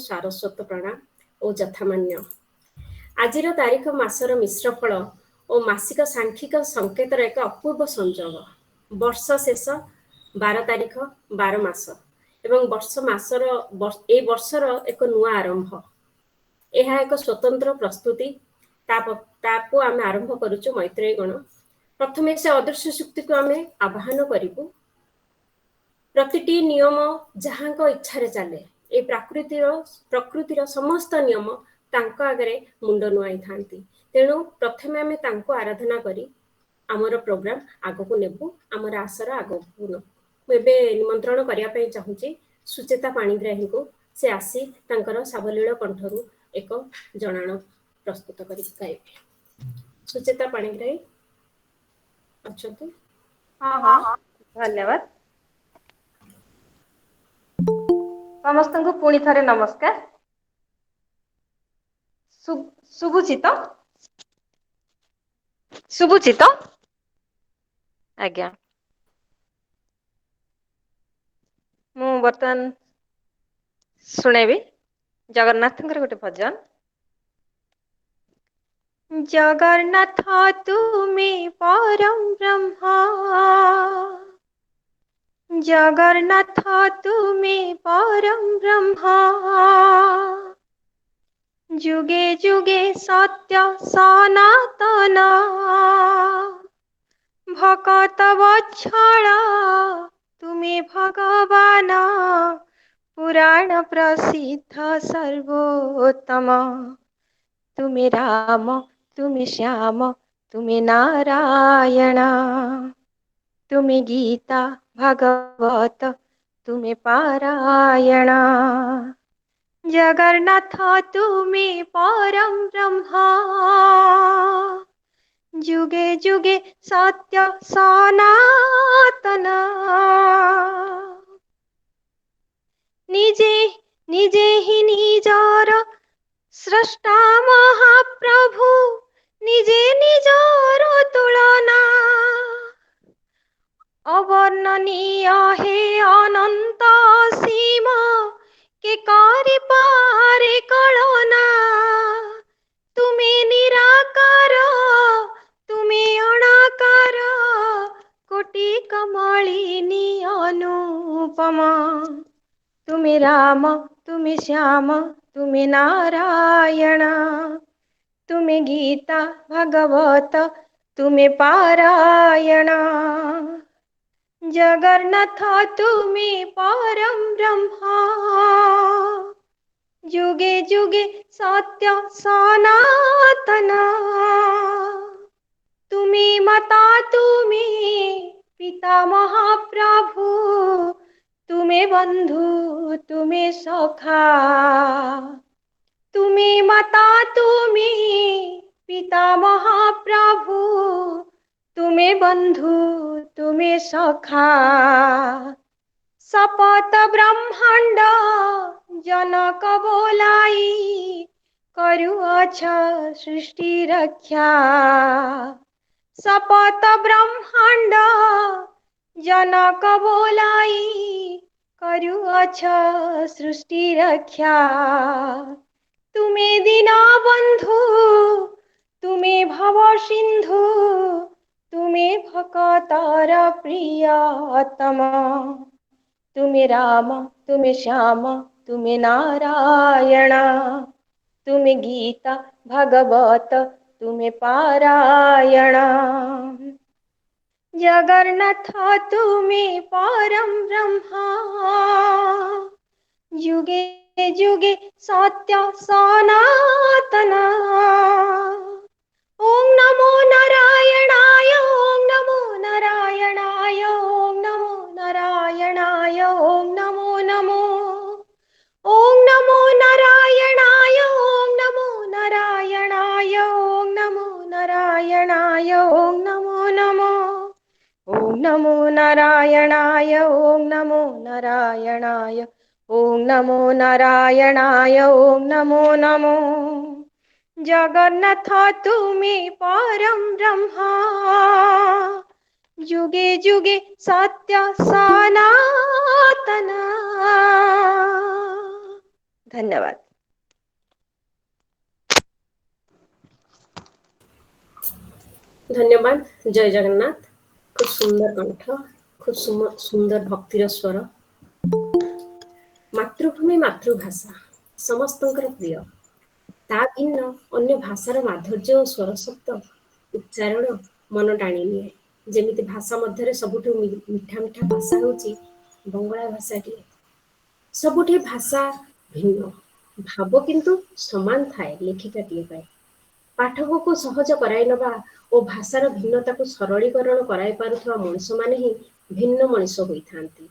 ସାରସ୍ୱତ ପ୍ରଣାମ ଓ ଯଥାମାନ୍ୟ। ଆଜିର ତାରିଖ ମାସର ମିଶ୍ରଫଳ ଓ ମାସିକ ସାଂଖ୍ୟିକ ସଂକେତର ଏକ ଅପୂର୍ବ ସଂଯୋଗ। ବର୍ଷ ଶେଷ 12 ତାରିଖ 12 ମାସ ଏବଂ ଏ ବର୍ଷର ଏକ ନୂଆ ଆରମ୍ଭ। ଏହା ଏକ ସ୍ୱତନ୍ତ୍ର ପ୍ରସ୍ତୁତି। ତାକୁ ଆମେ ଆରମ୍ଭ କରୁଛୁ ମୈତ୍ରେୟୀ ଗଣ। ପ୍ରଥମେ ସେ ଅଦୃଶ୍ୟ ଶକ୍ତିକୁ ଆମେ ଆବାହନ କରିବୁ। ପ୍ରତିଟି ନିୟମ ଯାହାଙ୍କ ଇଚ୍ଛାରେ ଚାଲେ, ଏ ପ୍ରକୃତିର ସମସ୍ତ ନିୟମ ତାଙ୍କ ଆଗରେ ମୁଣ୍ଡ ନୁଆଇଥାନ୍ତି। ତେଣୁ ପ୍ରଥମେ ଆମେ ତାଙ୍କୁ ଆରାଧନା କରି ଆମର ପ୍ରୋଗ୍ରାମ ଆଗକୁ ନେବୁ, ଆମର ଆଶର ଆଗକୁ ନେବୁ। ମୁଁ ଏବେ ନିମନ୍ତ୍ରଣ କରିବା ପାଇଁ ଚାହୁଁଛି ସୁଚେତା ପାଣିଗ୍ରାହୀଙ୍କୁ। ସେ ଆସି ତାଙ୍କର ସାବଲୀଳ କଣ୍ଠରୁ ଏକ ଜଣାଣ ପ୍ରସ୍ତୁତ କରି ଗାଇବେ। ସୁଚେତା ପାଣିଗ୍ରାହୀ ଅଛନ୍ତି? ହଁ, ଧନ୍ୟବାଦ। ସମସ୍ତଙ୍କୁ ପୁଣି ଥରେ ନମସ୍କାର। ଶୁଭୁଛି ତ? ଆଜ୍ଞା। ମୁଁ ବର୍ତ୍ତମାନ ଶୁଣେଇବି ଜଗନ୍ନାଥଙ୍କର ଗୋଟେ ଭଜନ। ଜଗନ୍ନାଥ ତୁମେ ପରମ ବ୍ରହ୍ମ, ଜଗନ୍ନାଥ ତୁମେ ପରମ ବ୍ରହ୍ମ, ଯୁଗେ ଯୁଗେ ସତ୍ୟ ସନାତନ, ଭକତ ବତ୍ସଳ ତୁମେ ଭଗବାନ, ପୁରାଣ ପ୍ରସିଦ୍ଧ ସର୍ବୋତ୍ତମ, ତୁମେ ରାମ ତୁମେ ଶ୍ୟାମ ତୁମେ ନାରାୟଣ, ତୁମେ ଗୀତା ଭାଗବତ ତୁମେ ପାରାୟଣ, ଜଗନ୍ନାଥ ତୁମେ ପରମ ବ୍ରହ୍ମ, ଯୁଗେ ଯୁଗେ ସତ୍ୟ ସନାତନ, ନିଜେ ନିଜେ ହିଁ ନିଜର ସ୍ରଷ୍ଟା ମହାପ୍ରଭୁ, ନିଜେ ନିଜର ତୁଳନା, ଅବର୍ଣ୍ଣନୀୟ ହେ ଅନନ୍ତ ସୀମ, କେ କରି ପାରେ କଳନା, ତୁମେ ନିରାକାର ତୁମେ ଅଣାକାର, କୋଟି କମଳିନୀ ଅନୁପମ, ତୁମେ ରାମ ତୁମେ ଶ୍ୟାମ ତୁମେ ନାରାୟଣ, ତୁମେ ଗୀତା ଭାଗବତ ତୁମେ ପାରାୟଣ, ଜଗନ୍ନାଥ ତୁମେ ପରମ ବ୍ରହ୍ମ, ଯୁଗେ ଯୁଗେ ସତ୍ୟ ସନାତନ, ତୁମେ ମାତା ତୁମେ ପିତା ମହାପ୍ରଭୁ, ତୁମେ ବନ୍ଧୁ ତୁମେ ସଖା, ତୁମେ ମାତା ତୁମେ ପିତା ମହାପ୍ରଭୁ, ତୁମେ ବନ୍ଧୁ ତୁମେ ସଖା, ସପତ ବ୍ରହ୍ମାଣ୍ଡ ଜନକ ବୋলাই, କରୁଅଛ ସୃଷ୍ଟି ରକ୍ଷା, ସପତ ବ୍ରହ୍ମାଣ୍ଡ ଜନକ ବୋলাই, କରୁଅଛ ସୃଷ୍ଟି ରକ୍ଷା, ତୁମେ ଦୀନ ବନ୍ଧୁ ତୁମେ ଭବ ସିନ୍ଧୁ, ତୁମେ ଭକତର ପ୍ରିୟତମ, ତୁମେ ରାମ ତୁମେ ଶ୍ୟାମ ତୁମେ ନାରାୟଣ, ତୁମେ ଗୀତା ଭାଗବତ ତୁମେ ପାରାୟଣ, ଜଗନ୍ନାଥ ତୁମେ ପରମ ବ୍ରହ୍ମ, ଯୁଗେ ଯୁଗେ ସତ୍ୟ ସନାତନ, ଓಂ ନମୋ ନାରାୟଣାୟ ଓಂ ନମୋ ନାରାୟଣାୟ ଓಂ ନମୋ ନାରାୟଣାୟ ଓಂ ନମୋ ନମୋ, ଓಂ ନମୋ ନାରାୟଣାୟ ଓಂ ନମୋ ନାରାୟଣାୟ ଓಂ ନମୋ ନାରାୟଣାୟ ଓಂ ନମୋ ନମୋ, ଓಂ ନମୋ ନାରାୟଣାୟ ଓಂ ନମୋ ନାରାୟଣାୟ ଓಂ ନମୋ ନାରାୟଣାୟ ଓಂ ନମୋ ନମୋ, ଜଗନ୍ନାଥ ତୁମେ ପରମ ବ୍ରହ୍ମ, ଯୁଗେ ଯୁଗେ ସତ୍ୟ ସନାତନ, धन्यवाद। धन्यवाद। जय जगन्नाथ। खूब सुंदर कंठ, खूब सुंदर भक्तिर स्वर। मातृभूमि मातृभाषा समस्तंकर प्रिय। ता भिन्न अन्य भाषार माधुर्य और स्वर शब्द उच्चारण मन टाणी निए। जेमिति भाषा मध्य सबुठु मिठा मिठा भाषा होची बंगला भाषाटी। सबुठी भाषा भिन्न, भाव किंतु समान थाए लेखिकाटीए पाए। पाठकକୁ ସହଜ କରାଇ ନେବା ଓ ଭାଷାର ଭିନ୍ନତାକୁ ସରଳୀକରଣ କରାଇ ପାରୁଥିବା ମଣିଷମାନେ ହିଁ ଭିନ୍ନ ମଣିଷ ହୋଇଥାନ୍ତି।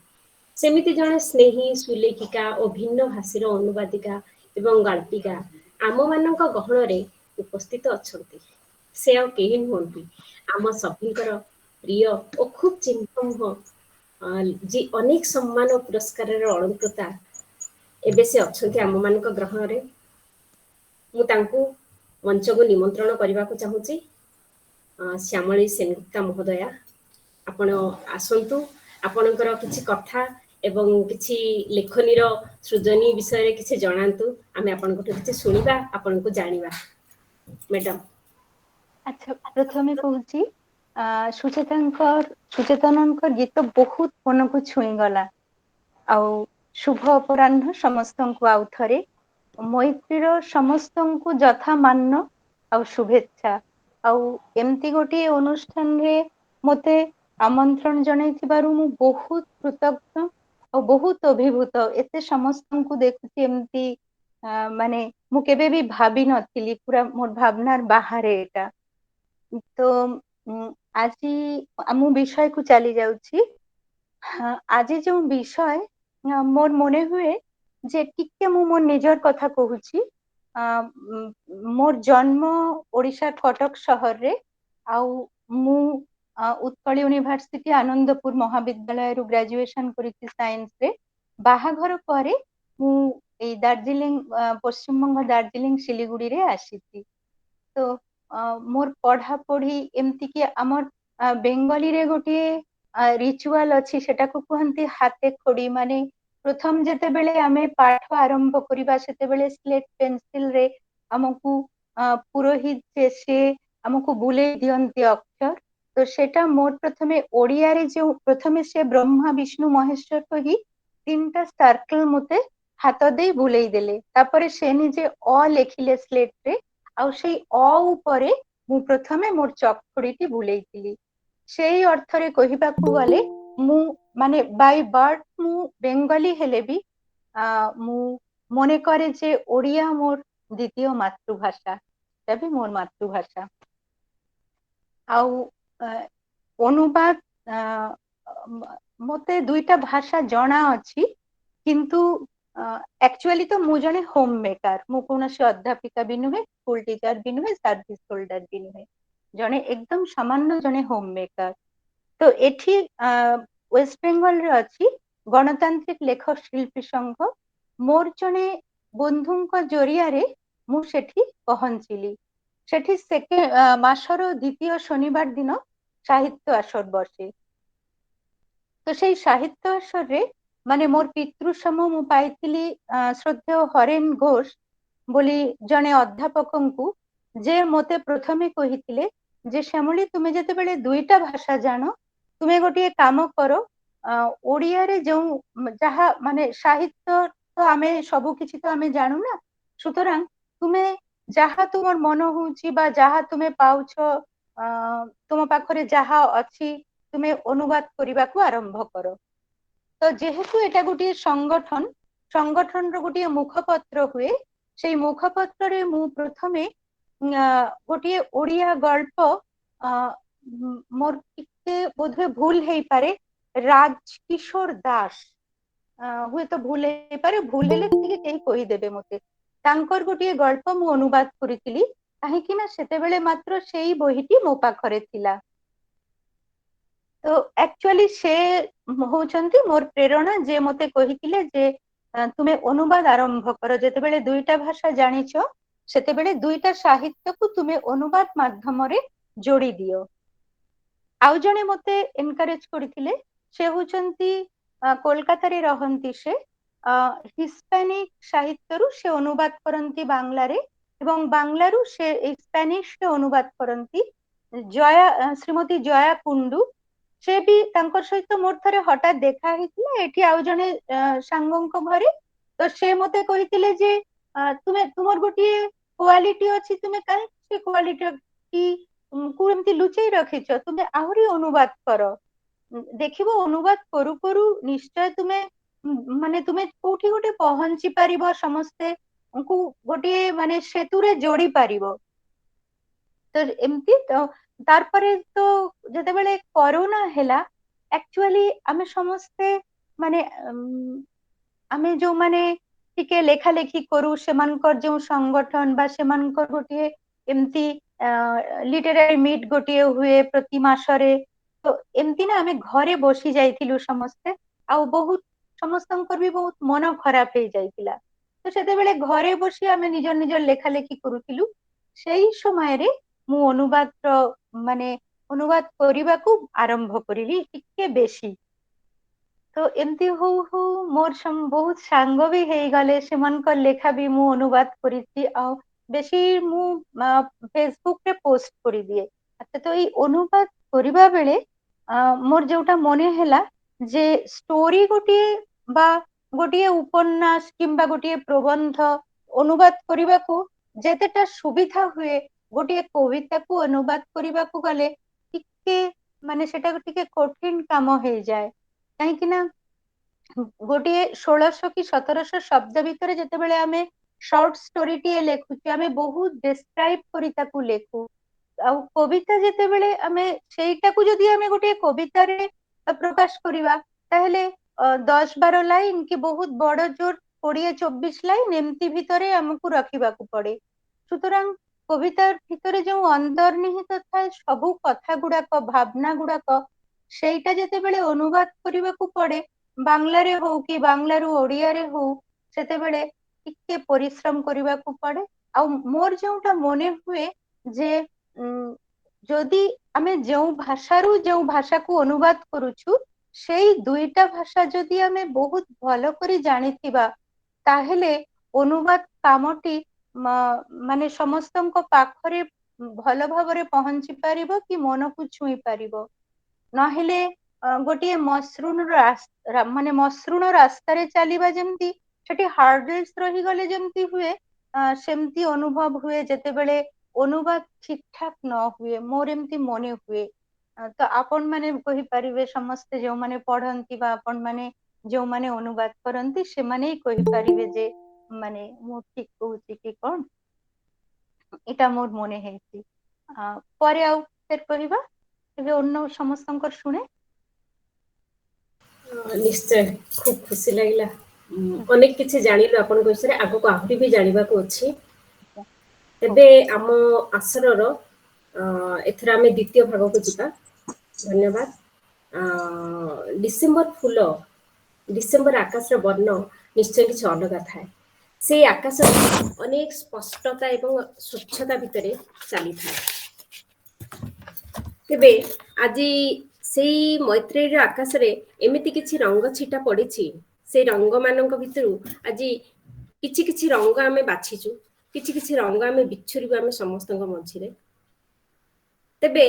ସେମିତି ଜଣେ ସ୍ନେହୀ ସୁଲେଖିକା ଓ ଭିନ୍ନ ଭାଷୀର ଅନୁବାଦିକା ଏବଂ ଗାଳ୍ପିକା ଆମମାନଙ୍କ ଗହଣରେ ଉପସ୍ଥିତ ଅଛନ୍ତି। ସେ ଆଉ କେହି ନୁହନ୍ତି, ଆମ ସଭିଙ୍କର ପ୍ରିୟ ଓ ଖୁବ୍ ଚିନ୍ତନୀୟ ଯେ ଅନେକ ସମ୍ମାନ ଓ ପୁରସ୍କାରର ଅଳଙ୍କୃତା ଏବେ ସେ ଅଛନ୍ତି ଆମମାନଙ୍କ ଗ୍ରହରେ। ମୁଁ ତାଙ୍କୁ ମଞ୍ଚକୁ ନିମନ୍ତ୍ରଣ କରିବାକୁ ଚାହୁଁଛି। ଶ୍ୟାମଳୀ ସେନଗୁପ୍ତା ମହୋଦୟା, ଆପଣ ଆସନ୍ତୁ। ଆପଣଙ୍କର କିଛି କଥା ଏବଂ କିଛି ଲେଖନୀର ସୃଜନୀ ବିଷୟରେ କିଛି ଜଣାନ୍ତୁ। ଆମେ ଆପଣଙ୍କଠୁ କିଛି ଶୁଣିବା, ଆପଣଙ୍କୁ ଜାଣିବା। ମ୍ୟାଡାମ। ଆଚ୍ଛା, ପ୍ରଥମେ କହୁଛି ସୁଚେତନଙ୍କ ଗୀତ ବହୁତ ମନକୁ ଛୁଇଁଗଲା। ଆଉ ଶୁଭ ଅପରାହ୍ନ ସମସ୍ତଙ୍କୁ ଆଉ ଥରେ। ମୈତ୍ରୀର ସମସ୍ତଙ୍କୁ ଯଥା ମାନ ଆଉ ଶୁଭେଚ୍ଛା। ଆଉ ଏମିତି ଗୋଟିଏ ଅନୁଷ୍ଠାନରେ ମୋତେ ଆମନ୍ତ୍ରଣ ଜଣାଇଥିବାରୁ ମୁଁ ବହୁତ କୃତଜ୍ଞ ଆଉ ବହୁତ ଅଭିଭୂତ। ଏତେ ସମସ୍ତଙ୍କୁ ଦେଖୁଛି ଏମିତି ମାନେ ମୁଁ କେବେ ବି ଭାବି ନଥିଲି, ପୁରା ମୋର ଭାବନାର ବାହାରେ ଏଟା। ତ ଆଜି ମୁଁ ବିଷୟକୁ ଚାଲି ଯାଉଛି। ଆଜି ଯେଉଁ ବିଷୟ ମୋର ମନେ ହୁଏ ଯେ ଟିକେ ମୁଁ ମୋ ନିଜର କଥା କହୁଛି। ମୋର ଜନ୍ମ ଓଡ଼ିଶା କଟକ ସହରରେ, ଆଉ ମୁଁ ଉତ୍କଳ ୟୁନିଭର୍ସିଟି ଆନନ୍ଦପୁର ମହାବିଦ୍ୟାଳୟରୁ ଗ୍ରାଜୁଏସନ କରିଛି ସାଇନ୍ସରେ। ବାହାଘର ପରେ ମୁଁ ଏଇ ଦାର୍ଜିଲିଂ, ପଶ୍ଚିମବଙ୍ଗ ଦାର୍ଜିଲିଂ ଶିଲିଗୁଡ଼ିରେ ଆସିଛି। ତ ମୋର ପଢାପଢି ଏମିତିକି ଆମର ବେଙ୍ଗଲୀରେ ଗୋଟିଏ ରିଚୁଆଲ ଅଛି, ସେଟାକୁ କୁହନ୍ତି ହାତେ ଖୋଡ଼ି। ମାନେ ପ୍ରଥମ ଯେତେବେଳେ ଆମେ ପାଠ ଆରମ୍ଭ କରିବା ସେତେବେଳେ ସ୍ଲେଟ ପେନସିଲରେ ଆମକୁ ପୁରୋହିତ ସେ ଆମକୁ ବୁଲେଇ ଦିଅନ୍ତି ଅକ୍ଷର। ତ ସେଟା ମୋର ପ୍ରଥମେ ଓଡ଼ିଆରେ ଯେଉଁ ପ୍ରଥମେ ସେ ବ୍ରହ୍ମା ବିଷ୍ଣୁ ମହେଶ୍ୱର କହି 3ଟା ସାର୍କଲ ମତେ ହାତ ଦେଇ ବୁଲେଇ ଦେଲେ। ତାପରେ ସେ ନିଜେ ଅ ଲେଖିଲେ ସ୍ଲେଟରେ, ଆଉ ସେଇ ଅ ଉପରେ ମୁଁ ପ୍ରଥମେ ମୋର ଚକଖଡ଼ିଟି ବୁଲେଇଥିଲି। ସେଇ ଅର୍ଥରେ କହିବାକୁ ଗଲେ ମୁଁ ମାନେ ବାଇ ବାର୍ଥ ମୁଁ ବେଙ୍ଗଲୀ ହେଲେ ବି ମୁଁ ମନେ କରେ ଯେ ଓଡ଼ିଆ ମୋର ଦ୍ୱିତୀୟ ମାତୃଭାଷା, ସେଟା ବି ମୋର ମାତୃଭାଷା। ଆଉ ଅନୁବାଦ ମତେ 2ଟା ଭାଷା ଜଣା ଅଛି, କିନ୍ତୁ ଆକ୍ଚୁଆଲି ତ ମୁଁ ଜଣେ ହୋମ ମେକର। ମୁଁ କୌଣସି ଅଧ୍ୟାପିକା ବି ନୁହେଁ, ସ୍କୁଲ ଟିଚର ବି ନୁହେଁ, ସର୍ଭିସ ହୋଲ୍ଡର ବି ନୁହେଁ। ଜଣେ ଏକଦମ ସାମାନ୍ୟ ଜଣେ ହୋମ ମେକର। ତ ଏଠି ୱେଷ୍ଟ ବେଙ୍ଗଲରେ ଅଛି ଗଣତାନ୍ତ୍ରିକ ଲେଖକ ଶିଳ୍ପୀ ସଂଘ। ମୋର ଜଣେ ବନ୍ଧୁଙ୍କ ଜରିଆରେ ମୁଁ ସେଠି ପହଞ୍ଚିଲି। ସେଠି ମାସର 2ୟ ଶନିବାର ଦିନ ସାହିତ୍ୟ ଆସର ବସେ। ତ ସେଇ ସାହିତ୍ୟ ଆସରରେ ମାନେ ମୋର ପିତୃସମ ମୁଁ ପାଇଥିଲି ଶ୍ରଦ୍ଧେୟ ହରେନ ଘୋଷ ବୋଲି ଜଣେ ଅଧ୍ୟାପକଙ୍କୁ, ଯେ ମତେ ପ୍ରଥମେ କହିଥିଲେ ଯେ ଶ୍ୟାମଳୀ, ତୁମେ ଯେତେବେଳେ 2ଟା ଭାଷା ଜାଣ, ତୁମେ ଗୋଟିଏ କାମ କର, ଓଡ଼ିଆରେ ଯେଉଁ ଯାହା ମାନେ ସାହିତ୍ୟ ତ ଆମେ ସବୁ କିଛି ତ ଆମେ ଜାଣୁ ନା, ସୁତରାଂ ତୁମେ ଯାହା ତୁମର ମନ ହଉଛି ବା ଯାହା ତୁମେ ପାଉଛ, ତୁମ ପାଖରେ ଯାହା ଅଛି, ତୁମେ ଅନୁବାଦ କରିବାକୁ ଆରମ୍ଭ କର। ତ ଯେହେତୁ ଏଟା ଗୋଟିଏ ସଂଗଠନର ଗୋଟିଏ ମୁଖପତ୍ର ହୁଏ, ସେଇ ମୁଖପତ୍ରରେ ମୁଁ ପ୍ରଥମେ ଗୋଟିଏ ଓଡ଼ିଆ ଗଳ୍ପ, ମୋର ଟିକେ ବୋଧହୁଏ ଭୁଲ ହେଇପାରେ, ରାଜକିଶୋର ଦାସ, ହୁଏତ ଭୁଲ ହେଇପାରେ, ଭୁଲ ହେଲେ ଟିକେ କେହି କହିଦେବେ ମତେ। ତାଙ୍କର ଗୋଟିଏ ଗଳ୍ପ ମୁଁ ଅନୁବାଦ କରିଥିଲି, କାହିଁକି ନା ସେତେବେଳେ ମାତ୍ର ସେଇ ବହିଟି ମୋ ପାଖରେ ଥିଲା। ତ ଆକ୍ଚୁଆଲି ସେ ହଉଛନ୍ତି ମୋର ପ୍ରେରଣା, ଯେ ମତେ କହିଥିଲେ ଯେ ତୁମେ ଅନୁବାଦ ଆରମ୍ଭ କର। ଯେତେବେଳେ 2ଟା ଭାଷା ଜାଣିଛ, ସେତେବେଳେ 2ଟା ସାହିତ୍ୟକୁ ତୁମେ ଅନୁବାଦ ମାଧ୍ୟମରେ ଯୋଡ଼ି ଦିଅ। ଆଉ ଜଣେ ମତେ ଏନକରେଜ କରିଥିଲେ, ସେ ହଉଛନ୍ତି କୋଲକାତାରେ ରହନ୍ତି ସେ, हिस्पानिक साहित्यरू से अनुवाद करती बांग्ला रे एवं बांग्लारू से स्पेनिश रे अनुवाद करती जया श्रीमती जया कुंडू से भी तांकर सहित मोर थरे हठात देखा हेतिला एठी आउ जने सांगंक घरे तो से मते कहितिले जे तुमे तुमर गोटी क्वालिटी अछि तुमे काहे से क्वालिटी की को एमती लुचेई रखिछ तुमे आहुरी अनुवाद कर देखिबो अनुवाद करू करू निश्चय तुमे माने तुमे कोठी गोटे पहुंची पारिबो समस्ते को गोटे माने सेतुरे जोड़ी पारिबो तो एमती तो तार परे तो जते बेले कोरोना हैला एक्चुअली आमे समस्ते माने आमे जो माने टिके लेखा लेखी करू सेमानकर जो संगठन बा सेमानकर गोटे एमती लिटरेरी मीट गोटे हुए प्रति मासरे तो एमती ना आमे घरे बसी जाइथिलु समस्ते आ बहुत समस्तंकर भी बहुत मन खराब हो जाइतिला तो सेते बेले घरे बसी आमे निज निज लेखा लेखी करूथिलु सेही समय रे मु अनुवाद माने अनुवाद करिबा को आरंभ करिली टिके बेसी तो एमती हो मोर बहुत सांग भी हे गले सेमानकर लेखा भी मु अनुवाद करिछि आ बेसी मु फेसबुक रे पोस्ट करि दिए तो ई अनुवाद करिबा बेले मोर जोटा मने हैला जे स्टोरी गोटे बा गोटे उपन्यास किंबा गोटे प्रबंध अनुवाद करिबा को जेतेटा सुविधा हुए गोटे कविता को अनुवाद करिबा को गले टिके माने सेटा टिके कठिन काम हो जाए कहीं ना गोटे 1600 कि 1700 शब्द भितर जेते बेले आमे शॉर्ट स्टोरी टी लेखुची आमे बहुत डिस्क्राइब करी ताकू लेखु आ कविता जेते बेले आमे सेटा को जदी आमे गोटे कविता रे प्रकाश करिवा ताहले 10-12 लाइन कि बहुत बड़ जोर 20-24 लाइन एमती भितरे हमकु रखिबा को पड़े सुतरां कविता भितरे जो अंतर्निहित थाए सबु कथा गुडाक भावना गुडाक सेटा जेते बेले अनुवाद करिबा को पड़े बांग्ला रे हो कि बांग्लारू ओडिया रे हो सेते बेले टिके परिश्रम करिबा को पड़े आ मोर जोटा मने हुए जे जदि आमे जो भाषारू जो भाषा को अनुवाद करूछु सेई दुईटा भाषा जदि आमे बहुत भलो करी जानिथिबा ताहेले अनुवाद कामटी माने समस्तंको पाखरे भलो भाबरे पहुंची पारिबो कि मन को छुई पारिबो नहेले गोटे माने मसृण रास्ता रे चलीबा जेमती सेठी हार्डल्स रही गले जेमती हुए सेमती अनुभव हुए जेते बेले अनुवाद ठीक ठाक न हुए मोर एमती मने हुए तो आपण माने कहि परिबे समस्त जो माने पढ़ंती बा आपण माने जो माने अनुवाद करंती से माने ही कहि परिबे जे माने मु ठीक कहूची कि कोन एटा मोर मने हेची परे आउ फेर कहिबा एबे अन्य समस्तंकर सुने निश्चय खूब खुशी लगिला अनेक किछि जानिलु आपन विषय रे आगो को आहुरी भी जानिबा को अछि एबे आम आसरर एथरा आमे द्वितीय भाग को जिबा धन्यवाद डिसेंबर फूल डिसेंबर आकाश रो वर्ण निश्चय किछि अलगा थाए से आकाश अनेक स्पष्टता एवं स्वच्छता भितरे चली थाए तेबे आजि सेई मैत्रेयी आकाश रे एमिति किछि रंग छिटा पड़िछि से रंग मानक भितरु आजि किछि किछि रंग आमे बाछिछु किछि किछि रंग आमे बिछुरिबा आमे समस्तक मझिरे तेबे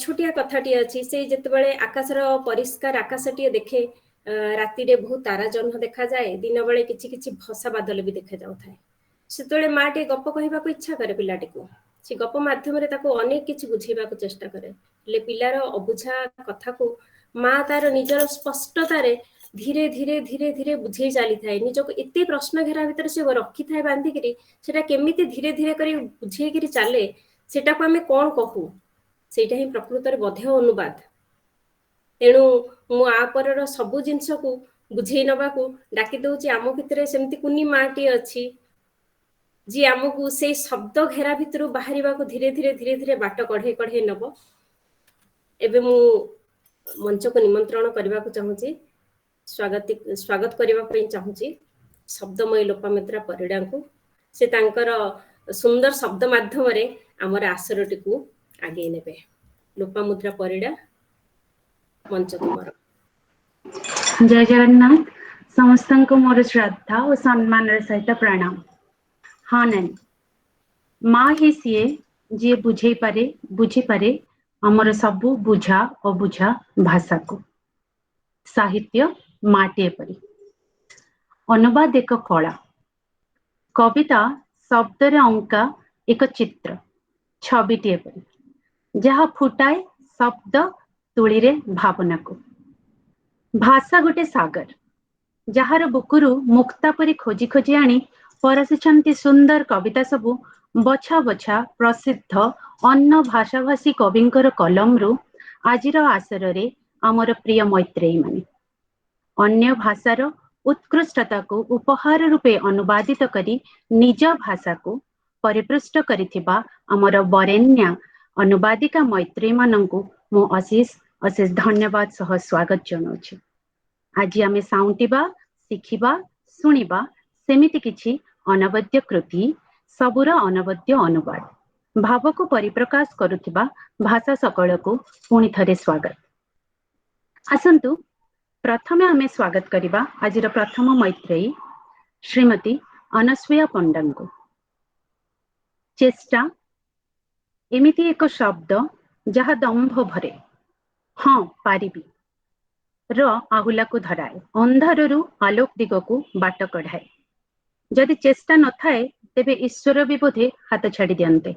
छोटिया कथाटी अछि से जेतेबेले आकाशर परिष्कार आकाशटी देखे राति रे बहुत तारा जन्ह देखा जाए दिन बेले किछि किछि भसा बादल भी देखा जाउ थाए सेतोले माटी गप कहिबा को इच्छा करे पिलाटी को से गप माध्यम रे ताको अनेक किछि बुझेबा को चेष्टा करे ले पिलार अबुझा कथा को माँ तार निजर स्पष्टता रे धीरे धीरे धीरे धीरे बुझे चली थाए निजको एते प्रश्न घेरा भितर से रखी थाए बांधी करी सेटा केमिति धीरे धीरे करी बुझे करी चले सेटा को हमें कोन कहू सेटा ही प्रकृत रे बध्य अनुवाद तेणु मु आपर सबु जिनस को बुझे नबा को डाकी दउची आम भितर सेमती कुनी माटी अछि जी आमको से शब्द घेरा भितर बाहरिबा को धीरे धीरे धीरे धीरे बाट कढ़े कढ़े नब एबे मु मंच को निमंत्रण करबा को चाहूची स्वागत करबा पई चाहूची शब्दमय लोपामुद्रा परिडा को से तांकर सुंदर शब्द माध्यम रे हमर आसरटी को आगे नेबे लोपामुद्रा परिडा मंच तुमर जय जगन्नाथ समस्तଙ୍କୁ ମୋର ଶ୍ରଦ୍ଧା ଓ ସମ୍ମାନର ସହିତ ପ୍ରଣାମ। ହଁ ନାନୀ, ମା ହିଁ ସିଏ ଯିଏ ବୁଝିପାରେ ଆମର ସବୁ ବୁଝା ଅବୁଝା ଭାଷାକୁ। ସାହିତ୍ୟ ମାଟିଏ ପରି, ଅନୁବାଦ ଏକ କଳା, କବିତା ଶବ୍ଦରେ ଅଙ୍କା ଏକ ଚିତ୍ର, ଛବିଟିଏ ପରି ଯାହା ଫୁଟାଏ ଶବ୍ଦ ତୁଳିରେ ଭାବନାକୁ। ଭାଷା ଗୋଟେ ସାଗର, ଯାହାର ବୁକୁରୁ ମୁକ୍ତା ପରି ଖୋଜି ଖୋଜି ଆଣି ପରସିଛନ୍ତି ସୁନ୍ଦର କବିତା ସବୁ ବଛା ବଛା ପ୍ରସିଦ୍ଧ ଅନ୍ୟ ଭାଷାଭାଷୀ କବିଙ୍କର କଲମରୁ ଆଜିର ଆସରରେ ଆମର ପ୍ରିୟ ମୈତ୍ରେୟୀମାନେ। ଅନ୍ୟ ଭାଷାର ଉତ୍କୃଷ୍ଟତାକୁ ଉପହାର ରୂପେ ଅନୁବାଦିତ କରି ନିଜ ଭାଷାକୁ ପରିପୃଷ୍ଟ କରିଥିବା ଆମର ବରେଣ୍ୟା ଅନୁବାଦିକା ମୈତ୍ରେୟୀମାନଙ୍କୁ ମୁଁ ଅଶେଷ ଧନ୍ୟବାଦ ସହ ସ୍ୱାଗତ ଜଣାଉଛି। ଆଜି ଆମେ ସାଉଁଟିବା, ଶିଖିବା, ଶୁଣିବା ସେମିତି କିଛି ଅନବଦ୍ୟ କୃତି, ସବୁର ଅନବଦ୍ୟ ଅନୁବାଦ, ଭାବକୁ ପରିପ୍ରକାଶ କରୁଥିବା ଭାଷା ସକଳକୁ ପୁଣି ଥରେ ସ୍ୱାଗତ। ଆସନ୍ତୁ ପ୍ରଥମେ ଆମେ ସ୍ୱାଗତ କରିବା ଆଜିର ପ୍ରଥମ ମୈତ୍ରେୟୀ ଶ୍ରୀମତୀ ଅନସୂୟା ପଣ୍ଡାଙ୍କୁ। ଚେଷ୍ଟା ଏମିତି ଏକ ଶବ୍ଦ ଯାହା ଦମ୍ଭ ଭରେ, ହଁ ପାରିବି ର ଆହୁଲାକୁ ଧରାଏ, ଅନ୍ଧାରରୁ ଆଲୋକ ଦିଗକୁ ବାଟ କଢାଏ। ଯଦି ଚେଷ୍ଟା ନଥାଏ ତେବେ ଈଶ୍ୱର ବି ବୋଧେ ହାତ ଛାଡି ଦିଅନ୍ତେ।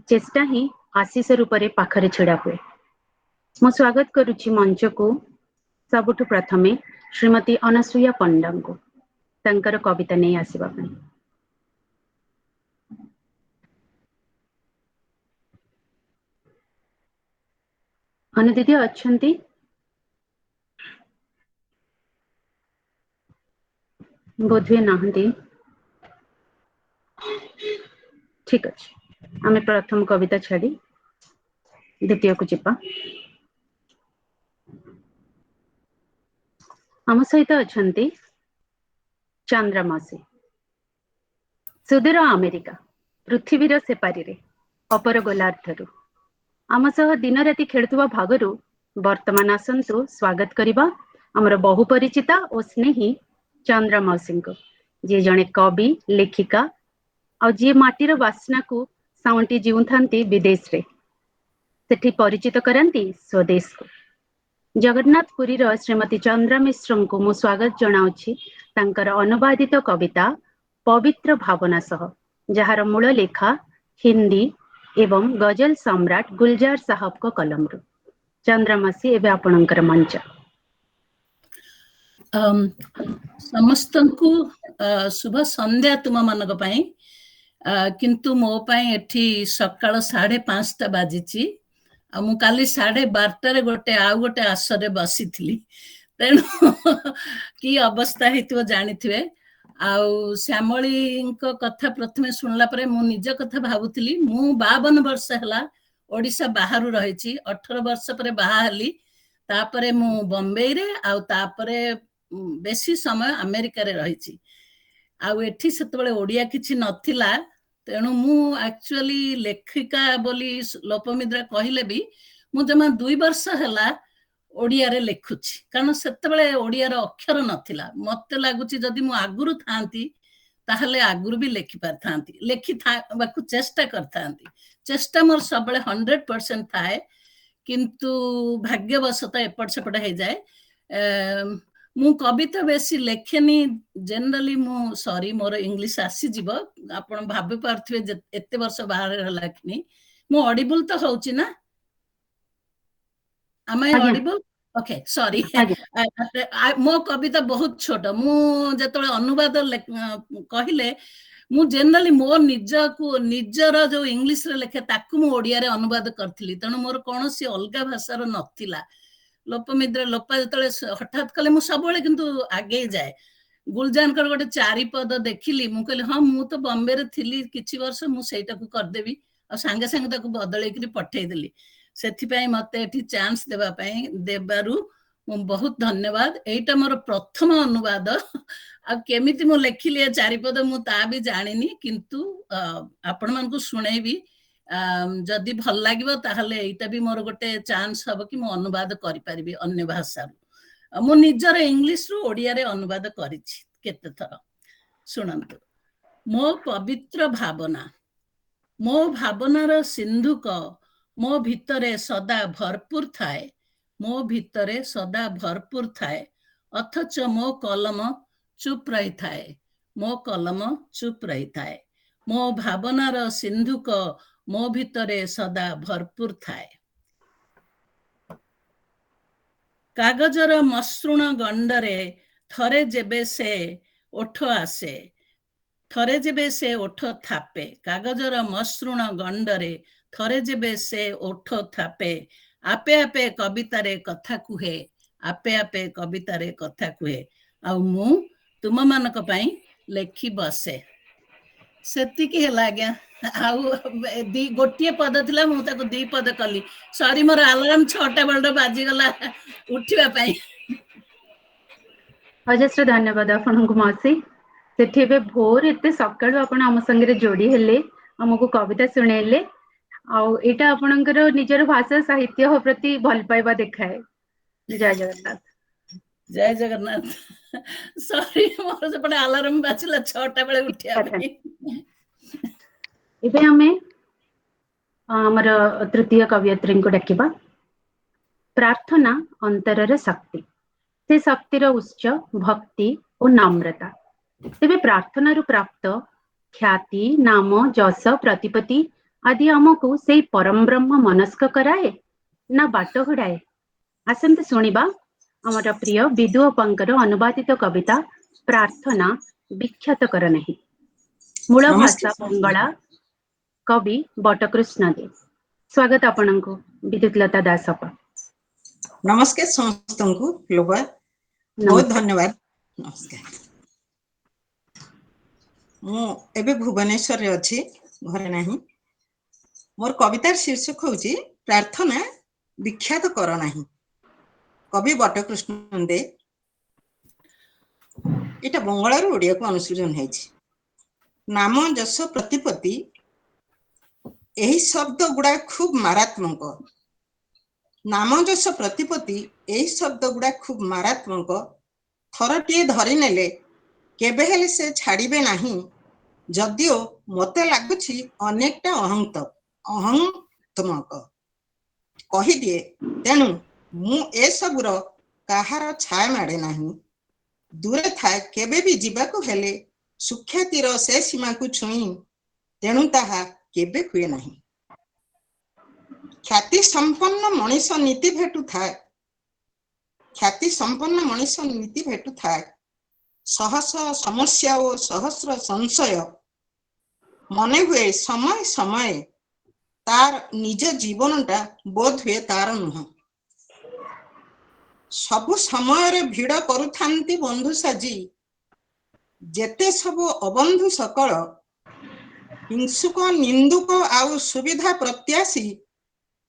ଚେଷ୍ଟା ହିଁ ଆଶିଷ ରୂପରେ ପାଖରେ ଛିଡା ହୁଏ। ମୁଁ ସ୍ୱାଗତ କରୁଛି ମଞ୍ଚକୁ ସବୁଠୁ ପ୍ରଥମେ ଶ୍ରୀମତୀ ଅନସୂୟା ପଣ୍ଡାଙ୍କୁ ତାଙ୍କର କବିତା ନେଇ ଆସିବା ପାଇଁ। ଅନୁ ଦିଦି ଅଛନ୍ତି? ବୋଧହୁଏ ନାହାନ୍ତି। ଠିକ ଅଛି, ଆମେ ପ୍ରଥମ କବିତା ଛାଡି ଦ୍ୱିତୀୟକୁ ଯିବା। ଆମ ସହିତ ଅଛନ୍ତି ଚନ୍ଦ୍ରମାସୀ। ସୁଦୂର ଆମେରିକା ପୃଥିବୀର ସେପାରିରେ ଅପର ଗୋଲାର୍ଦ୍ଧରୁ ଆମ ସହ ଦିନ ରାତି ଖେଳୁଥିବା ଭାଗରୁ ବର୍ତ୍ତମାନ ଆସନ୍ତୁ ସ୍ୱାଗତ କରିବା ଆମର ବହୁ ପରିଚିତା ଓ ସ୍ନେହୀ ଚନ୍ଦ୍ରମାସୀଙ୍କୁ, ଯିଏ ଜଣେ କବି, ଲେଖିକା ଆଉ ଯିଏ ମାଟିର ବାସ୍ନାକୁ ସାଉଁଟି ଜିଉଥାନ୍ତି ବିଦେଶରେ, ସେଠି ପରିଚିତ କରାନ୍ତି ସ୍ୱଦେଶକୁ। ଜଗନ୍ନାଥପୁରୀର ଶ୍ରୀମତୀ ଚନ୍ଦ୍ରା ମିଶ୍ରଙ୍କୁ ମୁଁ ସ୍ୱାଗତ ଜଣାଉଛି ତାଙ୍କର ଅନୁବାଦିତ କବିତା ପବିତ୍ର ଭାବନା ସହ, ଯାହାର ମୂଳ ଲେଖା ହିନ୍ଦୀ ଏବଂ ଗଜଲ ସମ୍ରାଟ ଗୁଲଜାର ସାହବଙ୍କ କଲମରୁ। ଚନ୍ଦ୍ରମାସୀ, ଏବେ ଆପଣଙ୍କର ମଞ୍ଚ। ସମସ୍ତଙ୍କୁ ଶୁଭ ସନ୍ଧ୍ୟା ତୁମ ମାନଙ୍କ ପାଇଁ। କିନ୍ତୁ ମୋ ପାଇଁ ଏଠି ସକାଳ 5:30 ବାଜିଛି, ଆଉ ମୁଁ କାଲି 12:30ରେ ଆଉ ଗୋଟେ ଆସରେ ବସିଥିଲି, ତେଣୁ କି ଅବସ୍ଥା ହେଇଥିବ ଜାଣିଥିବେ। ଆଉ ଶ୍ୟାମଳୀଙ୍କ କଥା ପ୍ରଥମେ ଶୁଣିଲା ପରେ ମୁଁ ନିଜ କଥା ଭାବୁଥିଲି। ମୁଁ 52 ବର୍ଷ ହେଲା ଓଡିଶା ବାହାରୁ ରହିଛି, 18 ବର୍ଷ ପରେ ବାହା ହେଲି, ତାପରେ ମୁଁ ବମ୍ବେରେ ଆଉ ତାପରେ ବେଶୀ ସମୟ ଆମେରିକାରେ ରହିଛି। ଆଉ ଏଠି ସେତେବେଳେ ଓଡିଆ କିଛି ନଥିଲା, ତେଣୁ ମୁଁ ଆକ୍ଚୁଆଲି ଲେଖିକା ବୋଲି ଲୋପମିଦ୍ରା କହିଲେ ବି ମୁଁ ଜମା 2 ବର୍ଷ ହେଲା ଓଡିଆରେ ଲେଖୁଛି, କାରଣ ସେତେବେଳେ ଓଡିଆର ଅକ୍ଷର ନଥିଲା। ମତେ ଲାଗୁଛି ଯଦି ମୁଁ ଆଗରୁ ଥାନ୍ତି ତାହେଲେ ଆଗରୁ ବି ଲେଖି ପାରିଥାନ୍ତି, ଲେଖିବାକୁ ଚେଷ୍ଟା କରିଥାନ୍ତି। ଚେଷ୍ଟା ମୋର ସବୁବେଳେ 100% ଥାଏ, କିନ୍ତୁ ଭାଗ୍ୟବଶତଃ ଏପଟ ସେପଟ ହେଇଯାଏ। ମୁଁ କବିତା ବେଶୀ ଲେଖେନି ଜେନେରାଲି। ମୋର ଇଂଲିଶ ଆସିଯିବ, ଆପଣ ଭାବି ପାରୁଥିବେ ଏତେ ବର୍ଷ ବାହାରେ ହେଲାଖିନି। ମୁଁ ଅଡିବୁଲ ତ ହଉଛି ନା? Am I audible? Okay, sorry. ମୋ କବିତା ବହୁତ ଛୋଟ। ମୁଁ ଯେତେବେଳେ ଅନୁବାଦ କହିଲେ, ମୁଁ ଜେନେରାଲି ମୋ ନିଜର ଯୋଉ ଇଂଲିଶରେ ଲେଖେ ତାକୁ ମୁଁ ଓଡିଆରେ ଅନୁବାଦ କରିଥିଲି, ତେଣୁ ମୋର କୌଣସି ଅଲଗା ଭାଷାର ନଥିଲା। ଲୋପା ଯେତେବେଳେ ହଠାତ୍ କଲେ ମୁଁ ସବୁବେଳେ କିନ୍ତୁ ଆଗେଇ ଯାଏ। ଗୁଲଜାରଙ୍କର ଗୋଟେ 4 ପଦ ଦେଖିଲି, ମୁଁ କହିଲି ହଁ, ମୁଁ ତ ବମ୍ବେରେ ଥିଲି କିଛି ବର୍ଷ, ମୁଁ ସେଇଟାକୁ କରିଦେବି। ଆଉ ସାଙ୍ଗେ ସାଙ୍ଗେ ତାକୁ ବଦଳେଇକିରି ପଠେଇଦେଲି। ସେଥିପାଇଁ ମତେ ଏଠି ଚାନ୍ସ ଦେବାରୁ ମୁଁ ବହୁତ ଧନ୍ୟବାଦ। ଏଇଟା ମୋର ପ୍ରଥମ ଅନୁବାଦ, ଆଉ କେମିତି ମୁଁ ଲେଖିଲି 4 ପଦ ମୁଁ ତା ବି ଜାଣିନି, କିନ୍ତୁ ଆପଣମାନଙ୍କୁ ଶୁଣେଇବି। ଯଦି ଭଲ ଲାଗିବ ତାହେଲେ ଏଇଟା ବି ମୋର ଗୋଟେ ଚାନ୍ସ ହବ କି ମୁଁ ଅନୁବାଦ କରିପାରିବି ଅନ୍ୟ ଭାଷାରୁ। मु निजर इंग्लिश रु ओडिया रे अनुवाद करिछि केते थर सुनंतु। मो पवित्र भावना, मो भावनार सिंधुक मो भितरे सदा भरपूर थाए, मो भितरे सदा भरपूर थाए, अथच मो कलम चुप रही थाए, मो कलम चुप रही थाए। मो भावनार सिंधुक मो भितरे सदा भरपूर थाए। कागजर मसृण गंडरे थरे जेबे से ओठ आसे, थरे जेबे से ओठ थापे, कागजर मसृण गंडरे थरे जेबे से ओठ थापे, आपे आपे कवितारे कथा कुहे, आपे आपे कवितारे कथा कुहे, आ मु तुम मानक पई लेखि बसे। सेतिकी ହେଲା ଆଜ୍ଞା। ଆଉ ଗୋଟିଏ ପଦ ଥିଲା, ମୁଁ ତାକୁ 2 ପଦ କଲି। ସରି, ମୋର ଆଲାର୍ମ 6ଟା ବେଳର ବାଜିଗଲା ଉଠିବା ପାଇଁ। ଅଜସ୍ର ଧନ୍ୟବାଦ ଆପଣଙ୍କୁ ମାଉସୀ। ସେଠି ଏବେ ଭୋର ଏତେ ସକାଳୁ ଆପଣ ଆମ ସାଙ୍ଗରେ ଯୋଡି ହେଲେ, ଆମକୁ କବିତା ଶୁଣେଇଲେ, ଆଉ ଏଇଟା ଆପଣଙ୍କର ନିଜର ଭାଷା ସାହିତ୍ୟ ପ୍ରତି ଭଲ ପାଇବା ଦେଖାଏ। ଜୟ ଜଗନ୍ନାଥ। ଜୟ ଜଗନ୍ନାଥ। ସରି, ମୋର ସେପଟେ ଆଲାର୍ମ ବାଜିଲା 6ଟା ବେଳେ ଉଠିବା ପାଇଁ। ଏବେ ଆମେ ଆମର ତୃତୀୟ କବିୟତ୍ରୀଙ୍କୁ ଡାକିବା। ପ୍ରାର୍ଥନା ଅନ୍ତରର ଶକ୍ତି, ସେ ଶକ୍ତିର ଉତ୍ସ ଭକ୍ତି ଓ ନମ୍ରତା। ତେବେ ପ୍ରାର୍ଥନାରୁ ପ୍ରାପ୍ତ ଖ୍ୟାତି, ନାମ, ଯଶ, ପ୍ରତିପତ୍ତି ଆଦି ଆମକୁ ସେଇ ପରମ ବ୍ରହ୍ମ ମନସ୍କ କରାଏ ନା ବାଟ ହୁଡାଏ? ଆସନ୍ତୁ ଶୁଣିବା ଆମର ପ୍ରିୟ ବିଦୁଅପାଙ୍କର ଅନୁବାଦିତ କବିତା ପ୍ରାର୍ଥନା ବିଖ୍ୟାତ କର ନାହିଁ। ମୂଳ ଭାଷା ବଙ୍ଗଳା, କବି ବଟକୃଷ୍ଣ ଦେ। ସ୍ୱାଗତ ଆପଣଙ୍କୁ ବିଦ୍ୟୁତଲତା ଦାସ ଅପା। ନମସ୍କାର ସମସ୍ତଙ୍କୁ। ଲୋବା ବହୁତ ଧନ୍ୟବାଦ। ନମସ୍କାର। ମୁଁ ଏବେ ଭୁବନେଶ୍ୱରରେ ଅଛି, ଘରେ ନାହିଁ। ମୋର କବିତାର ଶୀର୍ଷକ ହେଉଛି ପ୍ରାର୍ଥନା ବିଖ୍ୟାତ କର ନାହିଁ। କବି ବଟକୃଷ୍ଣ ଦେ। ଏଇଟା ବଙ୍ଗଳାରୁ ଓଡ଼ିଆକୁ ଅନୁସୃଜନ ହେଇଛି। ନାମ, ଯଶ, ପ୍ରତିପତ୍ତି ଏହି ଶବ୍ଦ ଗୁଡା ଖୁବ ମାରାତ୍ମକ। ନାମ, ଯଶ, ପ୍ରତିପତ୍ତି ଏହି ଶବ୍ଦ ଗୁଡା ଖୁବ ମାରାତ୍ମକ। ଥରଟିଏ ଧରି ନେଲେ କେବେ ହେଲେ ସେ ଛାଡ଼ିବେ ନାହିଁ। ଯଦିଓ ମୋତେ ଲାଗୁଛି ଅନେକଟା ଅହଙ୍କାତ୍ମକ। କହିଦିଏ, ତେଣୁ ମୁଁ ଏସବୁର କାହାର ଛାୟା ମାଡ଼େ ନାହିଁ। ଦୂରେ ଥାଏ କେବେ ବି ଯିବାକୁ ହେଲେ ସୁଖ୍ୟାତିର ସେ ସୀମାକୁ ଛୁଇଁ, ତେଣୁ ତାହା କେବେ ହୁଏ ନାହିଁ। ଖ୍ୟାତି ସମ୍ପନ୍ନ ମଣିଷ ନୀତି ଭେଟୁଥାଏ, ଖ୍ୟାତି ସମ୍ପନ୍ନ ମଣିଷ ନୀତି ଭେଟୁଥାଏ। ସହସ୍ର ସମସ୍ୟା ଓ ସହସ୍ର ସଂଶୟ ମନେ ହୁଏ ସମୟ ସମୟ, ତାର ନିଜ ଜୀବନଟା ବୋଧ ହୁଏ ତାର ନୁହଁ। ସବୁ ସମୟରେ ଭିଡ଼ କରୁଥାନ୍ତି ବନ୍ଧୁ ସାଜି, ଯେତେ ସବୁ ଅବନ୍ଧୁ ସକଳ, ହିଂସୁକ ନିନ୍ଦୁକ ଆଉ ସୁବିଧା ପ୍ରତ୍ୟାଶୀ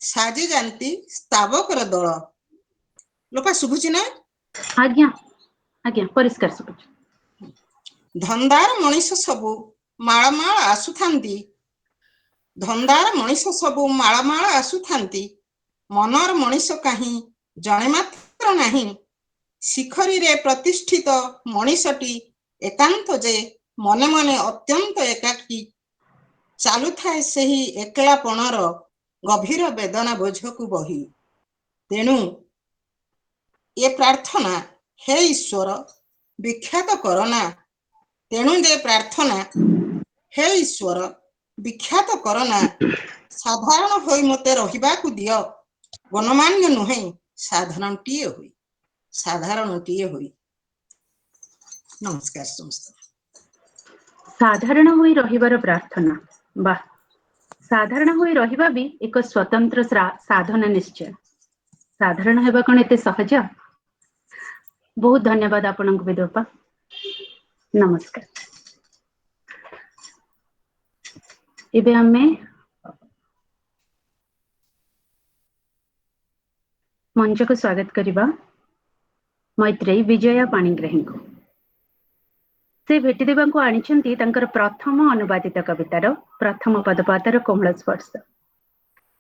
ସାଜି ଯାନ୍ତି ସ୍ତାବକର ଦଳ। ଲୋପା ଶୁଭୁଛି ନା? ଆଜ୍ଞା ଆଜ୍ଞା, ପରିଷ୍କାର ଶୁଭୁଛି। ଧନ୍ଦାର ମଣିଷ ସବୁ ମାଳମାଳ ଆସୁଥାନ୍ତି, ଧନ୍ଦାର ମଣିଷ ସବୁ ମାଳମାଳ ଆସୁଥାନ୍ତି। ମନର ମଣିଷ କାହିଁ ଜଣେ ମାତ୍ର ନାହିଁ। ଶିଖରୀରେ ପ୍ରତିଷ୍ଠିତ ମଣିଷଟି ଏକାନ୍ତ ଯେ ମନେ ମନେ ଅତ୍ୟନ୍ତ ଏକାକୀ। ଚାଲୁଥାଏ ସେହି ଏକଲାପଣର ଗଭୀର ବେଦନା ବୋଝକୁ ବହି। ତେଣୁ ଏ ପ୍ରାର୍ଥନା, ହେ ଈଶ୍ୱର ବିଖ୍ୟାତ କରନା। ତେଣୁ ଯେ ପ୍ରାର୍ଥନା, ହେ ଈଶ୍ୱର ବିଖ୍ୟାତ କରନା। ସାଧାରଣ ହୋଇ ମୋତେ ରହିବାକୁ ଦିଅ, ଗଣମାନ୍ୟ ନୁହେଁ ସାଧାରଣଟିଏ ହୋଇ, ସାଧାରଣଟିଏ ହୋଇ। ନମସ୍କାର ସମସ୍ତ। ସାଧାରଣ ହୋଇ ରହିବାର ପ୍ରାର୍ଥନା, ବା ସାଧାରଣ ହୋଇ ରହିବା ବି ଏକ ସ୍ୱତନ୍ତ୍ର ସାଧନା ନିଶ୍ଚୟ। ସାଧାରଣ ହେବା କଣ ଏତେ ସହଜ? ବହୁତ ଧନ୍ୟବାଦ ଆପଣଙ୍କୁ ବିଦୁଅପା। ନମସ୍କାର। ଏବେ ଆମେ ମଞ୍ଚକୁ ସ୍ୱାଗତ କରିବା ମୈତ୍ରେୟୀ ବିଜୟା ପାଣିଗ୍ରାହୀଙ୍କୁ। ସେ ଭେଟି ଦେବାକୁ ଆଣିଛନ୍ତି ତାଙ୍କର ପ୍ରଥମ ଅନୁବାଦିତ କବିତାର ପ୍ରଥମ ପଦପାତର କୋମଳ ସ୍ପର୍ଶ।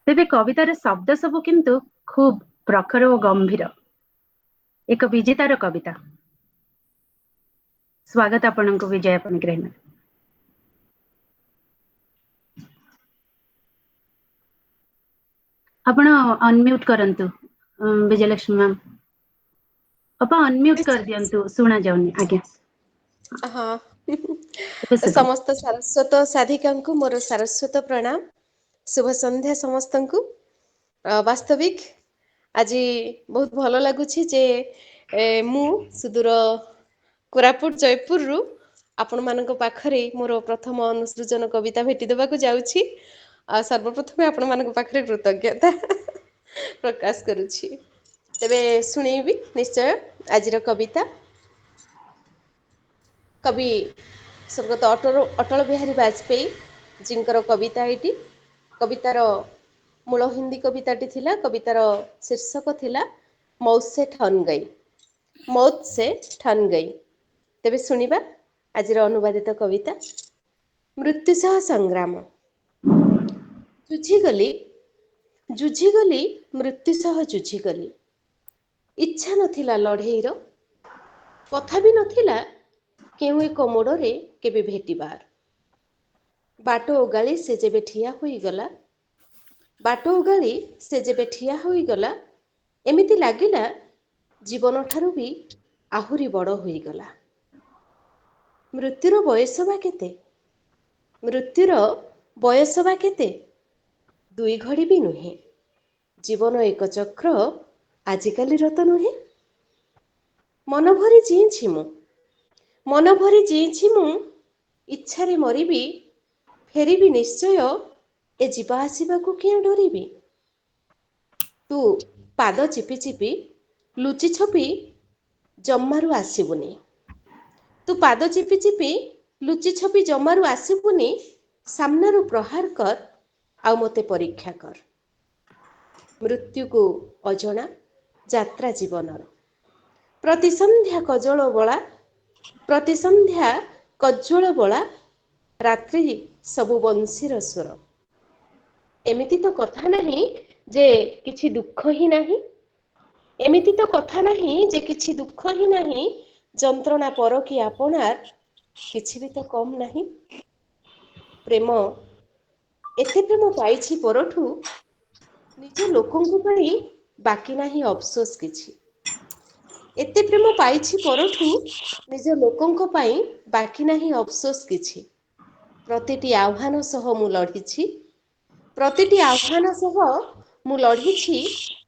ତେବେ କବିତାର ଶବ୍ଦ ସବୁ କିନ୍ତୁ ଖୁବ୍ ପ୍ରଖର ଓ ଗମ୍ଭୀର। एक विजेतार कविता। स्वागत आपनको विजया पणिग्रही। आपण अनम्यूट करंतु विजयलक्ष्मी मैम। आप अनम्यूट कर दियंतु, सुना जाउनी। आज्ञा हाँ बस समस्त सारस्वत साधिका को मोर सारस्वत प्रणाम। शुभ संध्या समस्त को। वास्तविक आज बहुत भल लगुच जे मु सुदूर कोरापुट जयपुर रु आपण मानक पाखरे मोर प्रथम अनुसृजन कविता भेटी देबाकू जाउछि। सर्वप्रथम आपण मानक पाखरे कृतज्ञता प्रकाश करुछि। तेबे सुनेबी निश्चय आजिर कविता। कवि स्वर्गत अटल बिहारी वाजपेयी जिंकर कविता एटी। कवितार मूल हिंदी कविताटी थिला। कवितार शीर्षक थिला मौत से ठन गई। मौत से ठन गई। तेबे सुनिबा आजिर अनुवादित कविता। मृत्यु सह संग्राम। जुझिगली मृत्यु सह जुझिगली। इच्छा नथिला लढ़ेईर, कथा भी नथिला केउ एक मोड़े केबे भेटिबार। बाट ओगाली से जेबे ठिया होई गला, बाट ओगाली से जेबे ठिया होई गला, एमिति लागिला जीवन ठारू भी आहुरी बड़ होई गला। मृत्युर बयस बा केते, मृत्युर बयस बा केते, दुई घड़ी भी नुहे। जीवन एक चक्र आजिकालीर तो नुहे। मन भरी जीछि मु, मन भरी जीछि मु, इच्छारे मरिबी, फेरिबी निश्चय, ए जीवा आसिबा को किया डरिबी। तू पाद चिपि चिपि लुचि छपि जम्मारु आसिबुनी। तू पाद चिपि चिपि लुचि छपि जम्मारु आसिबुनी। सामनारु प्रहार कर आउ मते परीक्षा कर। मृत्यु को अजणा यात्रा जीवनर। प्रति संध्या कजल बला, प्रति संध्या कज्जल बला, रात्रि सबु बंशीर स्वर। एमिति तो कथा नहीं जे किछि दुख ही नहीं, एमिति तो कथा नहीं जे किछि दुख ही नहीं। जंत्रणा पर कि आपनार किछि भी तो कम नहीं। प्रेम एते प्रेम पाइछि परठू, निज लोकंकु पाई बाकी नहीं अफसोस किछि। एते प्रेम पाइछि परठू, निज लोकंक पाई बाकी नहीं अफसोस किछि। प्रतिटी आह्वान सह मु लढ़िछि, प्रतिटी आह्वान सह मु लढ़िछि।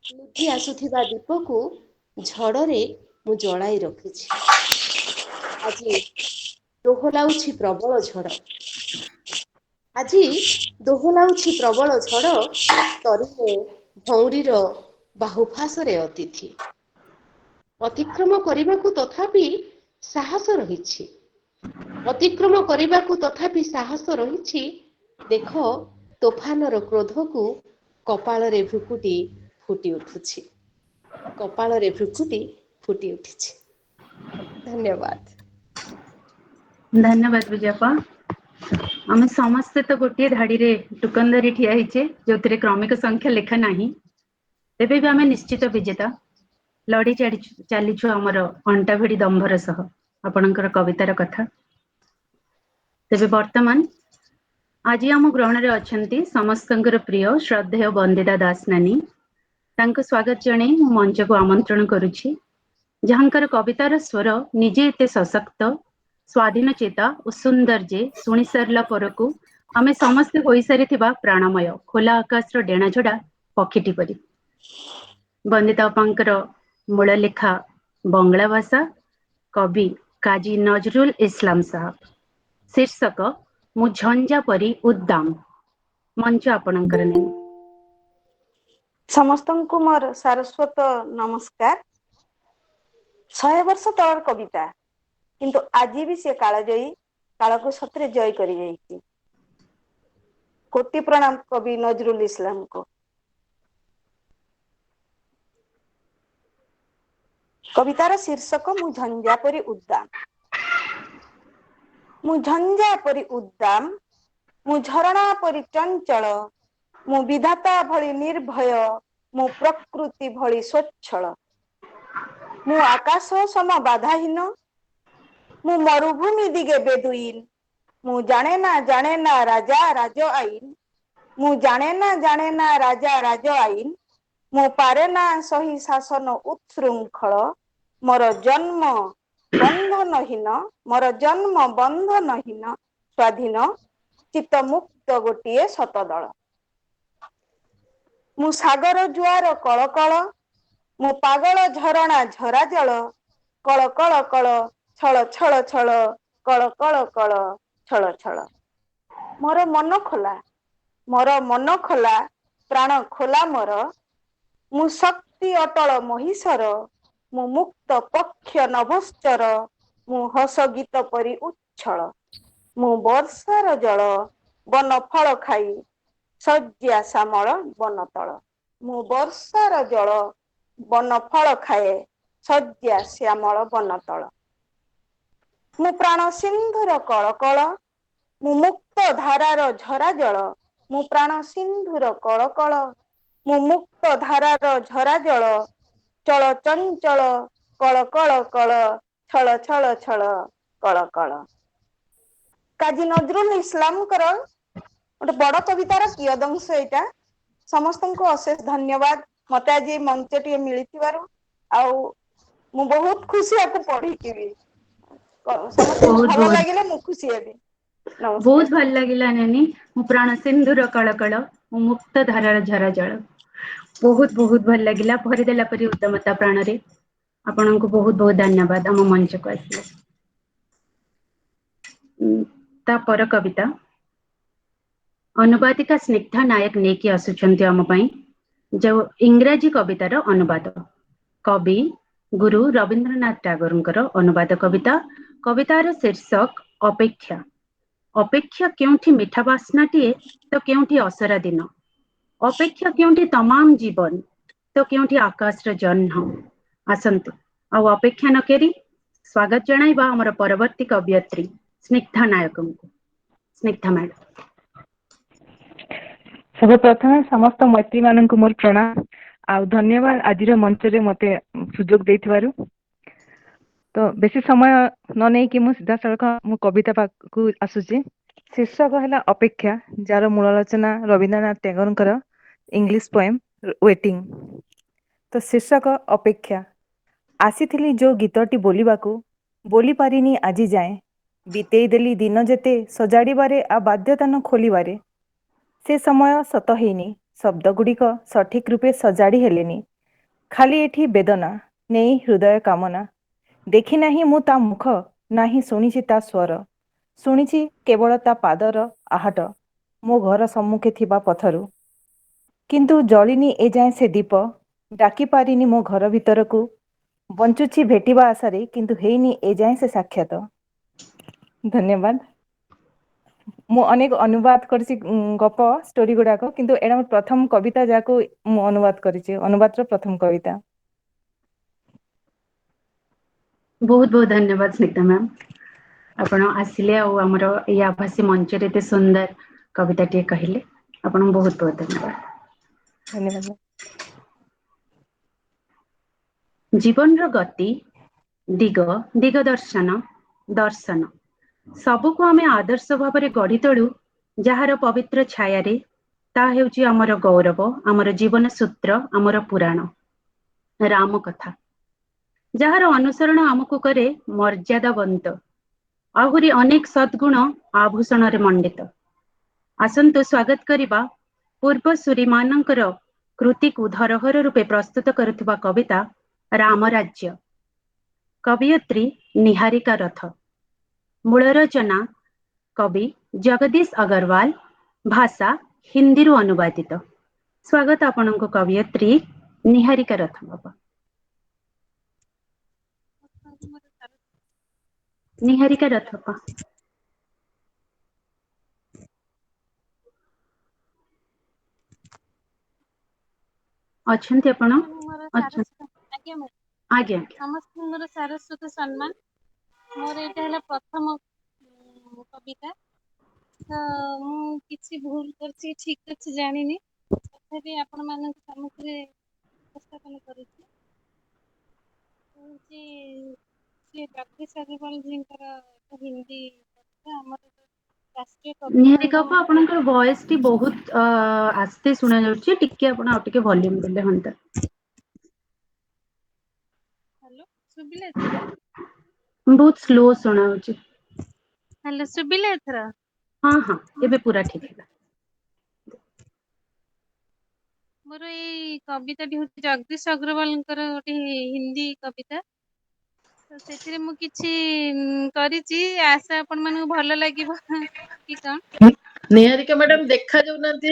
लुचि आसुथिबा दीपकु झड़रे मु जलाई रखिछि। आजी दोहलाउछि प्रबल झड़, आजी दोहलाउछि प्रबल झड़। तरुणे भौरीर बाहुफासरे अतिथि। अतिक्रम करबाकू तथापि साहस रहिछि, अतिक्रम करबाकू तथापि साहस रहिछि। देख तोफानर क्रोधकू कपाଳରେ भ्रुकुटी फुटी उठुछि, कपाଳରେ भ्रुकुटी फुटी उठिछि। धन्यवाद। धन्यवाद विजयपा। आम समस्ते तो गोटे धाड़ी रे टुकन धरी ठिया होइछे जोथिरे क्रमिक संख्या लेखा नाही। तेबे भी आमे निश्चित विजेता। लड़ी चलीछु आमर अंटा भिड़ी दंभर सह आपणकर कवितार कथा। तेबे वर्तमान आज आम ग्रहण रे अछंती समस्तंकर प्रिय श्रद्धेय वंदिता दास नानी। तांको स्वागत जणे मु मंच को आमंत्रण करुछि। जहांकर कवितार स्वर निजे एते सशक्त, स्वाधीन चेता और सुंदर जे शुणी सारला परकू आमे समस्ते होई सारिथिबा प्राणमय खोला आकाशर डेणाझड़ा पक्षीटी परी। वंदिता अपांकर मूल लेखा बंगला भाषा, कवि काजी नजरुल इस्लाम साहब। शीर्षक मु झंझा परी उद्दाम। मंच आपणकर नहीं। समस्तंकु मोर सारस्वत नमस्कार। 100 वर्ष तलर कविता किंतु आज भी से कालजयी, काल को सतरे जय करी जाइछि। कोटि प्रणाम कवि नजरुल इस्लाम को। कवितार शीर्षक मु झंझा परी उद्दाम। मु झंझा परी उद्दाम, मु झरणा परी चंचल, मु विधाता भली निर्भय, मु प्रकृति भली स्वच्छल। ମୁଁ ଆକାଶ ସମ ବାଧାହୀନ, ମୁଁ ମରୁଭୂମି ଦିଗେ ବେଦୁଇନ, ମୁଁ ଜାଣେ ନା ରାଜା ରାଜ ଆଇନ, ମୁଁ ଜାଣେ ନା ରାଜା ରାଜ ଆଇନ, ମୁଁ ପାରେ ନା ସହି ଶାସନ ଉତ୍ସୃଙ୍ଖଳ, ମୋର ଜନ୍ମ ବନ୍ଧନହୀନ, ମୋର ଜନ୍ମ ବନ୍ଧନହୀନ, ସ୍ୱାଧୀନ ଚିତ୍ତ ମୁକ୍ତ ଗୋଟିଏ ଶତଦଳ। ମୁଁ ସାଗର ଜୁଆର କଳ କଳ, ମୁଁ ପାଗଳ ଝରଣା ଝରା ଜଳ, କଳ କଳ କଳ ଛଳ ଛଳ ଛଳ, କଳ କଳ କଳ ଛଳ ଛଳ। ମୋର ମନ ଖୋଲା, ମୋର ମନ ଖୋଲା, ପ୍ରାଣ ଖୋଲା ମୋର, ମୁଁ ଶକ୍ତି ଅଟଳ ମହିଷର, ମୁଁ ମୁକ୍ତ ପକ୍ଷ ନଭଶ୍ଚର, ମୁଁ ହସ ଗୀତ ପରି ଉଚ୍ଛଳ, ମୁଁ ବର୍ଷାର ଜଳ ବନ ଫଳ ଖାଇ ଶଯ୍ୟା ଶ୍ୟାମଳ ବନତଳ, ମୁଁ ବର୍ଷାର ଜଳ ବନ ଫଳ ଖାଏ ଶଯ୍ୟା ଶ୍ୟାମଳ ବନତଳ। ମୁଁ ପ୍ରାଣ ସିନ୍ଧୁର କଳ କଳ, ମୁଁ ମୁକ୍ତ ଧାରାର ଝରା ଜଳ, ମୁଁ ପ୍ରାଣ ସିନ୍ଧୁର କଳ କଳ, ମୁଁ ମୁକ୍ତ ଧାରାର ଝରା ଜଳ, ଚଳ ଚଞ୍ଚଳ କଳ କଳ କଳ, ଛଳ ଛଳ ଛଳ କଳ କଳ। କାଜୀ ନଜରୁଲ ଇସଲାମଙ୍କର ଗୋଟେ ବଡ କବିତାର କିୟଦଂଶ ଏଇଟା। ସମସ୍ତଙ୍କୁ ଅଶେଷ ଧନ୍ୟବାଦ ମତେ ଆଜି ମଞ୍ଚଟିଏ ମିଳିଥିବାରୁ। ଆଉ ମୁଁ ବହୁତ ଖୁସି ଆକୁ ପଢିକିରି। ସମସ୍ତଙ୍କୁ ବହୁତ ଭଲ ବହୁତ ଲାଗିଲେ ମୁଁ ଖୁସି ହେବି। ନମସ୍କାର। ବହୁତ ଭଲ ଲାଗିଲା ନାନୀ। ମୁଁ ପ୍ରାଣ ସିନ୍ଧୁର କଳ କଳ, ମୁଁ ମୁକ୍ତ ଧାରାର ଝରା ଜଳ। ବହୁତ ବହୁତ ଭଲ ଲାଗିଲା ଭରିଦେଲା ପରି ଉଦ୍ଦମତା ପ୍ରାଣରେ। ଆପଣଙ୍କୁ ବହୁତ ବହୁତ ଧନ୍ୟବାଦ ଆମ ମଞ୍ଚକୁ ଆସିଲେ। ତା ପର କବିତା ଅନୁବାଦିକା ସ୍ନିଗ୍ଧା ନାୟକ ନେଇକି ଆସୁଛନ୍ତି ଆମ ପାଇଁ ଯୋଉ ଇଂରାଜୀ କବିତାର ଅନୁବାଦ। କବି ଗୁରୁ ରବୀନ୍ଦ୍ରନାଥ ଟାଗୋରଙ୍କର ଅନୁବାଦ କବିତା। କବିତାର ଶୀର୍ଷକ ଅପେକ୍ଷା। ଅପେକ୍ଷା କେଉଁଠି ମିଠା ବାସ୍ନାଟିଏ ତ କେଉଁଠି ଅସରା ଦିନ। ଅପେକ୍ଷା କେଉଁଠି ତମାମ ଜୀବନ ତ କେଉଁଠି ଆକାଶର ଜହ୍ନ। ଆସନ୍ତୁ ଆଉ ଅପେକ୍ଷା ନକରି ସ୍ଵାଗତ ଜଣାଇବା ଆମର ପରବର୍ତ୍ତୀ କବିୟତ୍ରୀ ସ୍ନିଗ୍ଧା ନାୟକଙ୍କୁ। ସ୍ନିଗ୍ଧା ମ୍ୟାଡାମ। ସର୍ବପ୍ରଥମେ ସମସ୍ତ ମୈତ୍ରୀ ମାନଙ୍କୁ ମୋର ପ୍ରଣାମ। ଆଉ ଧନ୍ୟବାଦ ଆଜିର ମଞ୍ଚରେ ମତେ ସୁଯୋଗ ଦେଇଥିବାରୁ। ତ ବେଶୀ ସମୟ ନ ନେଇକି ମୁଁ ସିଧାସଳଖ ମୁଁ କବିତା ପାଖକୁ ଆସୁଛି। ଶୀର୍ଷକ ହେଲା ଅପେକ୍ଷା, ଯାହାର ମୂଳ ରଚନା ରବୀନ୍ଦ୍ରନାଥ ଟାଗୋରଙ୍କର ଇଂଲିଶ ପୋଏମ୍ ୱେଟିଂ। ତ ଶୀର୍ଷକ ଅପେକ୍ଷା। ଆସିଥିଲି ଯୋଉ ଗୀତଟି ବୋଲିବାକୁ, ବୋଲି ପାରିନି ଆଜି ଯାଏଁ। ବିତେଇ ଦେଲି ଦିନ ଯେତେ ସଜାଡ଼ିବାରେ ଆଉ ବାଦ୍ୟତାନ ଖୋଲିବାରେ। ସେ ସମୟ ସତ ହେଇନି, ଶବ୍ଦ ଗୁଡ଼ିକ ସଠିକ ରୂପେ ସଜାଡ଼ି ହେଲେନି। ଖାଲି ଏଠି ବେଦନା ନେଇ ହୃଦୟ କାମନା। ଦେଖି ନାହିଁ ମୁଁ ତା ମୁଖ, ନାହିଁ ଶୁଣିଛି ତା ସ୍ୱର। ଶୁଣିଛି କେବଳ ତା ପାଦର ଆହାଟ ମୋ ଘର ସମ୍ମୁଖେ ଥିବା ପଥରୁ। କିନ୍ତୁ ଜଳିନି ଏଯାଏଁ ସେ ଦୀପ, ଡାକି ପାରିନି ମୋ ଘର ଭିତରକୁ। ବଞ୍ଚୁଛି ଭେଟିବା ଆଶାରେ କିନ୍ତୁ ହେଇନି ଏଯାଏଁ ସେ ସାକ୍ଷାତ। ଧନ୍ୟବାଦ। ମୁଁ ଅନେକ ଅନୁବାଦ କରିଛି ଗପ ଷ୍ଟୋରି ଗୁଡାକ, କିନ୍ତୁ ଏଇଟା ମୋ ପ୍ରଥମ କବିତା ଯାହାକୁ ମୁଁ ଅନୁବାଦ କରିଛି, ଅନୁବାଦର ପ୍ରଥମ କବିତା। ବହୁତ ବହୁତ ଧନ୍ୟବାଦ ସ୍ନିଗ୍ଧା ମ୍ୟାମ୍। ଆପଣ ଆସିଲେ ଆଉ ଆମର ଏଇ ଆଭାସୀ ମଞ୍ଚରେ ଏତେ ସୁନ୍ଦର କବିତାଟିଏ କହିଲେ, ଆପଣଙ୍କୁ ବହୁତ ବହୁତ ଧନ୍ୟବାଦ। ଧନ୍ୟବାଦ। ଜୀବନର ଗତି, ଦିଗ, ଦିଗ ଦର୍ଶନ, ଦର୍ଶନ ସବୁକୁ ଆମେ ଆଦର୍ଶ ଭାବରେ ଗଢି ତୋଳୁ ଯାହାର ପବିତ୍ର ଛାୟାରେ। ତାହା ହେଉଛି ଆମର ଗୌରବ, ଆମର ଜୀବନ ସୂତ୍ର, ଆମର ପୁରାଣ। ରାମ କଥା, ଯାହାର ଅନୁସରଣ ଆମକୁ କରେ ମର୍ଯ୍ୟାଦାବନ୍ତ। ଆହୁରି ଅନେକ ସଦ୍ଗୁଣ ଆଭୂଷଣରେ ମଣ୍ଡିତ। ଆସନ୍ତୁ ସ୍ୱାଗତ କରିବା ପୂର୍ବସୂରୀ ମାନଙ୍କର କୃତିକୁ ଧରହର ରୂପେ ପ୍ରସ୍ତୁତ କରୁଥିବା କବିତା ରାମ ରାଜ୍ୟ। କବିୟତ୍ରୀ ନିହାରିକା ରଥ। ମୂଳ ରଚନା କବି ଜଗଦୀଶ ଅଗ୍ରୱାଲ, ଭାଷା ହିନ୍ଦୀରୁ ଅନୁବାଦିତ। ସ୍ୱାଗତ ଆପଣଙ୍କୁ କବିୟତ୍ରୀ ନିହାରିକା ରଥ ବାବା। ନିହାରିକା ରଥ ବାବା। ଅଛନ୍ତି ଆପଣ? ମୋର ଅଛନ୍ତି ସାରସ୍ୱତ ଆଜ୍ଞା ମ୍ୟାମ୍। ଆଜ୍ଞା ଆଜ୍ଞା। ସମସ୍ତଙ୍କର ସାରସ୍ୱତ ସମ୍ମାନ। ମୋର ଏଇଟା ହେଲା ପ୍ରଥମ କବିତା। ତ ମୁଁ କିଛି ଭୁଲ କରିଛି ଠିକ କରିଛି ଜାଣିନି। ତଥାପି ଆପଣ ମାନଙ୍କ ସମ୍ମୁଖରେ ଉପସ୍ଥାପନ କରୁଛି। ହଉଛି ଶ୍ରୀ ଜଗଦୀଶ ଅଗ୍ରୱାଲଜୀଙ୍କର ହିନ୍ଦୀ କବିତା, ଆମର ରାଷ୍ଟ୍ରୀୟ କବିତା ନିହାରିକା ବାପା ଆପଣଙ୍କର ଭଏସ ଟି ବହୁତ ଆସ୍ତେ ଶୁଣା ଯାଉଛି, ଟିକେ ଆପଣ ଆଉ ଟିକେ ଭଲ୍ୟୁମ ଦେଲେ ହୁଅନ୍ତା। ହ୍ୟାଲୋ, ଶୁଭିଲା ଏଥର? ବହୁତ ସ୍ଲୋ ଶୁଣା ଯାଉଛି। ହ୍ୟାଲୋ, ଶୁଭିଲା ଏଥର? ହଁ ହଁ, ଏବେ ପୁରା ଠିକ ହେଲା। ମୋର ଏଇ କବିତାଟି ହଉଛି ଜଗଦୀଶ ଅଗ୍ରୱାଲଙ୍କର ଗୋଟେ ହିନ୍ଦୀ କବିତା। ତ ସେଥିରେ ମୁଁ କିଛି କରିଛି, ଆଶା ଆପଣ ମାନଙ୍କୁ ଭଲ ଲାଗିବ କି କଣ। ନିହାରିକା ମ୍ୟାଡାମ ଦେଖା ଯାଉନାହାନ୍ତି।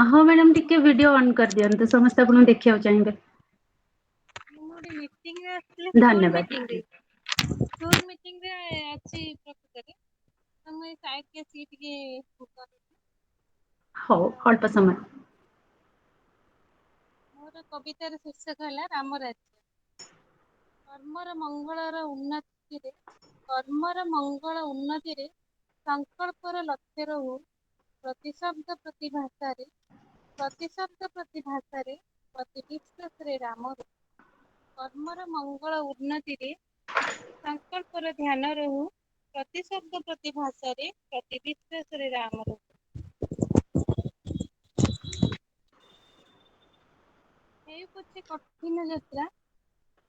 ହଁ ମ୍ୟାଡାମ ଟିକେ ଭିଡିଓ ଅନ୍ କରିଦିଅନ୍ତୁ, ସମସ୍ତେ ଆପଣଙ୍କୁ ଦେଖିବାକୁ ଚାହିଁବେ। ମୁଁ ଗୋଟେ ମିଟିଂରେ ଆସିଥିଲି, ଧନ୍ୟବାଦ। ସ୍କୁଲ ମିଟିଂରେ ଅଛି ପ୍ରକୃତରେ। ତ ମୁଁ ଏଇ ସାଇଡକି ଆସିକି ଟିକେ କରୁଛି। ହଉ, ଅଳ୍ପ ସମୟ। ମୋର କବିତାର ଶୀର୍ଷକ ହେଲା ରାମରାଜ୍ୟ। କର୍ମର ମଙ୍ଗଳ ଉନ୍ନତିରେ ସଂକଳ୍ପର ଲକ୍ଷ୍ୟ ରହୁ, ପ୍ରତି ଶବ୍ଦ ପ୍ରତି ଭାଷାରେ ପ୍ରତି ବିଶ୍ୱାସରେ ରାମ ରହୁ। କର୍ମର ମଙ୍ଗଳ ଉନ୍ନତିରେ ସଂକଳ୍ପର ଧ୍ୟାନ ରହୁ, ପ୍ରତି ଶବ୍ଦ ପ୍ରତି ଭାଷାରେ ପ୍ରତି ବିଶ୍ୱାସରେ ରାମ ରହୁ।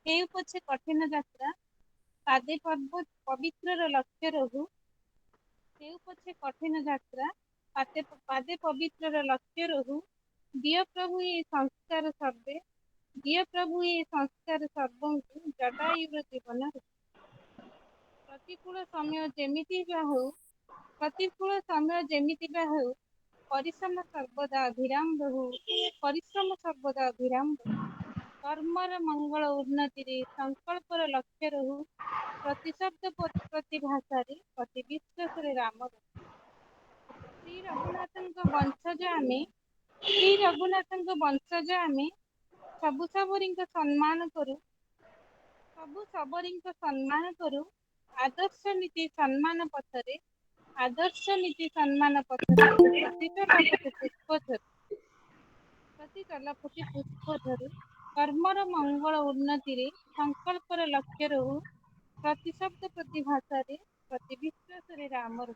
ହେଉ ପଛେ କଠିନ ଯାତ୍ରା, ପାଦେ ପବିତ୍ରର ଲକ୍ଷ୍ୟ ରହୁ। ହେଉ ପଛେ କଠିନ ଯାତ୍ରା, ପାଦେ ପବିତ୍ରର ଲକ୍ଷ୍ୟ ରହୁ। ଦିଅ ପ୍ରଭୁ ଏ ସଂସ୍କାର ସର୍ବଙ୍କୁ ଜଟାୟୁର ଜୀବନରେ। ପ୍ରତିକୂଳ ସମୟ ଯେମିତି ବା ହଉ, ପରିଶ୍ରମ ସର୍ବଦା ଅବିରାମ ରହୁ। କର୍ମର ମଙ୍ଗଳ ଉନ୍ନତିରେ ସଂକଳ୍ପର ଲକ୍ଷ୍ୟ ରହୁ, ପ୍ରତି ଶବ୍ଦ ପ୍ରତି ଭାଷାରେ ପ୍ରତି ବିଶ୍ୱାସରେ ରାମ ରହୁ। ଶ୍ରୀ ରଘୁନାଥଙ୍କ ବଂଶଜ ଆମେ, ସବୁ ଶବରୀଙ୍କ ସମ୍ମାନ କରୁ, ଆଦର୍ଶ ନୀତି ସମ୍ମାନ ପଥରେ ପୁଷ୍ପ ଧରୁ। କର୍ମର ମଙ୍ଗଳ ଉନ୍ନତିରେ ସଂକଳ୍ପର ଲକ୍ଷ୍ୟ ରହୁ, ପ୍ରତି ଶବ୍ଦ ପ୍ରତି ଭାଷାରେ ପ୍ରତି ବିଶ୍ୱାସରେ ରାମ ରହୁ।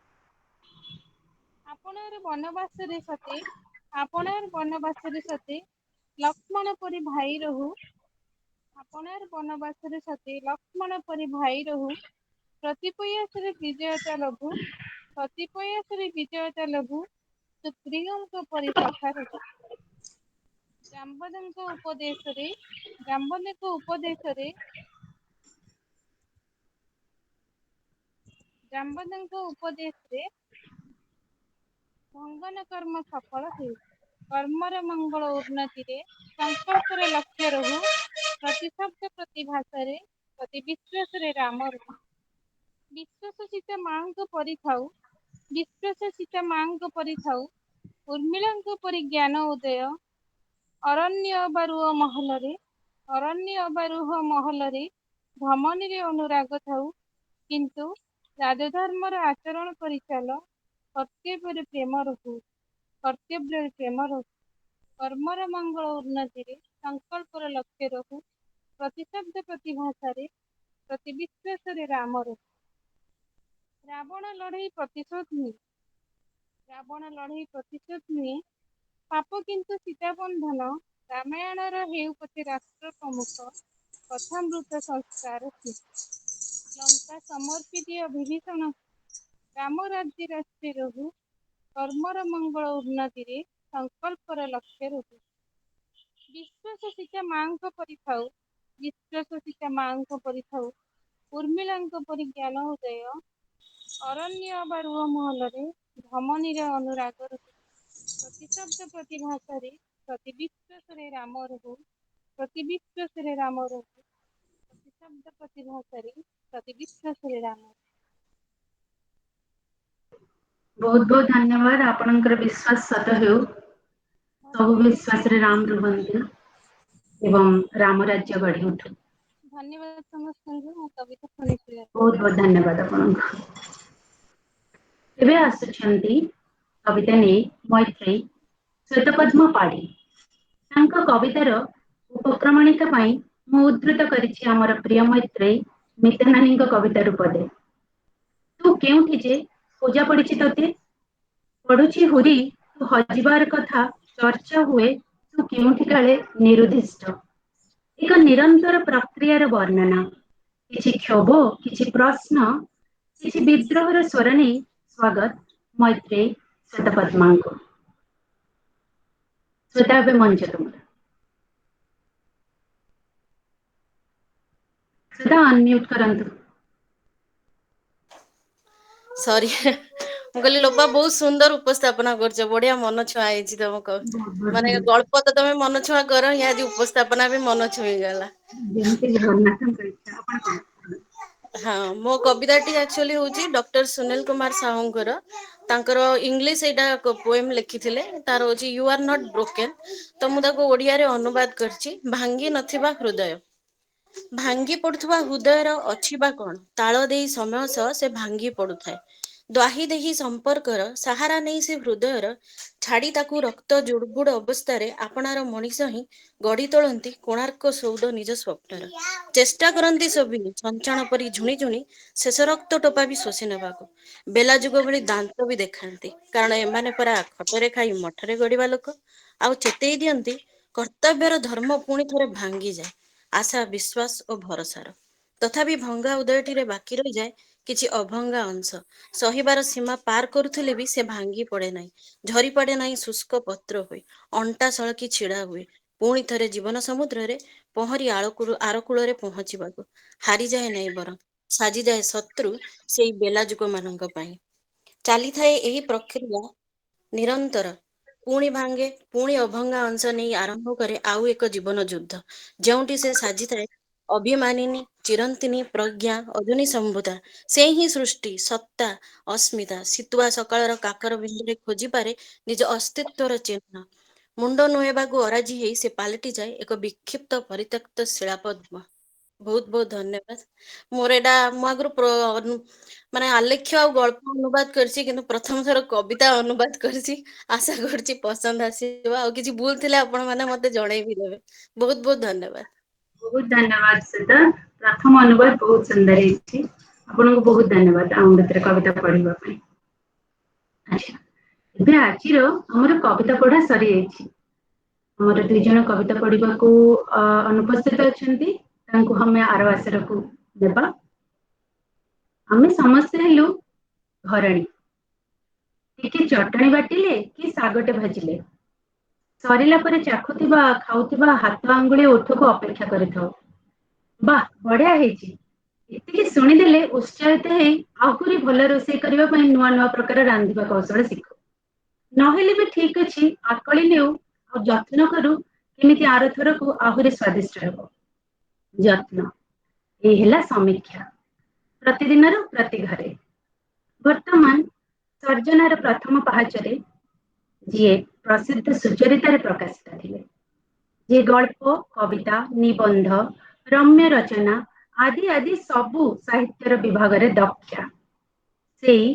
ଆପଣାର ବନବାସରେ ସତେ ଲକ୍ଷ୍ମଣ ପରି ଭାଇ ରହୁ। ପ୍ରତି ବିଜୟତା ଲଭୁ, ସୁପ୍ରିୟଙ୍କ ପରି ସଖା ରହୁ। ଜାମ୍ବବନ୍ତ ଉପଦେଶରେ ମଙ୍ଗନ କର୍ମ ସଫଳ ହେଉ। କର୍ମର ମଙ୍ଗଳ ଉନ୍ନତିରେ ସଂକଳ୍ପର ଲକ୍ଷ୍ୟ ରହୁ, ପ୍ରତି ଶବ୍ଦ ପ୍ରତି ଭାଷାରେ ପ୍ରତି ବିଶ୍ୱାସରେ ରାମ ରହୁ। ବିଶ୍ୱାସ ସୀତା ମାଙ୍କ ପରି ଥାଉ, ଉର୍ମିଳାଙ୍କ ପରି ଜ୍ଞାନ ଉଦୟ। ଅରଣ୍ୟ ଅବାରୁହ ମହଲରେ ଧମନୀରେ ଅନୁରାଗ ଥାଉ। କିନ୍ତୁ ରାଜଧର୍ମର ଆଚରଣ କରିଚାଲ, କର୍ତ୍ତବ୍ୟରେ ପ୍ରେମ ରହୁ। କର୍ମର ମଙ୍ଗଳ ଉନ୍ନତିରେ ସଂକଳ୍ପର ଲକ୍ଷ୍ୟ ରହୁ, ପ୍ରତି ଶବ୍ଦ ପ୍ରତି ଭାଷାରେ ପ୍ରତି ବିଶ୍ୱାସରେ ରାମ ରହୁ। ରାବଣ ଲଢ଼େଇ ପ୍ରତିଶୋଧ ନିଏ, ପାପ କିନ୍ତୁ ସୀତା ବନ୍ଧନ। ରାମାୟଣର ହେଉ ପଛେ ରାଷ୍ଟ୍ର ପ୍ରମୁଖ, କଥାମୃତ ସଂସ୍କାର ହୁଏ। ଲଙ୍କା ସମର୍ପି ଦିଅ ବିଭୀଷଣ, ରାମ ରାଜ୍ୟ ରାଷ୍ଟ୍ରେ ରହୁ। କର୍ମର ମଙ୍ଗଳ ଉନ୍ନତିରେ ସଂକଳ୍ପର ଲକ୍ଷ୍ୟ ରହୁ। ବିଶ୍ୱାସ ସୀତା ମାଙ୍କ ପରି ଥାଉ, ଉର୍ମିଳାଙ୍କ ପରି ଜ୍ଞାନ ଉଦୟ। ଅରଣ୍ୟ ଅବା ରୁହ ମହଲରେ, ଧମନୀରେ ଅନୁରାଗ ରହୁ। ପ୍ରତି ଶବ୍ଦ ପ୍ରତି ଭାଷାରେ ପ୍ରତି ବିଶ୍ୱାସରେ ରାମ ରହୁ। ପ୍ରତି ଶବ୍ଦ ପ୍ରତି ଭାଷାରେ ପ୍ରତି ବିଶ୍ୱାସରେ ରାମ। ବହୁତ ବହୁତ ଧନ୍ୟବାଦ। ଆପଣଙ୍କର ବିଶ୍ୱାସ ସତ ହେଉ। ସବୁ ବିଶ୍ୱାସରେ ରାମ ରୁହନ୍ତି ଏବଂ ରାମ ରାଜ୍ୟ ଗଢି ଉଠୁ। ଧନ୍ୟବାଦ ସମସ୍ତଙ୍କୁ ମୋ କବିତା ଶୁଣିଥିବାରୁ। ବହୁତ ବହୁତ ଧନ୍ୟବାଦ ଆପଣଙ୍କୁ। ଏବେ ଆସୁଛନ୍ତି କବିତା ନେଇ ମୈତ୍ରୀ ଶ୍ୱେତପଦ୍ମ ପାଢୀ। ତାଙ୍କ କବିତାର ଉପକ୍ରମଣିକା ପାଇଁ ମୁଁ ଉद्धୃତ କରିଛି ଆମର ପ୍ରିୟ ମୈତ୍ରେୟୀ ମିତା ନାନୀଙ୍କ କବିତାରୁ ପଦେ। ତୁ କେଉଁଠି ଯେ ପୂଜା ପଡ଼ିଛି ତୋତେ, ପଢୁଛି ହୁରି ତୁ ହଜିବାର କଥା ଚର୍ଚ୍ଚା ହୁଏ, ତୁ କେଉଁଠି କାଳେ ନିରୁଦ୍ଦିଷ୍ଟ। ଏକ ନିରନ୍ତର ପ୍ରକ୍ରିୟାର ବର୍ଣ୍ଣନା, କିଛି କ୍ଷୋଭ, କିଛି ପ୍ରଶ୍ନ, କିଛି ବିଦ୍ରୋହର ସ୍ୱର ନେଇ ସ୍ୱାଗତ ମୈତ୍ରେୟୀ ଶ୍ୱେତପଦ୍ମାଙ୍କୁ। ଶ୍ଵେତା ଏବେ ମଞ୍ଚ ତୁମର। ଶ୍ଵେତା ଅନମ୍ୟୁଟ କରନ୍ତୁ। ସରି ମୁଁ କହିଲି ଲୋପା ବହୁତ ସୁନ୍ଦର ଉପସ୍ଥାପନା କରୁଛ, ବଢିଆ ମନ ଛୁଆଁ ହେଇଛି ତମକୁ। ମାନେ ଗଳ୍ପ ତ ତମେ ମନ ଛୁଆଁ କର, ହିଁ ଆଜି ଉପସ୍ଥାପନା ବି ମନ ଛୁଇଁଗଲା। ଯେମିତି ଜଗନ୍ନାଥଙ୍କ ଇଚ୍ଛା। ଆପଣ କଣ? ହଁ, ମୋ କବିତାଟି ଆକ୍ଚୁଆଲି ହଉଛି ଡକ୍ଟର ସୁନୀଲ କୁମାର ସାହୁଙ୍କର। ତାଙ୍କର ଇଂଲିଶ ଏଇଟା ପୋଏମ ଲେଖିଥିଲେ, ତାର ହଉଛି ୟୁ ଆର୍ ନଟ୍ ବ୍ରୋକେନ୍। ତ ମୁଁ ତାକୁ ଓଡିଆରେ ଅନୁବାଦ କରିଛି। ଭାଙ୍ଗି ନଥିବା ହୃଦୟ। ଭାଙ୍ଗି ପଡୁଥିବା ହୃଦୟର ଅଛି ବା କଣ, ତାଳ ଦେଇ ସମୟ ସହ ସେ ଭାଙ୍ଗି ପଡୁଥାଏ। ଦ୍ୱାହି ଦେହି ସମ୍ପର୍କର ସାହାରା ନେଇ ସେ ହୃଦୟର ଛାଡ଼ି ତାକୁ ରକ୍ତ ଜୁଡବୁଡ ଅବସ୍ଥାରେ ଆପଣାର ମଣିଷ ହିଁ ଗଢି ତୋଳନ୍ତି କୋଣାର୍କ ସୌଧ ନିଜ ସ୍ୱପ୍ନର। ଚେଷ୍ଟା କରନ୍ତି ସଭିଏଁ ଚଞ୍ଚଣ ପରି ଝୁଣି ଝୁଣି ଶେଷ ରକ୍ତ ଟୋପା ବି ଶୋଷି ନେବାକୁ। ବେଲା ଯୁଗ ଭଳି ଦାନ୍ତ ବି ଦେଖାନ୍ତି, କାରଣ ଏମାନେ ପରା ଖଟରେ ଖାଇ ମଠରେ ଗଡିବା ଲୋକ। ଆଉ ଚେତେଇ ଦିଅନ୍ତି କର୍ତ୍ତବ୍ୟର ଧର୍ମ ପୁଣି ଥରେ ଭାଙ୍ଗିଯାଏ ଆଶା, ବିଶ୍ୱାସ ଓ ଭରସାର। ତଥାପି ଭଙ୍ଗା ଉଦୟଟିରେ ବାକି ରହିଯାଏ କିଛି ଅଭଙ୍ଗା ଅଂଶ। ସହିବାର ସୀମା ପାର କରୁଥିଲେ ବି ସେ ଭାଙ୍ଗି ପଡେ ନାହିଁ, ଝରି ପଡେ ନାହିଁ ଶୁଷ୍କ ପତ୍ର ହୋଇ। ଅଣ୍ଟା ସଳକି ଛିଡା ହୁଏ ପୁଣି ଥରେ ଜୀବନ ସମୁଦ୍ରରେ ପହଁରି ଆରକୂଳରେ ପହଞ୍ଚିବାକୁ। ହାରିଯାଏ ନାହିଁ ବରଂ ସାଜିଯାଏ ଶତ୍ରୁ ସେଇ ବେଲା ଯୁଗ ମାନଙ୍କ ପାଇଁ। ଚାଲିଥାଏ ଏହି ପ୍ରକ୍ରିୟା ନିରନ୍ତର, ପୁଣି ଭାଙ୍ଗେ, ପୁଣି ଅଭଙ୍ଗା ଅଂଶ ନେଇ ଆରମ୍ଭ କରେ ଆଉ ଏକ ଜୀବନ ଯୁଦ୍ଧ, ଯେଉଁଠି ସେ ସାଜିଥାଏ ଅଭିମାନିନୀ, ଚିରନ୍ତିନୀ, ପ୍ରଜ୍ଞା, ଅଗ୍ନି ସମ୍ଭୁତା। ସେ ହିଁ ସୃଷ୍ଟି, ସତ୍ତା, ଅସ୍ମିତା। ଶୀତୁଆ ସକାଳର କାକର ବିନ୍ଦୁରେ ଖୋଜିପାରେ ନିଜ ଅସ୍ତିତ୍ୱର ଚିହ୍ନ। ମୁଣ୍ଡ ନୁଆଇବାକୁ ଅରାଜି ହେଇ ସେ ପାଲଟିଯାଏ ଏକ ବିକ୍ଷିପ୍ତ ପରିତ୍ୟକ୍ତ ଶିଳାପଦ୍ମ। ବହୁତ ବହୁତ ଧନ୍ୟବାଦ। ମୋର ଏଇଟା ମୁଁ ଆଗରୁ ମାନେ ଆଲେଖ୍ୟ ଆଉ ଗଳ୍ପ ଅନୁବାଦ କରିଛି, କିନ୍ତୁ ପ୍ରଥମ ଥର କବିତା ଅନୁବାଦ କରିଛି। ଆଶା କରୁଛି ପସନ୍ଦ ଆସିବ। ଆଉ କିଛି ଭୁଲ ଥିଲେ ଆପଣ ମାନେ ମତେ ଜଣେଇ ବି ଦେବେ। ବହୁତ ବହୁତ ଧନ୍ୟବାଦ। ବହୁତ ଧନ୍ୟବାଦ ଶ୍ଵେତା, ପ୍ରଥମ ଅନୁବାଦ ବହୁତ ସୁନ୍ଦର ହେଇଛି। ଆପଣଙ୍କୁ ବହୁତ ଧନ୍ୟବାଦ ଆମ ଭିତରେ କବିତା ପଢିବା ପାଇଁ। ଆଚ୍ଛା, ଏବେ ଆଜିର ଆମର କବିତା ପଢା ସରିଯାଇଛି। ଆମର 2 ଜଣ କବିତା ପଢିବାକୁ ଅନୁପସ୍ଥିତ ଅଛନ୍ତି, ତାଙ୍କୁ ଆମେ ଆର ଆସରକୁ ଦେବା। ଆମେ ସମସ୍ତେ ହେଲୁ ଘରଣୀ, ଟିକେ ଚଟଣି ବାଟିଲେ କି ଶାଗଟେ ଭାଜିଲେ ସରିଲା ପରେ ଚାଖୁଥିବା ଖାଉଥିବା ହାତ ଆଙ୍ଗୁଳି ଓଠକୁ ଅପେକ୍ଷା କରିଥାଉ। ବାଃ, ବଢିଆ ହେଇଛି। ଏତିକି ଶୁଣିଦେଲେ ଉତ୍ସାହିତ ହେଇ ଆହୁରି ଭଲ ରୋଷେଇ କରିବା ପାଇଁ ନୂଆ ନୂଆ ପ୍ରକାର ରାନ୍ଧିବା କୌଶଳ ଶିଖୁ। ନହେଲେ ବି ଠିକ ଅଛି, ଆକଳି ନେଉ ଆଉ ଯତ୍ନ କରୁ କେମିତି ଆର ଥରକୁ ଆହୁରି ସ୍ୱାଦିଷ୍ଟ ହେବ। ଯତ୍ନ, এই ହେଲା ସମୀକ୍ଷା, ପ୍ରତିଦିନର ପ୍ରତି ଘରେ। ବର୍ତ୍ତମାନ ସର୍ଜନାର ପ୍ରଥମ ପାହାଚରେ ଯିଏ ପ୍ରସିଦ୍ଧ ସୁଚରିତାରେ ପ୍ରକାଶିତ ଥିଲେ, ଯିଏ ଗଳ୍ପ, କବିତା, ନିବନ୍ଧ, ରମ୍ୟ ରଚନା ଆଦି ଆଦି ସବୁ ସାହିତ୍ୟର ବିଭାଗରେ ଦକ୍ଷା, ସେଇ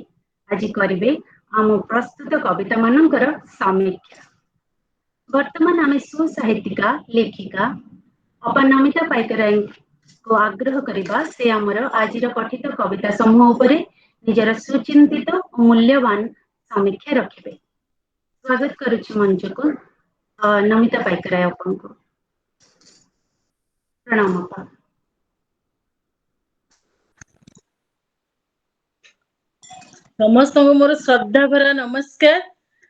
ଆଜି କରିବେ ଆମ ପ୍ରସ୍ତୁତ କବିତା ମାନଙ୍କର ସମୀକ୍ଷା। ବର୍ତ୍ତମାନ ଆମେ ସୁସାହିତ୍ୟିକା, ଲେଖିକା ଅପା ନମିତା ପାଇକରାୟଙ୍କୁ ଆଗ୍ରହ କରିବା ସେ ଆମର ଆଜିର ପଠିତ କବିତା ସମୂହ ଉପରେ ନିଜର ସୁଚିନ୍ତିତ ଓ ମୂଲ୍ୟବାନ ସମୀକ୍ଷା ରଖିବେ। ସ୍ୱାଗତ କରୁଛି ମଞ୍ଚକୁ ନମିତା ପାଇକରାୟ ଆପଣଙ୍କୁ। ପ୍ରଣାମ ଅପା। ସମସ୍ତଙ୍କୁ ମୋର ଶ୍ରଦ୍ଧା ଭରା ନମସ୍କାର,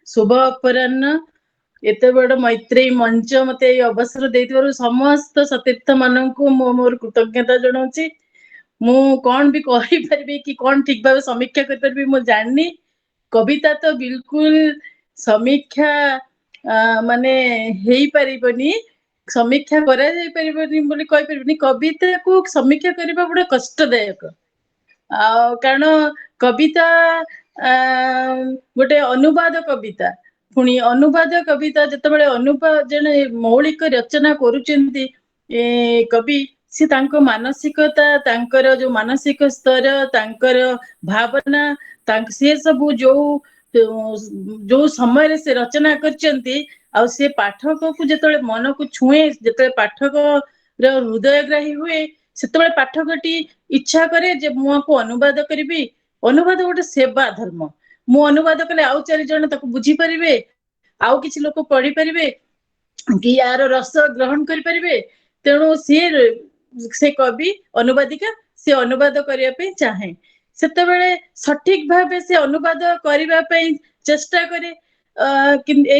ଶୁଭ ଅପରାହ୍ନ। ଏତେ ବଡ ମୈତ୍ରେୟୀ ମଞ୍ଚ ମତେ ଏଇ ଅବସର ଦେଇଥିବାରୁ ସମସ୍ତ ସତୀର୍ଥ ମାନଙ୍କୁ ମୁଁ ମୋର କୃତଜ୍ଞତା ଜଣାଉଛି। ମୁଁ କଣ ବି କହିପାରିବି କି କଣ ଠିକ ଭାବେ ସମୀକ୍ଷା କରିପାରିବି ମୁଁ ଜାଣିନି। କବିତା ତ ବିଲକୁଲ ସମୀକ୍ଷା ମାନେ ହେଇପାରିବନି, ସମୀକ୍ଷା କରାଯାଇ ପାରିବନି ବୋଲି କହିପାରିବିନି। କବିତାକୁ ସମୀକ୍ଷା କରିବା ବଡ କଷ୍ଟଦାୟକ। ଆଉ କାରଣ କବିତା ଗୋଟେ ଅନୁବାଦ କବିତା, ପୁଣି ଅନୁବାଦ କବିତା ଯେତେବେଳେ ଜଣେ ମୌଳିକ ରଚନା କରୁଛନ୍ତି କବି, ସେ ତାଙ୍କ ମାନସିକତା, ତାଙ୍କର ଯୋଉ ମାନସିକ ସ୍ତର, ତାଙ୍କର ଭାବନା, ସେ ସବୁ ଯୋଉ जो समय से रचना करचंती आ से पाठक को जेतले मन को छुए जेतले पाठक हृदयग्राही हुए सेतबे पाठकटी इच्छा करे जे मु को अनुवाद करिबी अनुवाद गोटे सेवा धर्म मु अनुवाद कले आउ 4 जण ताको बुझी परिबे आउ किछि लोक पढ़ी परिबे कि यार रस ग्रहण करि परिबे तेणु से कवि अनुवादिका से अनुवाद करिया पे चाहे सेतेबेले सठिक भाबे से अनुवाद करिबा पे चेष्टा करे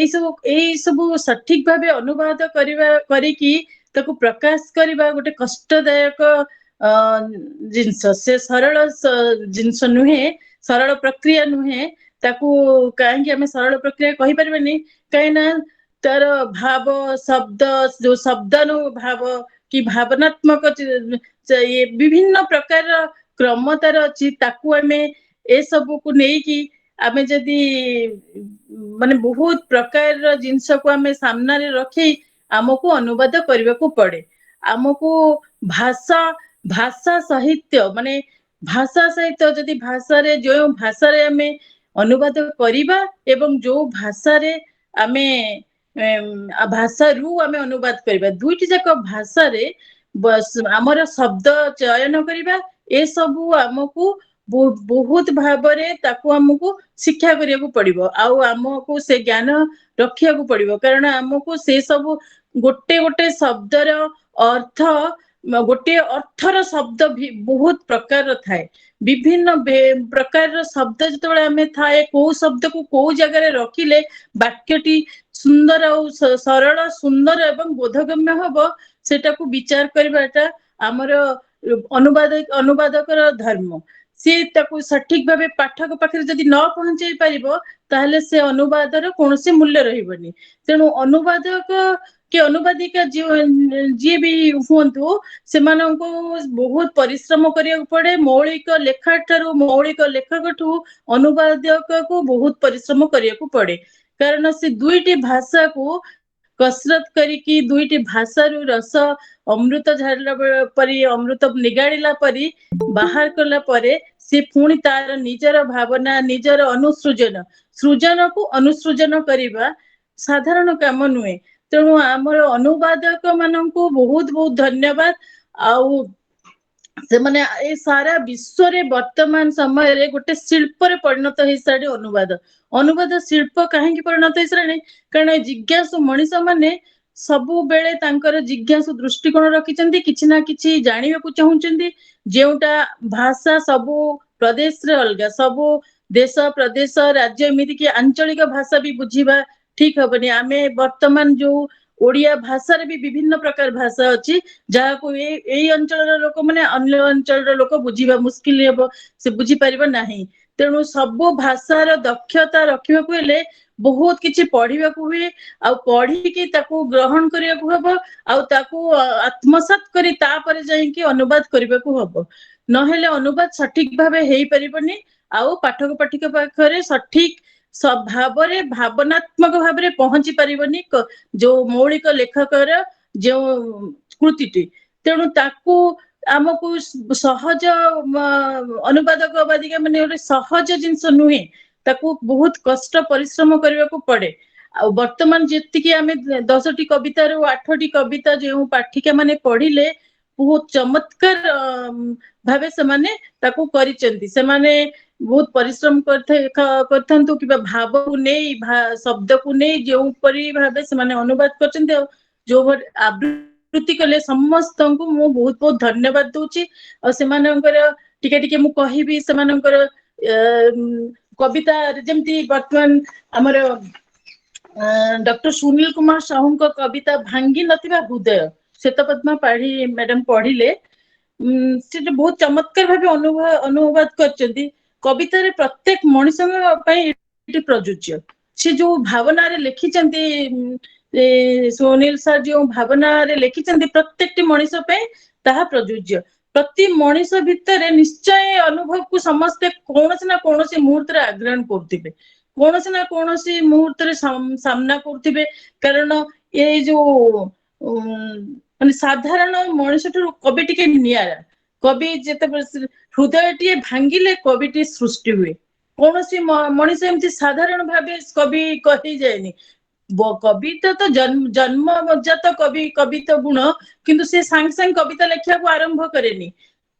सब सठिक भाबे अनुवाद करिबा करिकी ताको प्रकाश करिबा गोटे कष्टदायक जिनस से सरल जिनस नुहे सरल प्रक्रिया नुहे ताकू कहीं आम सरल प्रक्रिया कहि परबेनी कहीं ना तार भाव शब्द जो शब्द भाव कि भावनात्मक ये विभिन्न प्रकार क्रम तार अच्छी ताकू आमे ए सब को नहीं कि आमे जदी माने बहुत प्रकार जिनस को आमे सामना रे रखी आमको अनुवाद करने को पड़े आमको भाषा भाषा साहित्य माने भाषा सहित जदि भाषा रे जो भाषा रे आमे अनुवाद करिबा एवं जो भाषा रे आमे भाषा रु आमे अनुवाद करिबा दुईटी जाक भाषा रे बस आमर शब्द चयन करिबा ए सबु आमको बहुत भाबरे ताकू आमको शिक्षा करिया को पड़िबो आउ आमको से ज्ञान रखिया को पड़िबो कारण आमको से सब गोटे गोटे शब्दर अर्थ गोटे अर्थर शब्द भी बहुत प्रकार थाए विभिन्न प्रकार शब्द जिते आम थाए को शब्द को कौ जगह रखिले वाक्यटी सुंदर और सरल सुंदर एवं बोधगम्य हम सेटा को विचार करवाटा आमर अनुवादकर धर्म सी ताकू सठिक भाबे पाठक पाखे जदि न पहुंचाई पारिबो ताहले से अनुवादर कोनोसी मूल्य रहिबनी तेणु अनुवादक कि अनुवादिका जी भी हुंतु सेमानंको बहुत परिश्रम करिया पड़े मौलिक लेखा ठारू मौलिक लेखक ठू अनुवादक को बहुत परिश्रम करिया पड़े कारण से दुईटी भाषा को कसरत करिकी दुईटी भाषा रु रस अमृत झाड़ला परी अमृत निगाड़िला परी बाहर कला परे से पुणी तार निजर भावना निजर अनुसृजन सृजन को अनुसृजन करिबा साधारण काम नुहे तेणु आमर अनुवादक मानू बहुत बहुत धन्यवाद आउ से माने ए सारा विश्व रे वर्तमान समय रे गोटे शिल्प रे परिणत हो सारे अनुवाद अनुवाद शिल्प कहीं परिणत हो सारे कारण जिज्ञासु मनीष माने सबु बेले तांकर जिज्ञासु दृष्टिकोण रखिचंती किछि ना किछि जानिबा को चाहुचंती जेउटा भाषा सबु प्रदेश रे अलगा सबु देश प्रदेश राज्य एमिति कि आंचलिक भाषा भी बुझीबा ठीक हबनी आमे वर्तमान जो ओडिया भाषा रे भी विभिन्न प्रकार भाषा अछि जहा को ए अंचल लोक माने अन्य अंचल लोक बुझीबा मुश्किल हेबो से बुझी परिबा नाही तेणु सबो भाषार दक्षता रखिबा को हेले बहुत किछि पढ़िबा को हुए आ पढ़ी कि ताको ग्रहण करिया को हबो आ ताको आत्मसात करी ता पर जाई कि अनुवाद करिबा को हबो नहेले अनुवाद सठिक भाबे हेई परिबनी आ पाठक पाठिका पाखरे सठिक सब भावरे भावनात्मक भावरे पहुंची परिबनी जो मौलिक लेखकर जो कृतिटी तेणु ताकू आमको सहज अनुवादक अबादिका माने गोटे सहज जिनस नुहे ताकू बहुत कष्ट परिश्रम करने को पड़े आ वर्तमान जेतिकी आमे 10टी कविता रो 8टी कविता जो पाठिका माने पढ़िले बहुत चमत्कार भावे से माने ताकू करिचंती से माने बहुत परिश्रम करथांतु कि भाव को नहीं शब्द को नहीं जो परी भावे से माने अनुवाद करचंती जो आवृत्ति कले समस्त को मु बहुत बहुत धन्यवाद दूची और से मानकर टिके टिके मु कहिबी से मानकर कविता जेमती वर्तमान हमर डॉक्टर सुनील कुमार साहू को कविता भांगी नथिबा हृदय श्वेतपद्मा पाढ़ी मैडम पढ़िले से बहुत चमत्कार भावे अनुवाद करचंती कविता रे प्रत्येक मनुष्य पे प्रযোज्य से जो भावना रे लिखिचंती सुनील सर जो भावना रे लिखिचंती प्रत्येक मनुष्य पे ताहा प्रযোज्य प्रति मनुष्य भितर निश्चय अनुभव को समस्ते कौनसी ना कौनसी मुहूर्त रे आग्रहण करथिबे कौनसी ना कौनसी मुहूर्त रे सामना करथिबे कारण ये जो माने साधारण मनुष्य ठू कवि टिके नियारा कवि जेते हृदय टी भांगिले कविटी सृष्टि हुए କୌଣସି ମଣିଷ ଏମିତି ସାଧାରଣ ଭାବେ କବି କହିଯାଏନି। କବିତା ତ ଜନ୍ମଜାତ କବିତା ଗୁଣ, କିନ୍ତୁ ସେ ସାଙ୍ଗେ ସାଙ୍ଗେ କବିତା ଲେଖିବାକୁ ଆରମ୍ଭ କରେନି।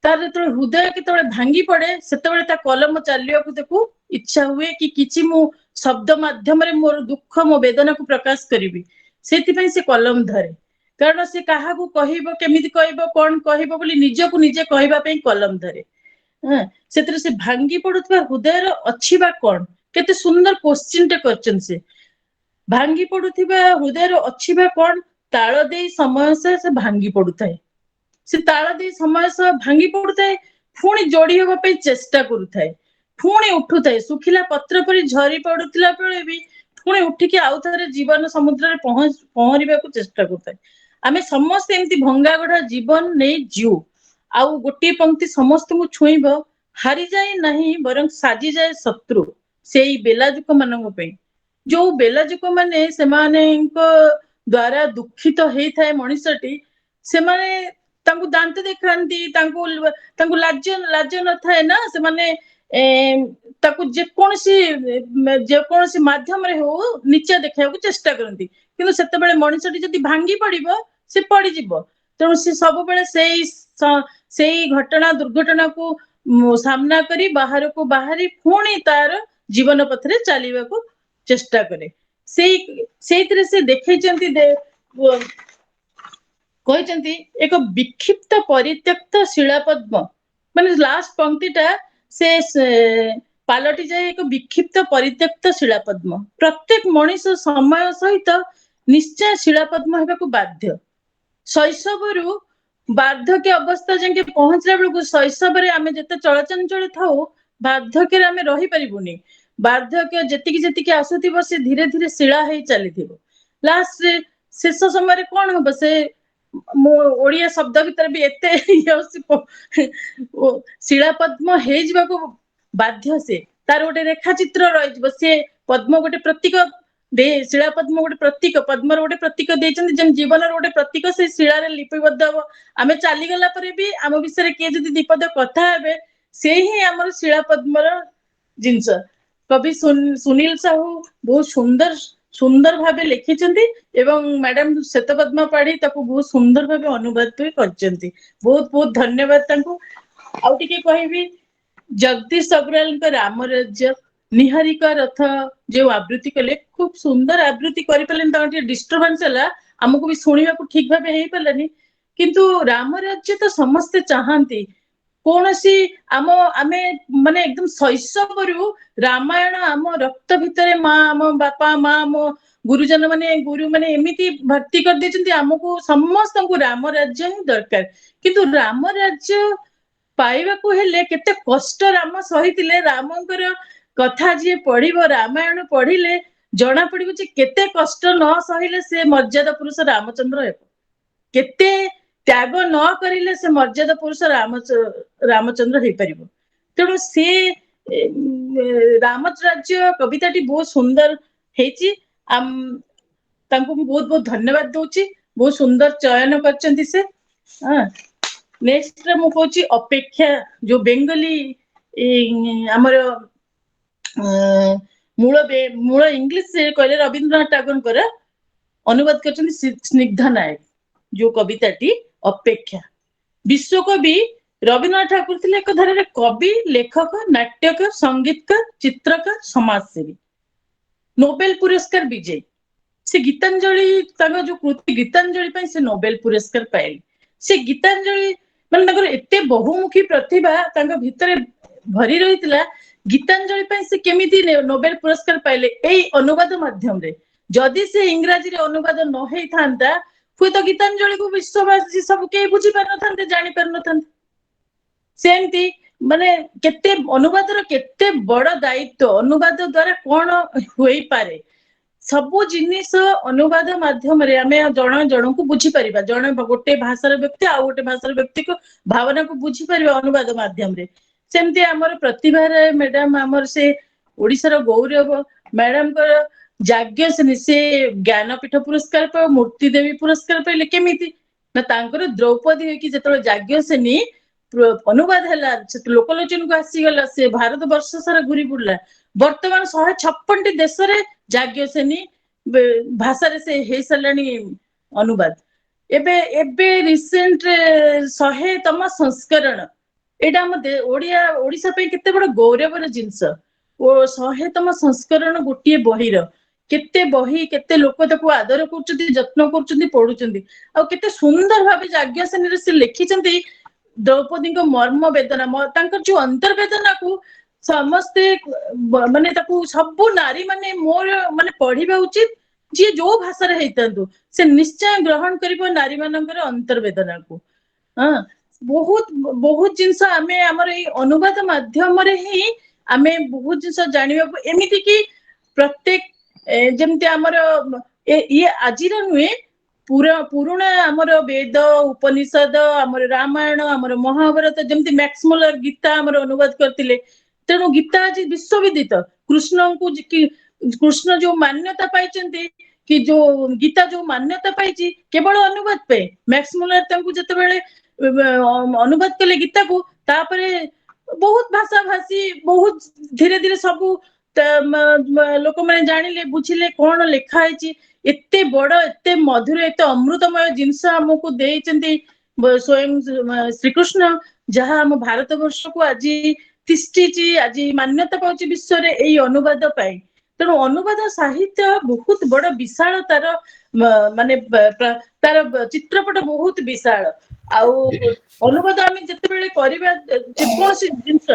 ତାର ଯେତେବେଳେ ହୃଦୟ କେତେବେଳେ ଭାଙ୍ଗି ପଡେ ସେତେବେଳେ ତା କଲମ ଚାଲିବାକୁ ତାକୁ ଇଚ୍ଛା ହୁଏ କି କିଛି ମୁଁ ଶବ୍ଦ ମାଧ୍ୟମରେ ମୋର ଦୁଃଖ ମୋ ବେଦନାକୁ ପ୍ରକାଶ କରିବି, ସେଥିପାଇଁ ସେ କଲମ ଧରେ। କାରଣ ସେ କାହାକୁ କହିବ, କେମିତି କହିବ, କଣ କହିବ ବୋଲି ନିଜକୁ ନିଜେ କହିବା ପାଇଁ କଲମ ଧରେ। ସେଥିରେ ସେ ଭାଙ୍ଗି ପଡୁଥିବା ହୃଦୟର ଅଛି ବା କଣ, କେତେ ସୁନ୍ଦର କୋଶ୍ଚିନ୍ ଟେ କରିଛନ୍ତି ସେ। ଭାଙ୍ଗି ପଡୁଥିବା ହୃଦୟର ଅଛି ବା କଣ, ତାଳ ଦେଇ ସମୟ ସେ ଭାଙ୍ଗି ପଡୁଥାଏ। ସେ ତାଳ ଦେଇ ସମୟ ସହ ଭାଙ୍ଗି ପଡୁଥାଏ, ପୁଣି ଯୋଡି ହବା ପାଇଁ ଚେଷ୍ଟା କରୁଥାଏ, ପୁଣି ଉଠୁଥାଏ। ଶୁଖିଲା ପତ୍ର ପରି ଝରି ପଡୁଥିଲା ବେଳେ ବି ପୁଣି ଉଠିକି ଆଉ ଥରେ ଜୀବନ ସମୁଦ୍ରରେ ପହଁରିବାକୁ ଚେଷ୍ଟା କରୁଥାଏ। ଆମେ ସମସ୍ତେ ଏମିତି ଭଙ୍ଗା ଗଢା ଜୀବନ ନେଇ ଯିଉ। ଆଉ ଗୋଟିଏ ପଂକ୍ତି ସମସ୍ତଙ୍କୁ ଛୁଇଁବ, ହାରିଯାଏ ନାହିଁ ବରଂ ସାଜିଯାଏ ଶତ୍ରୁ ସେଇ ବେଲାଯୁକ ମାନଙ୍କ ପାଇଁ। ଯୋଉ ବେଲାଯୁକ ମାନେ ସେମାନଙ୍କ ଦ୍ଵାରା ଦୁଃଖିତ ହେଇଥାଏ ମଣିଷଟି, ସେମାନେ ତାଙ୍କୁ ଦାନ୍ତ ଦେଖାନ୍ତି, ତାଙ୍କୁ ଲାଜ ନଥାଏ ନା, ସେମାନେ ତାକୁ ଯେକୌଣସି ମାଧ୍ୟମରେ ହଉ ନିଚା ଦେଖେଇବାକୁ ଚେଷ୍ଟା କରନ୍ତି। କିନ୍ତୁ ସେତେବେଳେ ମଣିଷଟି ଯଦି ଭାଙ୍ଗି ପଡିବ ସେ ପଡିଯିବ। ତେଣୁ ସେ ସବୁବେଳେ ସେଇ ଘଟଣା ଦୁର୍ଘଟଣାକୁ ସାମ୍ନା କରି ବାହାରକୁ ବାହାରି ପୁଣି ତାର ଜୀବନ ପଥରେ ଚାଲିବାକୁ ଚେଷ୍ଟା କରେ। ସେଇଥିରେ ସେ ଦେଖେଇଛନ୍ତି, କହିଛନ୍ତି ଏକ ବିକ୍ଷିପ୍ତ ପରିତ୍ୟକ୍ତ ଶିଳାପଦ୍ମ, ମାନେ ଲାଷ୍ଟ ପଂକ୍ତି ଟା ସେ ପାଲଟି ଯାଏ ଏକ ବିକ୍ଷିପ୍ତ ପରିତ୍ୟକ୍ତ ଶିଳାପଦ୍ମ। ପ୍ରତ୍ୟେକ ମଣିଷ ସମୟ ସହିତ ନିଶ୍ଚୟ ଶିଳାପଦ୍ମ ହେବାକୁ ବାଧ୍ୟ। ଶୈଶବରୁ ବାର୍ଦ୍ଧକ୍ୟ ଅବସ୍ଥା ଯାକେ ପହଞ୍ଚିଲା ବେଳକୁ, ଶୈଶବରେ ଆମେ ଯେତେ ଚଳଚଞ୍ଚଳ ଥାଉ ବାର୍ଦ୍ଧକ୍ୟରେ ଆମେ ରହିପାରିବୁନି। ବାର୍ଦ୍ଧକ୍ୟ ଯେତିକି ଯେତିକି ଆସୁଥିବ ସେ ଧୀରେ ଧୀରେ ଶିଳା ହେଇ ଚାଲିଥିବ। ଲାଷ୍ଟରେ ଶେଷ ସମୟରେ କଣ ହବ, ସେ ମୋ ଓଡିଆ ଶବ୍ଦ ଭିତରେ ବି ଏତେ ଶିଳାପଦ୍ମ ହେଇଯିବାକୁ ବାଧ୍ୟ। ସେ ତାର ଗୋଟେ ରେଖା ଚିତ୍ର ରହିଯିବ। ସେ ପଦ୍ମ ଗୋଟେ ପ୍ରତୀକ ଶିଳା ପଦ୍ମ ଗୋଟେ ପ୍ରତୀକ, ପଦ୍ମର ଗୋଟେ ପ୍ରତୀକ ଦେଇଛନ୍ତି, ଯେମିତି ଜୀବନର ଗୋଟେ ପ୍ରତୀକ ସେ ଶିଳାରେ ଲିପିବଦ୍ଧ ହବ। ଆମେ ଚାଲିଗଲା ପରେ ବି ଆମ ବିଷୟରେ କିଏ ଯଦି ଦିପଦ କଥା ହେବେ, ସେ ହିଁ ଆମର ଶିଳା ପଦ୍ମର ଜିନିଷ। କବି ସୁନୀଲ ସାହୁ ବହୁତ ସୁନ୍ଦର ଭାବେ ଲେଖିଛନ୍ତି ଏବଂ ମ୍ୟାଡାମ ଶ୍ଵେତପଦ୍ମ ପାଢୀ ତାକୁ ବହୁତ ସୁନ୍ଦର ଭାବେ ଅନୁବାଦ ବି କରିଛନ୍ତି। ବହୁତ ବହୁତ ଧନ୍ୟବାଦ ତାଙ୍କୁ। ଆଉ ଟିକେ କହିବି, ଜଗଦୀଶ ଅଗ୍ରୱାଲଙ୍କ ରାମ ରାଜ୍ୟ, ନିହାରିକା ରଥ ଯୋଉ ଆବୃତ୍ତି କଲେ, ଖୁବ ସୁନ୍ଦର ଆବୃତ୍ତି କରିପାରିଲେନି, ତାଙ୍କର ଟିକେ ଡିଷ୍ଟର୍ବାନ୍ସ ହେଲା, ଆମକୁ ବି ଶୁଣିବାକୁ ଠିକ ଭାବେ ହେଇପାରିଲାନି। କିନ୍ତୁ ରାମ ରାଜ୍ୟ ତ ସମସ୍ତେ ଚାହାନ୍ତି। କୌଣସି ଆମେ ମାନେ ଏକଦମ ଶୈଶବରୁ ରାମାୟଣ ଆମ ରକ୍ତ ଭିତରେ, ଆମ ବାପା ମା ଆମ ଗୁରୁଜନ ଗୁରୁ ମାନେ ଏମିତି ଭର୍ତ୍ତି କରିଦେଇଛନ୍ତି, ଆମକୁ ସମସ୍ତଙ୍କୁ ରାମ ରାଜ୍ୟ ହିଁ ଦରକାର। କିନ୍ତୁ ରାମ ରାଜ୍ୟ ପାଇବାକୁ ହେଲେ କେତେ କଷ୍ଟ ରାମ ସହିଥିଲେ। ରାମଙ୍କର କଥା ଯିଏ ପଢିବ, ରାମାୟଣ ପଢିଲେ ଜଣା ପଡିବ ଯେ କେତେ କଷ୍ଟ ନ ସହିଲେ ସେ ମର୍ଯ୍ୟାଦା ପୁରୁଷ ରାମଚନ୍ଦ୍ର ହେବ। କେତେ ତ୍ୟାଗ ନ କରିଲେ ସେ ମର୍ଯ୍ୟାଦା ପୁରୁଷ ରାମଚନ୍ଦ୍ର ହେଇପାରିବ। ତେଣୁ ସେ ରାମ ରାଜ୍ୟ କବିତାଟି ବହୁତ ସୁନ୍ଦର ହେଇଛି। ତାଙ୍କୁ ମୁଁ ବହୁତ ବହୁତ ଧନ୍ୟବାଦ ଦଉଛି। ବହୁତ ସୁନ୍ଦର ଚୟନ କରିଛନ୍ତି ସେ। ନେକ୍ସଟ ମୁଁ କହୁଛି ଅପେକ୍ଷା, ଯୋଉ ବେଙ୍ଗଲୀ ଆମର ମୂଳ ଇଂଲିଶ କହିଲେ ରବୀନ୍ଦ୍ରନାଥ ଟାଗୋରଙ୍କର ଅନୁବାଦ କରିଛନ୍ତି ସ୍ନିଗ୍ଧ ନାୟକ। ଯୋଉ କବିତାଟି ଅପେକ୍ଷା, ବିଶ୍ୱକବି ରବୀନ୍ଦ୍ରନାଥ ଠାକୁର ଥିଲେ ଏକ ଧାରାରେ କବି, ଲେଖକ, ନାଟ୍ୟକାର, ସଙ୍ଗୀତକାର, ଚିତ୍ରକାର, ସମାଜସେବୀ, ନୋବେଲ ପୁରସ୍କାର ବିଜୟୀ। ସେ ଗୀତାଞ୍ଜଳି, ତାଙ୍କ ଯୋଉ କୃତି ଗୀତାଞ୍ଜଳି ପାଇଁ ସେ ନୋବେଲ ପୁରସ୍କାର ପାଇଲେ। ସେ ଗୀତାଞ୍ଜଳି ମାନେ ତାଙ୍କର ଏତେ ବହୁମୁଖୀ ପ୍ରତିଭା ତାଙ୍କ ଭିତରେ ଭରି ରହିଥିଲା। ଗୀତାଞ୍ଜଳି ପାଇଁ ସେ କେମିତି ନୋବେଲ ପୁରସ୍କାର ପାଇଲେ? ଏଇ ଅନୁବାଦ ମାଧ୍ୟମରେ। ଯଦି ସେ ଇଂରାଜୀରେ ଅନୁବାଦ ନ ହେଇଥାନ୍ତା, ହୁଏତ ଗୀତାଞ୍ଜଳିକୁ ବିଶ୍ୱବାସୀ ସବୁ କେହି ବୁଝି ପାରିନଥାନ୍ତେ, ଜାଣି ପାରିନଥାନ୍ତେ। ସେମିତି ମାନେ କେତେ ଅନୁବାଦର କେତେ ବଡ ଦାୟିତ୍ୱ, ଅନୁବାଦ ଦ୍ଵାରା କଣ ହୋଇପାରେ, ସବୁ ଜିନିଷ ଅନୁବାଦ ମାଧ୍ୟମରେ ଆମେ ଜଣକୁ ବୁଝିପାରିବା। ଜଣେ ଗୋଟେ ଭାଷାର ବ୍ୟକ୍ତି ଆଉ ଗୋଟେ ଭାଷାର ବ୍ୟକ୍ତିକୁ ଭାବନାକୁ ବୁଝିପାରିବା ଅନୁବାଦ ମାଧ୍ୟମରେ। ସେମିତି ଆମର ପ୍ରତିଭା ରାୟ ମ୍ୟାଡାମ, ଆମର ସେ ଓଡିଶାର ଗୌରବ, ମ୍ୟାଡାମଙ୍କର ଯାଜ୍ଞସେନୀ, ସେ ଜ୍ଞାନପୀଠ ପୁରସ୍କାର ପାଉ, ମୂର୍ତ୍ତି ଦେବୀ ପୁରସ୍କାର ପାଇଲେ କେମିତି ନା, ତାଙ୍କର ଦ୍ରୌପଦୀ ହେଇକି ଯେତେବେଳେ ଯାଜ୍ଞସେନୀ ଅନୁବାଦ ହେଲା ଲୋକଲୋଚନକୁ ଆସିଗଲା, ସେ ଭାରତ ବର୍ଷ ସାରା ଘୁରି ବୁଲିଲା। ବର୍ତ୍ତମାନ 156ଟି ଦେଶରେ ଯାଜ୍ଞସେନୀ ଭାଷାରେ ସେ ହେଇସାରିଲାଣି ଅନୁବାଦ। ଏବେ ଏବେ ରିସେଣ୍ଟରେ 100ତମ ସଂସ୍କରଣ, ଏଇଟା ଆମ ଓଡିଶା ପାଇଁ କେତେ ବଡ ଗୌରବର ଜିନିଷ। ଓ 100ତମ ସଂସ୍କରଣ ଗୋଟିଏ ବହିର, କେତେ ବହି, କେତେ ଲୋକ ତାକୁ ଆଦର କରୁଛନ୍ତି, ଯତ୍ନ କରୁଛନ୍ତି, ପଢୁଛନ୍ତି। ଆଉ କେତେ ସୁନ୍ଦର ଭାବେ ଯାଜ୍ଞସେନୀରେ ସେ ଲେଖିଛନ୍ତି ଦ୍ରୌପଦୀଙ୍କ ମର୍ମ ବେଦନା, ତାଙ୍କର ଯୋଉ ଅନ୍ତର୍ବେଦନାକୁ ସମସ୍ତେ ମାନେ ତାକୁ ସବୁ ନାରୀ ମାନେ ମୋର ମାନେ ପଢିବା ଉଚିତ, ଯିଏ ଯୋଉ ଭାଷାରେ ହେଇଥାନ୍ତୁ ସେ ନିଶ୍ଚୟ ଗ୍ରହଣ କରିବ ନାରୀ ମାନଙ୍କର ଅନ୍ତର୍ବେଦନାକୁ। ହଁ, ବହୁତ ବହୁତ ଜିନିଷ ଆମେ ଆମର ଏଇ ଅନୁବାଦ ମାଧ୍ୟମରେ ହିଁ ଆମେ ବହୁତ ଜିନିଷ ଜାଣିବାକୁ, ଏମିତି କି ପ୍ରତ୍ୟେକ ଯେମିତି ଆମର ଇଏ ଆଜିର ନୁହେଁ, ପୁରୁଣା ଆମର ବେଦ ଉପନିଷଦ, ଆମର ରାମାୟଣ, ଆମର ମହାଭାରତ, ଯେମିତି ମ୍ୟାକ୍ସମୁଲର ଗୀତା ଆମର ଅନୁବାଦ କରିଥିଲେ। ତେଣୁ ଗୀତା ଆଜି ବିଶ୍ୱବିଦିତ। କୃଷ୍ଣ ଯୋଉ ମାନ୍ୟତା ପାଇଛନ୍ତି, କି ଯୋଉ ଗୀତା ଯୋଉ ମାନ୍ୟତା ପାଇଛି କେବଳ ଅନୁବାଦ ପାଇଁ। ମ୍ୟାକ୍ସମୁଲର ତାଙ୍କୁ ଯେତେବେଳେ ଅନୁବାଦ କଲେ ଗୀତାକୁ, ତାପରେ ବହୁତ ଭାଷା ଭାଷୀ, ବହୁତ ଧୀରେ ଧୀରେ ସବୁ ଲୋକମାନେ ଜାଣିଲେ, ବୁଝିଲେ କଣ ଲେଖା ହେଇଛି। ଏତେ ବଡ, ଏତେ ମଧୁର, ଏତେ ଅମୃତମୟ ଜିନିଷ ଆମକୁ ଦେଇଛନ୍ତି ସ୍ଵୟଂ ଶ୍ରୀକୃଷ୍ଣ, ଯାହା ଆମ ଭାରତ ବର୍ଷକୁ ଆଜି ତିଷ୍ଠିଛି, ଆଜି ମାନ୍ୟତା ପାଉଛି ବିଶ୍ୱରେ ଏଇ ଅନୁବାଦ ପାଇଁ। ତେଣୁ ଅନୁବାଦ ସାହିତ୍ୟ ବହୁତ ବଡ ବିଶାଳ, ତାର ମାନେ ତାର ଚିତ୍ରପଟ ବହୁତ ବିଶାଳ। ଆଉ ଅନୁବାଦ ଆମେ ଯେତେବେଳେ କରିବା ଯେକୌଣସି ଜିନିଷ,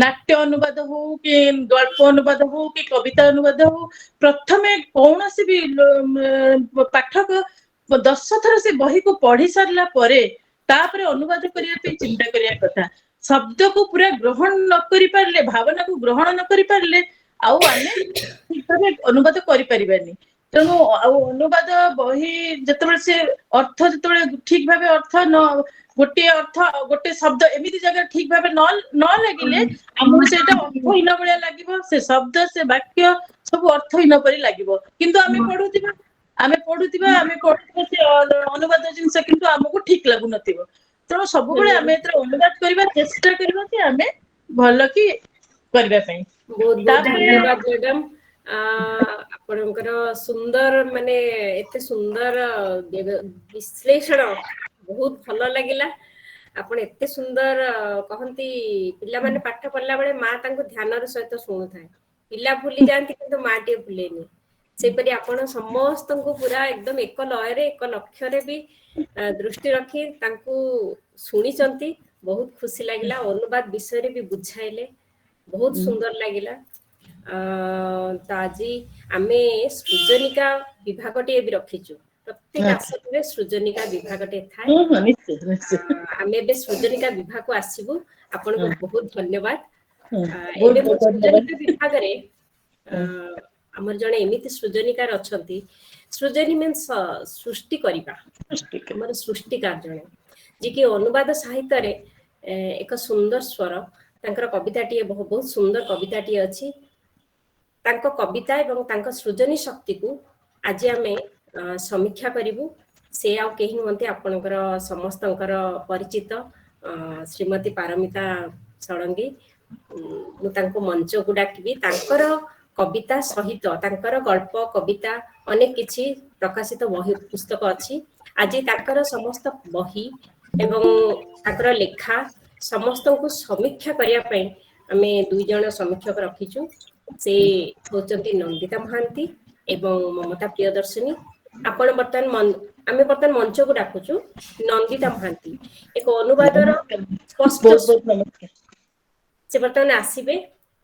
ନାଟ୍ୟ ଅନୁବାଦ ହଉ, କି ଗଳ୍ପ ଅନୁବାଦ ହଉ, କି କବିତା ଅନୁବାଦ ହଉ, ପ୍ରଥମେ କୌଣସି ବି ପାଠକ 10 ଥର ସେ ବହିକୁ ପଢି ସାରିଲା ପରେ ତାପରେ ଅନୁବାଦ କରିବା ପାଇଁ ଚିନ୍ତା କରିବା କଥା। ଶବ୍ଦକୁ ପୁରା ଗ୍ରହଣ ନ କରି ପାରିଲେ, ଭାବନାକୁ ଗ୍ରହଣ ନ କରି ପାରିଲେ, ଆଉ ଆମେ ଠିକ ଭାବେ ଅନୁବାଦ କରିପାରିବାନି। ତେଣୁ ଆଉ ଅନୁବାଦ ବହି ଯେତେବେଳେ ସେ ଅର୍ଥ ଯେତେବେଳେ ଠିକ ଭାବେ ଅର୍ଥ ଗୋଟିଏ ଅର୍ଥ, ଗୋଟେ ଶବ୍ଦ ଏମିତି ଜାଗାରେ ଠିକ ଭାବେ ନ ଲାଗିଲେ ଆମକୁ ସେଇଟା ଅର୍ଥହୀନ ଭଳିଆ ଲାଗିବ। ସେ ଶବ୍ଦ, ସେ ବାକ୍ୟ ସବୁ ଅର୍ଥହୀନ ପରି ଲାଗିବ। କିନ୍ତୁ ଆମେ ପଢୁଥିବା ସେ ଅନୁବାଦ ଜିନିଷ କିନ୍ତୁ ଆମକୁ ଠିକ ଲାଗୁନଥିବ। ତେଣୁ ସବୁବେଳେ ଆମେ ଏଥିରେ ଅନୁବାଦ କରିବା, ଚେଷ୍ଟା କରିବା କି ଆମେ ଭଲ କି କରିବା ପାଇଁ। ବହୁତ ବହୁତ ତାପରେ ଧନ୍ୟବାଦ ମ୍ୟାଡାମ। ଆପଣଙ୍କର ସୁନ୍ଦର, ମାନେ ଏତେ ସୁନ୍ଦର ବିଶ୍ଳେଷଣ, ବହୁତ ଭଲ ଲାଗିଲା। ଆପଣ ଏତେ ସୁନ୍ଦର କହନ୍ତି, ପିଲାମାନେ ପାଠ ପଢିଲା ବେଳେ ମା ତାଙ୍କୁ ଧ୍ୟାନର ସହିତ ଶୁଣୁଥାଏ। ପିଲା ଭୁଲି ଯାଆନ୍ତି କିନ୍ତୁ ମା ଟିଏ ଭୁଲେନି। ସେପରି ଆପଣ ସମସ୍ତଙ୍କୁ ପୁରା ଏକଦମ ଏକ ଲୟରେ, ଏକ ଲକ୍ଷ୍ୟରେ ବି ଦୃଷ୍ଟି ରଖି ତାଙ୍କୁ ଶୁଣିଛନ୍ତି। ବହୁତ ଖୁସି ଲାଗିଲା। ଅନୁବାଦ ବିଷୟରେ ବି ବୁଝାଇଲେ, ବହୁତ ସୁନ୍ଦର ଲାଗିଲା। ତ ଆଜି ଆମେ ସୃଜନିକା ବିଭାଗଟିଏ ବି ରଖିଛୁ। ପ୍ରତ୍ୟେକ ଆସନରେ ସୃଜନିକା ବିଭାଗଟିଏ ଥାଏ। ନିଶ୍ଚୟ ନିଶ୍ଚୟ। ଆମେ ଏବେ ସୃଜନିକା ବିଭାଗକୁ ଆସିବୁ। ଆପଣଙ୍କୁ ବହୁତ ଧନ୍ୟବାଦ। ବହୁତ ଏବେ ମୁଁ ବହୁତ ଧନ୍ୟବାଦ। ସୃଜନିକା ବିଭାଗରେ ଆମର ଜଣେ ଏମିତି ସୃଜନିକାର ଅଛନ୍ତି, ସୃଜନୀ ମିନ୍ସ ସୃଷ୍ଟି କରିବା, ଆମର ସୃଷ୍ଟିକାର ଜଣେ, ଯିଏକି ଅନୁବାଦ ସାହିତ୍ୟରେ ଏକ ସୁନ୍ଦର ସ୍ୱର। ତାଙ୍କର କବିତାଟିଏ, ବହୁତ ସୁନ୍ଦର କବିତାଟିଏ ଅଛି। ତାଙ୍କ କବିତା ଏବଂ ତାଙ୍କ ସୃଜନୀ ଶକ୍ତିକୁ ଆଜି ଆମେ ସମୀକ୍ଷା କରିବୁ। ସେ ଆଉ କେହି ନୁହନ୍ତି, ଆପଣଙ୍କର ସମସ୍ତଙ୍କର ପରିଚିତ ଶ୍ରୀମତୀ ପାରମିତା ଷଡଙ୍ଗୀ। ମୁଁ ତାଙ୍କୁ ମଞ୍ଚକୁ ଡାକିବି। ତାଙ୍କର କବିତା ସହିତ ତାଙ୍କର ଗଳ୍ପ, କବିତା, ଅନେକ କିଛି ପ୍ରକାଶିତ ବହି ପୁସ୍ତକ ଅଛି। ଆଜି ତାଙ୍କର ସମସ୍ତ ବହି ଏବଂ ତାଙ୍କର ଲେଖା ସମସ୍ତଙ୍କୁ ସମୀକ୍ଷା କରିବା ପାଇଁ ଆମେ 2 ଜଣ ସମୀକ୍ଷକ ରଖିଛୁ। ସେ ହଉଛନ୍ତି ନନ୍ଦିତା ମହାନ୍ତି ଏବଂ ମମତା ପ୍ରିୟଦର୍ଶିନୀ। ଆମେ ବର୍ତ୍ତମାନ ମଞ୍ଚକୁ ଡାକୁଛୁ ନନ୍ଦିତା ମହାନ୍ତି, ଏକ ଅନୁବାଦର ସ୍ପଷ୍ଟ ବହୁତ ବହୁତ ନମସ୍କାର। ସେ ବର୍ତ୍ତମାନ ଆସିବେ।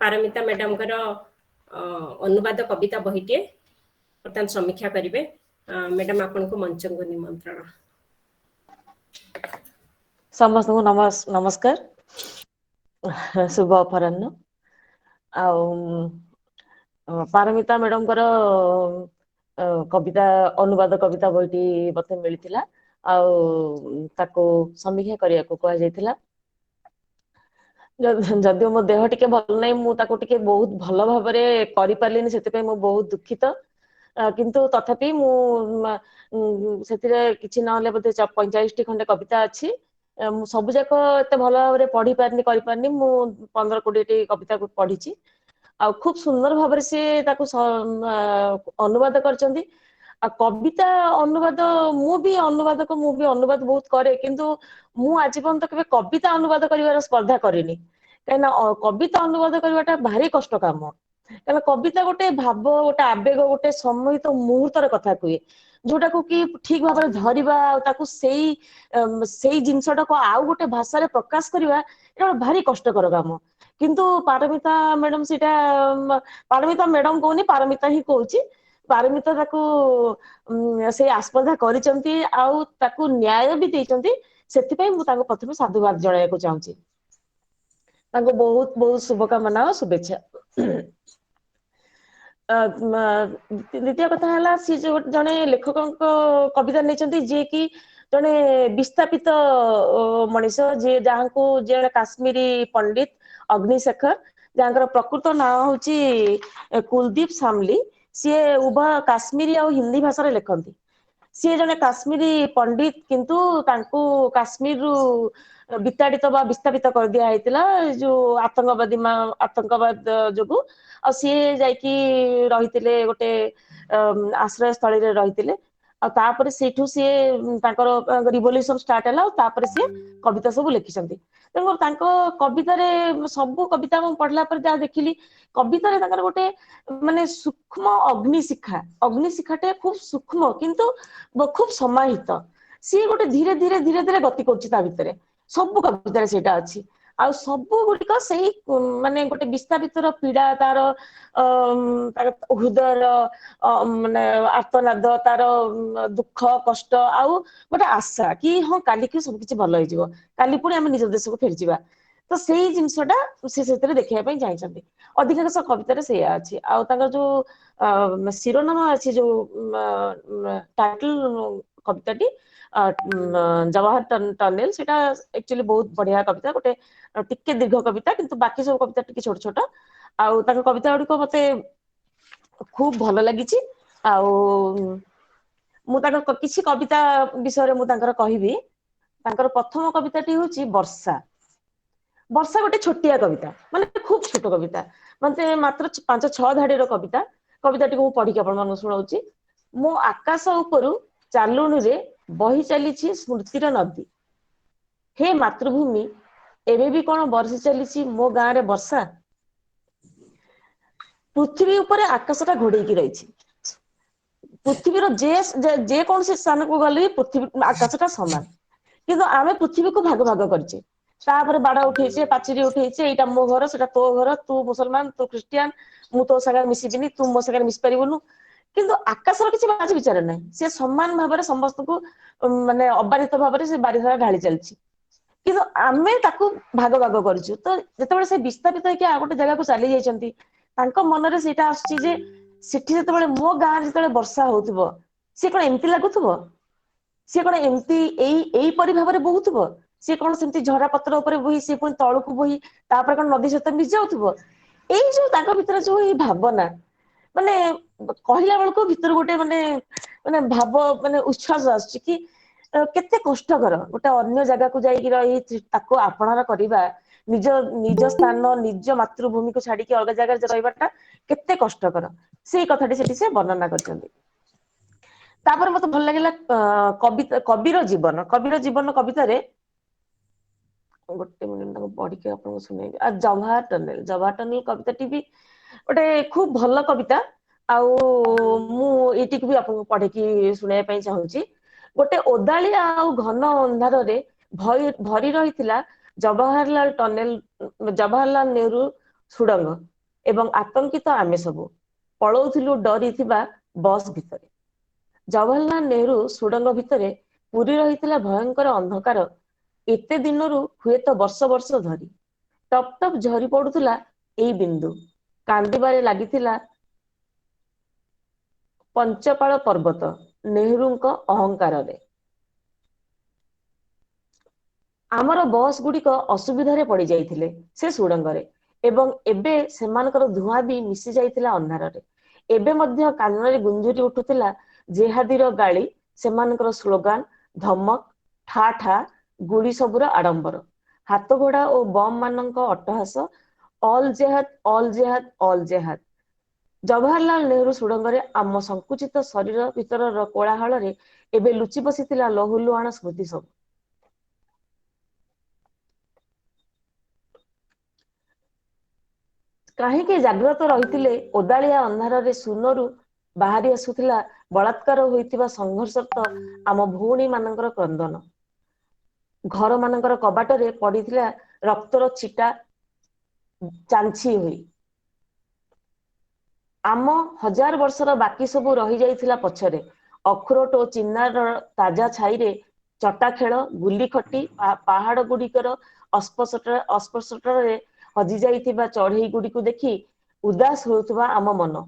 ପାରମିତା ମ୍ୟାଡାମଙ୍କର ଅନୁବାଦ କବିତା ବହିଟିଏ ବର୍ତ୍ତମାନ ସମୀକ୍ଷା କରିବେ। ମ୍ୟାଡାମ, ଆପଣଙ୍କୁ ମଞ୍ଚକୁ ନିମନ୍ତ୍ରଣ। ସମସ୍ତଙ୍କୁ ନମସ୍କାର, ଶୁଭ ଅପରାହ୍ନ। ଆଉ ପାରମିତା ମ୍ୟାଡମଙ୍କର କବିତା, ଅନୁବାଦ କବିତା ବହିଟି ମତେ ମିଳିଥିଲା। ଆଉ ତାକୁ ସମୀକ୍ଷା କରିବାକୁ କୁହାଯାଇଥିଲା। ଯଦିଓ ମୋ ଦେହ ଟିକେ ଭଲ ନାହିଁ, ମୁଁ ତାକୁ ଟିକେ ବହୁତ ଭଲ ଭାବରେ କରିପାରିଲିନି, ସେଥିପାଇଁ ମୁଁ ବହୁତ ଦୁଃଖିତ। କିନ୍ତୁ ତଥାପି ମୁଁ ସେଥିରେ କିଛି ନହେଲେ ବୋଧେ 45ଟି ଖଣ୍ଡେ କବିତା ଅଛି। ମୁଁ ସବୁ ଯାକ ଏତେ ଭଲ ଭାବରେ ପଢି ପାରିନି କରିପାରିନି ମୁଁ 15-20ଟି କବିତା ପଢିଛି ଆଉ ଖୁବ ସୁନ୍ଦର ଭାବରେ ସେ ତାକୁ ଅନୁବାଦ କରିଛନ୍ତି। ଆଉ କବିତା ଅନୁବାଦ ମୁଁ ବି ଅନୁବାଦ ବହୁତ କରେ କିନ୍ତୁ ମୁଁ ଆଜି ପର୍ଯ୍ୟନ୍ତ କେବେ କବିତା ଅନୁବାଦ କରିବାର ସ୍ପର୍ଦ୍ଧା କରିନି କାହିଁକିନା କବିତା ଅନୁବାଦ କରିବାଟା ଭାରି କଷ୍ଟ କାମ କାରଣ କବିତା ଗୋଟେ ଭାବ ଗୋଟେ ଆବେଗ ଗୋଟେ ସମୟିତ ମୁହୂର୍ତ୍ତର କଥା କୁହେ ଯୋଉଟାକୁ କି ଠିକ ଭାବରେ ଧରିବା ଆଉ ତାକୁ ସେଇ ଜିନିଷଟାକୁ ଆଉ ଗୋଟେ ଭାଷାରେ ପ୍ରକାଶ କରିବା ଏଇଟା ଭାରି କଷ୍ଟକର କାମ କିନ୍ତୁ ପାରମିତା ମ୍ୟାଡାମ ସେଇଟା ପାରମିତା ମ୍ୟାଡାମ କହୁନି ପାରମିତା ହିଁ କହୁଛି ପାରମିତା ତାକୁ ସେଇ ଆସ୍ପର୍ଦ୍ଧା କରିଛନ୍ତି ଆଉ ତାକୁ ନ୍ୟାୟ ବି ଦେଇଛନ୍ତି ସେଥିପାଇଁ ମୁଁ ତାଙ୍କୁ ପ୍ରଥମେ ସାଧୁବାଦ ଜଣାଇବାକୁ ଚାହୁଁଛି ତାଙ୍କୁ ବହୁତ ବହୁତ ଶୁଭକାମନା ଓ ଶୁଭେଚ୍ଛା। ଦ୍ୱିତୀୟ କଥା ହେଲା ସିଏ ଯୋଉ ଜଣେ ଲେଖକଙ୍କ କବିତା ନେଇଛନ୍ତି ଯିଏ କି ଜଣେ ବିସ୍ଥାପିତ ମଣିଷ ଯିଏ ଯାହାଙ୍କୁ ଜଣେ କାଶ୍ମୀରୀ ପଣ୍ଡିତ ଅଗ୍ନିଶେଖର ଯାହାଙ୍କର ପ୍ରକୃତ ନାଁ ହଉଛି କୁଲଦୀପ ସାମଲି ସିଏ ଉଭୟ କାଶ୍ମୀରୀ ଆଉ ହିନ୍ଦୀ ଭାଷାରେ ଲେଖନ୍ତି ସିଏ ଜଣେ କାଶ୍ମୀରୀ ପଣ୍ଡିତ କିନ୍ତୁ ତାଙ୍କୁ କାଶ୍ମୀରରୁ ବିତାଡିତ ବା ବିସ୍ଥାପିତ କରିଦିଆ ହେଇଥିଲା ଯୋଉ ଆତଙ୍କବାଦ ଯୋଗୁ ଆଉ ସିଏ ଯାଇକି ରହିଥିଲେ ଗୋଟେ ଆଶ୍ରୟ ସ୍ଥଳୀରେ ରହିଥିଲେ ଆଉ ତାପରେ ସେଇଠୁ ସିଏ ତାଙ୍କର ରିଭଲ୍ୟୁସନ ଷ୍ଟାର୍ଟ ହେଲା ଆଉ ତାପରେ ସିଏ କବିତା ସବୁ ଲେଖିଛନ୍ତି ତେଣୁ ତାଙ୍କ କବିତାରେ ସବୁ କବିତା ମୁଁ ପଢିଲା ପରେ ଯାହା ଦେଖିଲି କବିତାରେ ତାଙ୍କର ଗୋଟେ ମାନେ ସୂକ୍ଷ୍ମ ଅଗ୍ନିଶିଖାଟେ ଖୁବ ସୂକ୍ଷ୍ମ କିନ୍ତୁ ଖୁବ ସମାହିତ ସିଏ ଗୋଟେ ଧୀରେ ଧୀରେ ଧୀରେ ଧୀରେ ଗତି କରୁଛି ତା ଭିତରେ ସବୁ କବିତାରେ ସେଇଟା ଅଛି ଆଉ ସବୁ ଗୁଡିକ ସେଇ ମାନେ ଗୋଟେ ବିସ୍ତାପିତର ପୀଡା ତାର ହୃଦୟର ମାନେ ଆର୍ତ୍ତନାଦ ତାର ଦୁଃଖ କଷ୍ଟ ଆଉ ଗୋଟେ ଆଶା କି ହଁ କାଲିକି ସବୁ କିଛି ଭଲ ହେଇଯିବ କାଲି ପୁଣି ଆମେ ନିଜ ଦେଶକୁ ଫେରିଯିବା ତ ସେଇ ଜିନିଷଟା ସେ ସେଥିରେ ଦେଖିବା ପାଇଁ ଚାହିଁଛନ୍ତି ଅଧିକାଂଶ କବିତାରେ ସେଇଆ ଅଛି ଆଉ ତାଙ୍କର ଯୋଉ ଶିରୋନାମା ଅଛି ଯୋଉ ଟାଇଟଲ କବିତାଟି ଜବାହର ଟନେଲ ସେଟା ଆକ୍ଚୁଆଲି ବହୁତ ବଢିଆ କବିତା ଗୋଟେ ଟିକେ ଦୀର୍ଘ କବିତା କିନ୍ତୁ ବାକି ସବୁ କବିତା ଟିକେ ଛୋଟ ଛୋଟ ଆଉ ତାଙ୍କ କବିତା ଗୁଡିକ ମତେ ଖୁବ ଭଲ ଲାଗିଛି ଆଉ ମୁଁ ତାଙ୍କ କିଛି କବିତା ବିଷୟରେ ମୁଁ ତାଙ୍କର କହିବି ତାଙ୍କର ପ୍ରଥମ କବିତାଟି ହଉଛି ବର୍ଷା ବର୍ଷା ଗୋଟେ ଛୋଟିଆ କବିତା ମାନେ ଖୁବ ଛୋଟ କବିତା ମାନେ ମାତ୍ର 5-6 ଧାଡିର କବିତାଟିକୁ ମୁଁ ପଢିକି ଆପଣମାନଙ୍କୁ ଶୁଣାଉଛି ମୋ ଆକାଶ ଉପରୁ ଚାଲୁଣିରେ ବହି ଚାଲିଛି ସ୍ମୃତିର ନଦୀ ହେ ମାତୃଭୂମି ଏବେ ବି କଣ ବର୍ଷି ଚାଲିଛି ମୋ ଗାଁରେ ବର୍ଷା ପୃଥିବୀ ଉପରେ ଆକାଶଟା ଘୋଡେଇକି ରହିଛି ପୃଥିବୀର ଯେକୌଣସି ସ୍ଥାନକୁ ଗଲେ ପୃଥିବୀ ଆକାଶଟା ସମାନ କିନ୍ତୁ ଆମେ ପୃଥିବୀକୁ ଭାଗ ଭାଗ କରିଛେ ତାପରେ ବାଡ ଉଠେଇଛେ ପାଚିରି ଉଠେଇଛେ ଏଇଟା ମୋ ଘର ସେଟା ତୋ ଘର ତୁ ମୁସଲମାନ ତୁ ଖ୍ରୀଷ୍ଟିଆନ ମୁଁ ତୋ ସାଙ୍ଗରେ ମିଶିବିନି ତୁ ମୋ ସାଙ୍ଗରେ ମିଶି ପାରିବୁନୁ କିନ୍ତୁ ଆକାଶର କିଛି ବାଛ ବିଚାର ନାହିଁ ସେ ସମାନ ଭାବରେ ସମସ୍ତଙ୍କୁ ମାନେ ଅବାରିତ ଭାବରେ ସେ ବାରିଧାରା ଢାଳି ଚାଲିଛି କିନ୍ତୁ ଆମେ ତାକୁ ଭାଗ ଭାଗ କରିଛୁ ତ ଯେତେବେଳେ ସେ ବିସ୍ତାପିତ ହେଇକି ଆଉ ଗୋଟେ ଜାଗାକୁ ଚାଲି ଯାଇଛନ୍ତି ତାଙ୍କ ମନରେ ସେଇଟା ଆସୁଛି ଯେ ସେଠି ଯେତେବେଳେ ମୋ ଗାଁରେ ଯେତେବେଳେ ବର୍ଷା ହଉଥିବ ସିଏ କଣ ଏମିତି ଲାଗୁଥିବ ସିଏ କଣ ଏମିତି ଏଇପରି ଭାବରେ ବହୁଥିବ ସିଏ କଣ ସେମିତି ଝରା ପତ୍ର ଉପରେ ବୋହି ସିଏ ପୁଣି ତଳକୁ ବୋହି ତାପରେ କଣ ନଦୀ ସହିତ ମିଶି ଯାଉଥିବ ଏଇ ଯୋଉ ତାଙ୍କ ଭିତରେ ଯୋଉ ଏଇ ଭାବନା ମାନେ କହିଲା ବେଳକୁ ଭିତରୁ ଗୋଟେ ମାନେ ମାନେ ଭାବ ମାନେ ଉଚ୍ଛ୍ୱାସ ଆସୁଛି କି କେତେ କଷ୍ଟକର ଗୋଟେ ଅନ୍ୟ ଜାଗାକୁ ଯାଇକି ରହି ତାକୁ ଆପଣାର କରିବା ନିଜ ସ୍ଥାନ ନିଜ ମାତୃଭୂମିକୁ ଛାଡିକି ଅଲଗା ଜାଗାରେ ରହିବାଟା କେତେ କଷ୍ଟକର ସେଇ କଥାଟି ସେଠି ସେ ବର୍ଣ୍ଣନା କରିଛନ୍ତି ତାପରେ ମତେ ଭଲ ଲାଗିଲା କବିର ଜୀବନ କବିତାରେ ଗୋଟେ ମିନିଟ ତାକୁ ପଢିକି ଆପଣଙ୍କୁ ଶୁଣେଇବି ଆଉ ଜବାହର ଟନେଲ କବିତାଟି ବି ଗୋଟେ ଖୁବ ଭଲ କବିତା ଆଉ ମୁଁ ଏଇଟିକୁ ବି ଆପଣଙ୍କୁ ପଢିକି ଶୁଣେଇବା ପାଇଁ ଚାହୁଁଛି ଗୋଟେ ଓଦାଳିଆ ଆଉ ଘନ ଅନ୍ଧାରରେ ଭରି ରହିଥିଲା ଜବାହରଲାଲ ନେହେରୁ ସୁଡଙ୍ଗ ଏବଂ ଆତଙ୍କିତ ଆମେ ସବୁ ପଳଉଥିଲୁ ଡରିଥିବା ବସ୍ ଭିତରେ ଜବାହରଲାଲ ନେହେରୁ ସୁଡଙ୍ଗ ଭିତରେ ପୂରି ରହିଥିଲା ଭୟଙ୍କର ଅନ୍ଧକାର ଏତେ ଦିନରୁ ହୁଏତ ବର୍ଷ ବର୍ଷ ଧରି ଟପ୍ ଟପ୍ ଝରି ପଡୁଥିଲା ଏଇ ବିନ୍ଦୁ କାନ୍ଦିବାରେ ଲାଗିଥିଲା ପଞ୍ଚପାଳ ପର୍ବତ ନେହେରୁଙ୍କ ଅହଙ୍କାରରେ ଆମର ବସ୍ ଗୁଡିକ ଅସୁବିଧାରେ ପଡି ଯାଇଥିଲେ ସେ ସୁଡଙ୍ଗରେ ଏବଂ ଏବେ ସେମାନଙ୍କର ଧୂଆଁ ବି ମିଶି ଯାଇଥିଲା ଅନ୍ଧାରରେ ଏବେ ମଧ୍ୟ କାନରେ ଗୁଞ୍ଜୁରି ଉଠୁଥିଲା ଜେହାଦୀର ଗାଳି ସେମାନଙ୍କର ସ୍ଲୋଗାନ ଧମକ ଠା ଠା ଗୁଳି ସବୁର ଆଡମ୍ବର, ହାତ ଘୋଡା ଓ ବମ୍ ମାନଙ୍କ ଅଟ୍ଟହାସ, ଅଲ୍ ଜେହାଦ ଅଲ୍ ଜେହାଦ ଅଲ୍ ଜେହାଦ। ଜବାହରଲାଲ ନେହେରୁ ସୁଡଙ୍ଗରେ ଆମ ସଂକୁଚିତ ଶରୀର ଭିତରର କୋଳାହଳରେ ଏବେ ଲୁଚି ବସିଥିଲା ଲହୁଲୁହାଣ ସ୍ମୃତି ସବୁ। କାହିଁକି ଜାଗ୍ରତ ରହିଥିଲେ ଓଦାଳିଆ ଅନ୍ଧାରରେ ଶୂନରୁ ବାହାରି ଆସୁଥିଲା ବଳାତ୍କାର ହୋଇଥିବା ସଂଘର୍ଷରତ ଆମ ଭଉଣୀ ମାନଙ୍କର କ୍ରନ୍ଦନ। ଘର ମାନଙ୍କର କବାଟରେ ପଡିଥିଲା ରକ୍ତର ଛିଟା ଚାଞ୍ଚି ହୋଇ। ଆମ 1000 ବର୍ଷର ବାକି ସବୁ ରହିଯାଇଥିଲା ପଛରେ। ଅଖରୋଟ ଓ ଚିନାର ତାଜା ଛାଇରେ ଚଟା ଖେଳ, ଗୁଲି ଖଟି, ପାହାଡ ଗୁଡିକର ଅସ୍ପଷ୍ଟରେ ହଜି ଯାଇଥିବା ଚଢେଇ ଗୁଡିକୁ ଦେଖି ଉଦାସ ହେଉଥିବା ଆମ ମନ।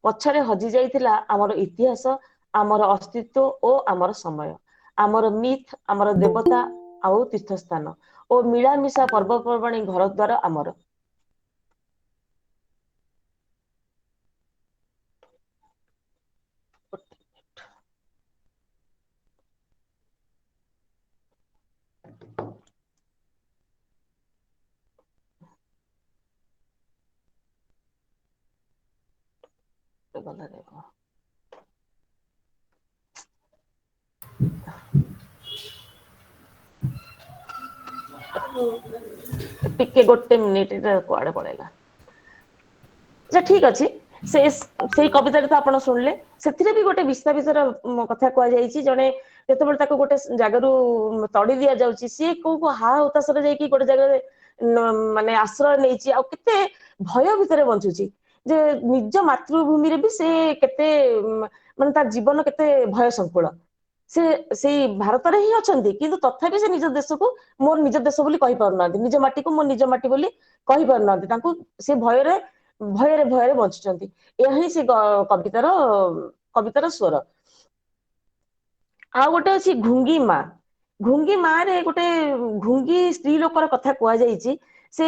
ପଛରେ ହଜି ଯାଇଥିଲା ଆମର ଇତିହାସ, ଆମର ଅସ୍ତିତ୍ବ ଓ ଆମର ସମୟ, ଆମର ମିଥ୍, ଆମର ଦେବତା ଆଉ ତୀର୍ଥସ୍ଥାନ ଓ ମିଳାମିଶା ପର୍ବପର୍ବାଣୀ ଘର ଦ୍ୱାର ଆମର। ଟିକେ ଗୋଟେ ମିନିଟ କୁଆଡେ ପଳେଇଲା। ଆଚ୍ଛା ଠିକ ଅଛି, ସେଇ କବିତାଟି ତ ଆପଣ ଶୁଣିଲେ। ସେଥିରେ ବି ଗୋଟେ ବିସ୍ତାରିତର କଥା କୁହାଯାଇଛି। ଜଣେ ଯେତେବେଳେ ତାକୁ ଗୋଟେ ଜାଗାରୁ ତଡି ଦିଆଯାଉଛି, ସିଏ କୋଉ ହା ହୁତାଶରେ ଯାଇକି ଗୋଟେ ଜାଗାରେ ମାନେ ଆଶ୍ରୟ ନେଇଛି, ଆଉ କେତେ ଭୟ ଭିତରେ ବଞ୍ଚୁଛି ଯେ ନିଜ ମାତୃଭୂମିରେ ବି ସେ କେତେ ମାନେ ତା ଜୀବନ କେତେ ଭୟ ସଂକୁଳ। ସେ ସେଇ ଭାରତରେ ହିଁ ଅଛନ୍ତି, କିନ୍ତୁ ତଥାପି ସେ ନିଜ ଦେଶକୁ ମୋର ନିଜ ଦେଶ ବୋଲି କହିପାରୁନାହାନ୍ତି, ନିଜ ମାଟିକୁ ମୋ ନିଜ ମାଟି ବୋଲି କହିପାରୁନାହାନ୍ତି। ତାଙ୍କୁ ସେ ଭୟରେ ଭୟରେ ବଞ୍ଚୁଛନ୍ତି। ଏହା ହିଁ ସେ କବିତାର ସ୍ୱର। ଆଉ ଗୋଟେ ଅଛି ଘୁଙ୍ଗି ମା। ଘୁଙ୍ଗି ମା ରେ ଗୋଟେ ଘୁଙ୍ଗି ସ୍ତ୍ରୀ ଲୋକର କଥା କୁହାଯାଇଛି। ସେ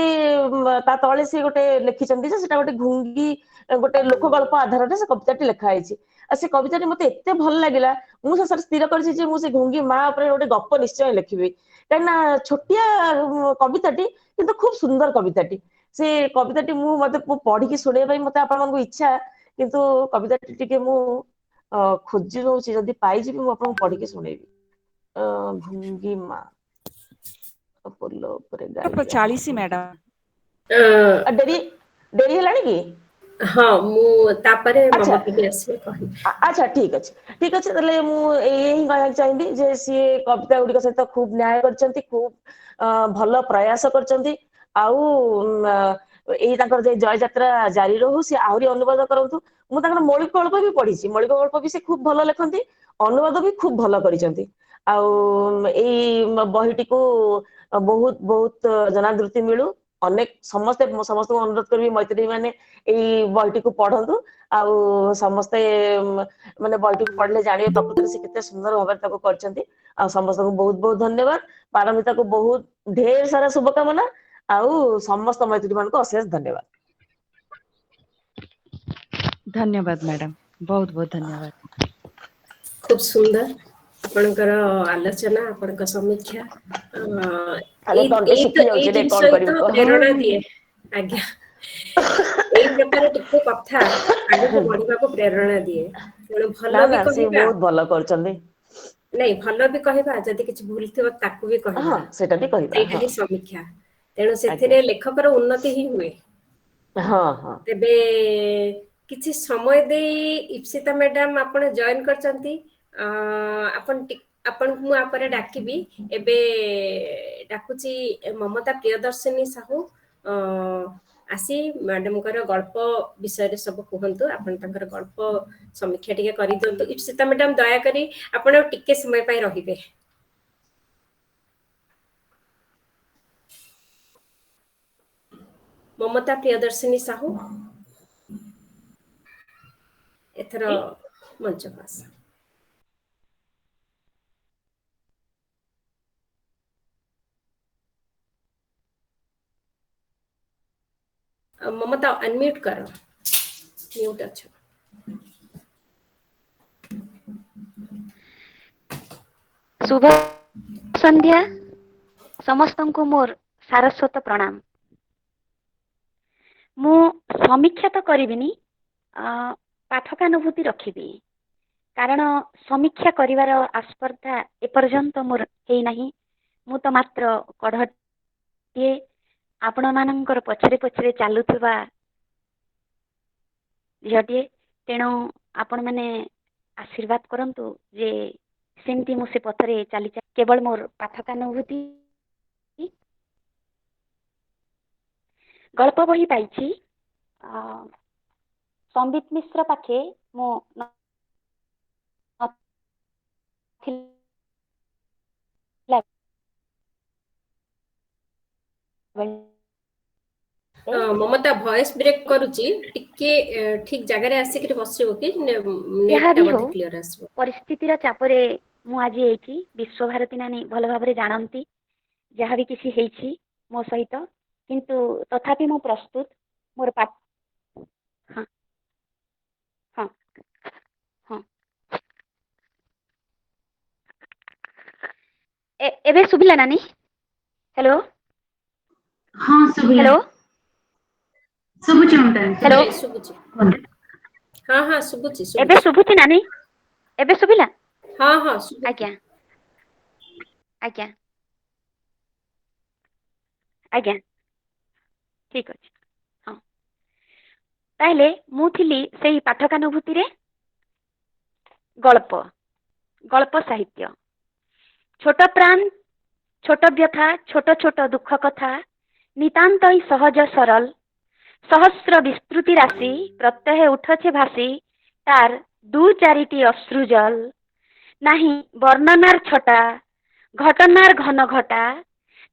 ତା ତଳେ ସେ ଗୋଟେ ଲେଖିଛନ୍ତି ଯେ ସେଟା ଗୋଟେ ଘୁଙ୍ଗି ଗୋଟେ ଲୋକ ଗଳ୍ପ ଆଧାରରେ ସେ କବିତାଟି ଲେଖା ହେଇଛି। ଆଉ ସେ କବିତାଟି ମତେ ଏତେ ଭଲ ଲାଗିଲା, ମୁଁ ଶେଷରେ ସ୍ଥିର କରିଛି ଯେ ମୁଁ ସେ ଘୁଙ୍ଗି ମା ଉପରେ ଗୋଟେ ଗପ ନିଶ୍ଚୟ ଲେଖିବି। କାହିଁକିନା ଛୋଟିଆ କବିତାଟି କିନ୍ତୁ ଖୁବ ସୁନ୍ଦର କବିତାଟି। ସେ କବିତାଟି ମୁଁ ପଢିକି ଶୁଣେଇବା ପାଇଁ ମତେ ଆପଣମାନଙ୍କୁ ଇଚ୍ଛା, କିନ୍ତୁ କବିତାଟି ଟିକେ ମୁଁ ଖୋଜି ରହୁଛି, ଯଦି ପାଇଯିବି ମୁଁ ଆପଣଙ୍କୁ ପଢିକି ଶୁଣେଇବି। ଘୁଙ୍ଗି ମା ପୋଲ ଉପରେ ଗାଈ 40 ମ୍ୟାଡାମ। ଡେରି ହେଲାଣି କି? ହଁ, ମୁଁ ତାପରେ ଆଚ୍ଛା ମମତା ବି ଆସିବେ କହିବି। ଆଚ୍ଛା ଠିକ ଅଛି, ଠିକ ଅଛି। ତାହେଲେ ମୁଁ ହିଁ କହିବାକୁ ଚାହିଁବି ଯେ ସିଏ କବିତା ଗୁଡିକ ସହିତ ଖୁବ ନ୍ୟାୟ କରିଛନ୍ତି, ଖୁବ ଭଲ ପ୍ରୟାସ କରିଛନ୍ତି। ଆଉ ଏଇ ତାଙ୍କର ଯେ ଜୟ ଯାତ୍ରା ଜାରି ରହୁ, ସେ ଆହୁରି ଅନୁବାଦ କରନ୍ତୁ। ମୁଁ ତାଙ୍କର ମୌଳିକ ଗଳ୍ପ ବି ପଢିଛି, ମୌଳିକ ଗଳ୍ପ ବି ସେ ଖୁବ ଭଲ ଲେଖନ୍ତି, ଅନୁବାଦ ବି ଖୁବ ଭଲ କରିଛନ୍ତି। ଆଉ ଏଇ ବହିଟିକୁ ବହୁତ ବହୁତ ଜନାଦୃତି ମିଳୁ। ସମସ୍ତଙ୍କୁ ଅନୁରୋଧ କରିବି, ମୈତ୍ରୀ ମାନେ ଏଇ ବହିଟିକୁ ପଢନ୍ତୁ। ଆଉ ସମସ୍ତେ ମାନେ ବହିଟିକୁ ପଢିଲେ ଜାଣିବେ ପ୍ରକୃତରେ ସେ କେତେ ସୁନ୍ଦର ଭାବରେ ତାକୁ କରିଛନ୍ତି। ଆଉ ସମସ୍ତଙ୍କୁ ବହୁତ ବହୁତ ଧନ୍ୟବାଦ। ପାରମିତାକୁ ବହୁତ ଢେର ସାରା ଶୁଭକାମନା। ଆଉ ସମସ୍ତ ମୈତ୍ରୀ ମାନଙ୍କୁ ଅଶେଷ ଧନ୍ୟବାଦ। ଧନ୍ୟବାଦ ମ୍ୟାଡାମ, ବହୁତ ବହୁତ ଧନ୍ୟବାଦ। ଖୁବ ସୁନ୍ଦର ଆପଣଙ୍କର ଆଲୋଚନା, ଆପଣଙ୍କ ସମୀକ୍ଷା। ଆରେ ତଣ୍ଟି ଶୁଖି ଏଇ ଯାଉଛି ରେ, ଜିନିଷ କଣ ହିଁ ତ କରିବୁ କହ। ପ୍ରେରଣା ଦିଏ। ଆଜ୍ଞା, ଏଇ ପ୍ରକାର ଟିକେ କଥା ଆଗକୁ ବଢିବାକୁ ପ୍ରେରଣା ଦିଏ। ତେଣୁ ଭଲ ନା ବି ନା ସିଏ କହିବା, ବହୁତ ଭଲ କରୁଛନ୍ତି। ନାଇଁ ଭଲ ବି କହିବା, ଯଦି କିଛି ଭୁଲ ଥିବ ତାକୁ ବି କହିବା, ହଁ ସେଇଟା ବି କହିବା। ସେଇଟା ହଁ ହିଁ ସମୀକ୍ଷା। ତେଣୁ ଆଜ୍ଞା ସେଥିରେ ଲେଖକର ଉନ୍ନତି ହିଁ ହୁଏ। ହଁ ହଁ ତେବେ କିଛି ସମୟ ଦେଇ ଇପ୍ସିତା ମ୍ୟାଡାମ ଆପଣ ଜଏନ କରିଛନ୍ତି। ଆପଣଙ୍କୁ ମୁଁ ଆପରେ ଡାକିବି। ଏବେ ଡାକୁଛି ମମତା ପ୍ରିୟଦର୍ଶିନୀ ସାହୁ ଆସି ମ୍ୟାଡାମଙ୍କର ଗଳ୍ପ ବିଷୟରେ ସବୁ କୁହନ୍ତୁ। ଆପଣ ତାଙ୍କର ଗଳ୍ପ ସମୀକ୍ଷା ଟିକେ କରିଦିଅନ୍ତୁ। ଇପ୍ସିତା ମ୍ୟାଡାମ ଦୟାକରି ଆପଣ ଟିକେ ସମୟ ପାଇଁ ରହିବେ। ମମତା ପ୍ରିୟଦର୍ଶିନୀ ସାହୁ ଏଥର ମଞ୍ଚକୁ ଆସ। ମମତା ଅନମ୍ୟୁଟ କର, म्यूट ଅଛ। ଶୁଭ ସନ୍ଧ୍ୟା। ସମସ୍ତଙ୍କୁ ମୋର ସାରସ୍ୱତ ପ୍ରଣାମ। ମୁଁ ସମୀକ୍ଷା ତ କରିବିନି, ପାଠକାନୁଭୂତି ରଖିବି। କାରଣ ସମୀକ୍ଷା କରିବାର ଆସ୍ପର୍ଦ୍ଧା ଏପର୍ଯ୍ୟନ୍ତ ମୋର ହେଇନାହିଁ। ମୁଁ ତ ମାତ୍ର କଢ଼ଟିଏ, ଆପଣମାନଙ୍କର ପଛରେ ପଛରେ ଚାଲୁଥିବା ଝିଅଟିଏ। ତେଣୁ ଆପଣମାନେ ଆଶୀର୍ବାଦ କରନ୍ତୁ ଯେ ସେମିତି ମୁଁ ସେ ପଥରେ ଚାଲି କେବଳ ମୋର ପାଠକାନୁଭୂତି। ଗଳ୍ପ ବହି ପାଇଛି ସମ୍ବିତ ମିଶ୍ର ପାଖେ ମୁଁ ମମତା ଭଏସ ବ୍ରେକ୍ କରୁଛି, ଟିକେ ଠିକ ଜାଗାରେ ଆସିକି ବସିବ କି? ଯାହା ନେଟଟା ବି ବୋଧେ ହଉ, କ୍ଲିୟର ଆସିବ। ପରିସ୍ଥିତିର ଚାପରେ ମୁଁ ଆଜି ଏଇଠି। ବିଶ୍ୱଭାରତୀ ନାନୀ ଭଲ ଭାବରେ ଜାଣନ୍ତି ଯାହା ବି କିଛି ହେଇଛି ମୋ ସହିତ, କିନ୍ତୁ ତଥାପି ମୁଁ ପ୍ରସ୍ତୁତ। ମୋର ପାଠ ହଁ ହଁ ହଁ ଏବେ ଶୁଭିଲା ନାନୀ? ହ୍ୟାଲୋ ହଁ ଶୁଭିଲା। ହ୍ୟାଲୋ ଶୁଭୁଛି ମମତା? ହ୍ୟାଲୋ ଶୁଭୁଛି। ହଁ ହଁ ଶୁଭୁଛି ଏବେ ଶୁଭୁଛି ନାନୀ? ଏବେ ଶୁଭିଲା? ହଁ ହଁ ଶୁଭୁଛି। ଆଜ୍ଞା ଆଜ୍ଞା ଆଜ୍ଞା ଠିକ ଅଛି। ହଁ, ତାହେଲେ ମୁଁ ଥିଲି ସେଇ ପାଠକାନୁଭୂତିରେ ଗଳ୍ପ ସାହିତ୍ୟ। ଛୋଟ ପ୍ରାଣ, ଛୋଟ ବ୍ୟଥା, ଛୋଟ ଛୋଟ ଦୁଃଖ କଥା, ନିତାନ୍ତ ହିଁ ସହଜ ସରଲ, ସହସ୍ର ବିସ୍ତୃତି ରାଶି, ପ୍ରତ୍ୟହ ଉଠছে ଭାସି, ତାর দু চারিটি অশ্রুজল, ନାହିଁ ବର୍ଣ୍ଣନାର ଛଟା, ଘଟନାର ଘନ ଘଟା,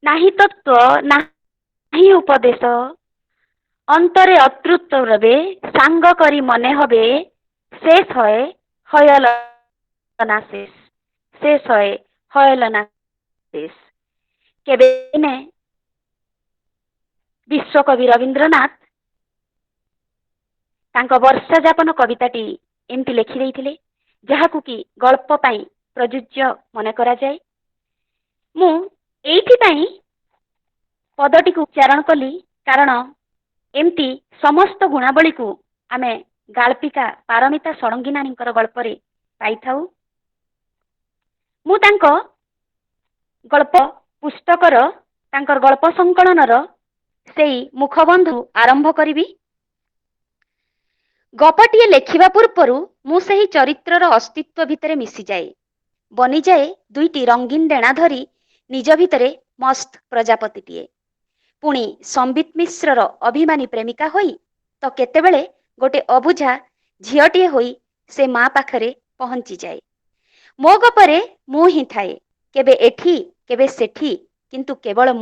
ନାହିଁ ତତ୍ତ୍ୱ ନାହିଁ ଉପଦେଶ, অন্তরে অতৃপ্ত রবে, সাঙ্গ করি মনে হবে, শেষ হয় হয়লনা শেষ, শেষ হয় হয়লনা শেষ। কেবে দিনে ବିଶ୍ୱକବି ରବୀନ୍ଦ୍ରନାଥ ତାଙ୍କ ବର୍ଷା ଯାପନ କବିତାଟି ଏମିତି ଲେଖିଦେଇଥିଲେ, ଯାହାକୁ କି ଗଳ୍ପ ପାଇଁ ପ୍ରଯୁଜ୍ୟ ମନେ କରାଯାଏ। ମୁଁ ଏଇଥିପାଇଁ ପଦଟିକୁ ଉଚ୍ଚାରଣ କଲି, କାରଣ ଏମିତି ସମସ୍ତ ଗୁଣାବଳୀକୁ ଆମେ ଗାଳ୍ପିକା ପାରମିତା ଷଡ଼ଙ୍ଗୀ ନାନୀଙ୍କର ଗଳ୍ପରେ ପାଇଥାଉ। ମୁଁ ତାଙ୍କ ଗଳ୍ପ ପୁସ୍ତକର, ତାଙ୍କର ଗଳ୍ପ ସଂକଳନର ସେଇ ମୁଖବନ୍ଧୁ ଆରମ୍ଭ କରିବି। ଗପଟିଏ ଲେଖିବା ପୂର୍ବରୁ ମୁଁ ସେହି ଚରିତ୍ରର ଅସ୍ତିତ୍ୱ ଭିତରେ ମିଶିଯାଏ, ବନିଯାଏ ଦୁଇଟି ରଙ୍ଗୀନ ଡେଣା ଧରି ନିଜ ଭିତରେ ମସ୍ତ ପ୍ରଜାପତିଟିଏ। ପୁଣି ସମ୍ବିତ ମିଶ୍ରର ଅଭିମାନୀ ପ୍ରେମିକା ହୋଇ ତ କେତେବେଳେ ଗୋଟେ ଅବୁଝା ଝିଅଟିଏ ହୋଇ ସେ ମା ପାଖରେ ପହଞ୍ଚିଯାଏ। ମୋ ଗପରେ ମୁଁ ହିଁ ଥାଏ, କେବେ ଏଠି କେବେ ସେଠି, କିନ୍ତୁ କେବଳ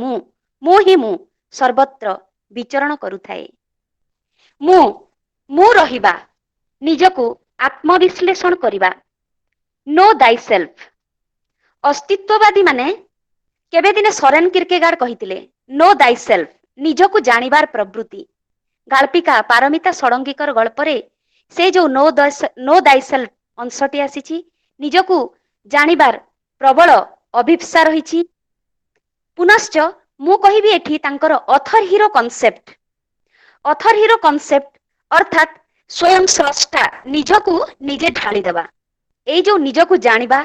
ମୁଁ ହିଁ ମୁଁ ସର୍ବତ୍ର ବିଚରଣ କରୁଥାଏ। ମୁଁ ରହିବା, ନିଜକୁ ଆତ୍ମବିଶ୍ଳେଷଣ କରିବା, ନୋ ଦାଇ ସେଲ୍ଫ। ଅସ୍ତିତ୍ୱବାଦୀ ମାନେ କେବେ ଦିନେ ସରେନ କିର୍କେଗାର୍ଡ କହିଥିଲେ, ନୋ ଦାଇ ସେଲ୍ଫ, ନିଜକୁ ଜାଣିବାର ପ୍ରବୃତ୍ତି। ଗାଳ୍ପିକା ପାରମିତା ଷଡ଼ଙ୍ଗୀଙ୍କର ଗଳ୍ପରେ ସେ ଯୋଉ ନୋ ଦାଇ ସେଲ୍ଫ ଅଂଶଟି ଆସିଛି, ନିଜକୁ ଜାଣିବାର ପ୍ରବଳ ଅଭିପ୍ସା ରହିଛି। ପୁନଶ୍ଚ ମୁଁ କହିବି ଏଠି ତାଙ୍କର ଅଥର ହିରୋ କନସେପ୍ଟ। ଅଥର ହିରୋ କନସେପ୍ଟ ଅର୍ଥାତ୍ ସ୍ୱୟଂ ସ୍ରଷ୍ଟା, ନିଜକୁ ନିଜେ ଢାଳିଦେବା। ଏଇ ଯୋଉ ନିଜକୁ ଜାଣିବା,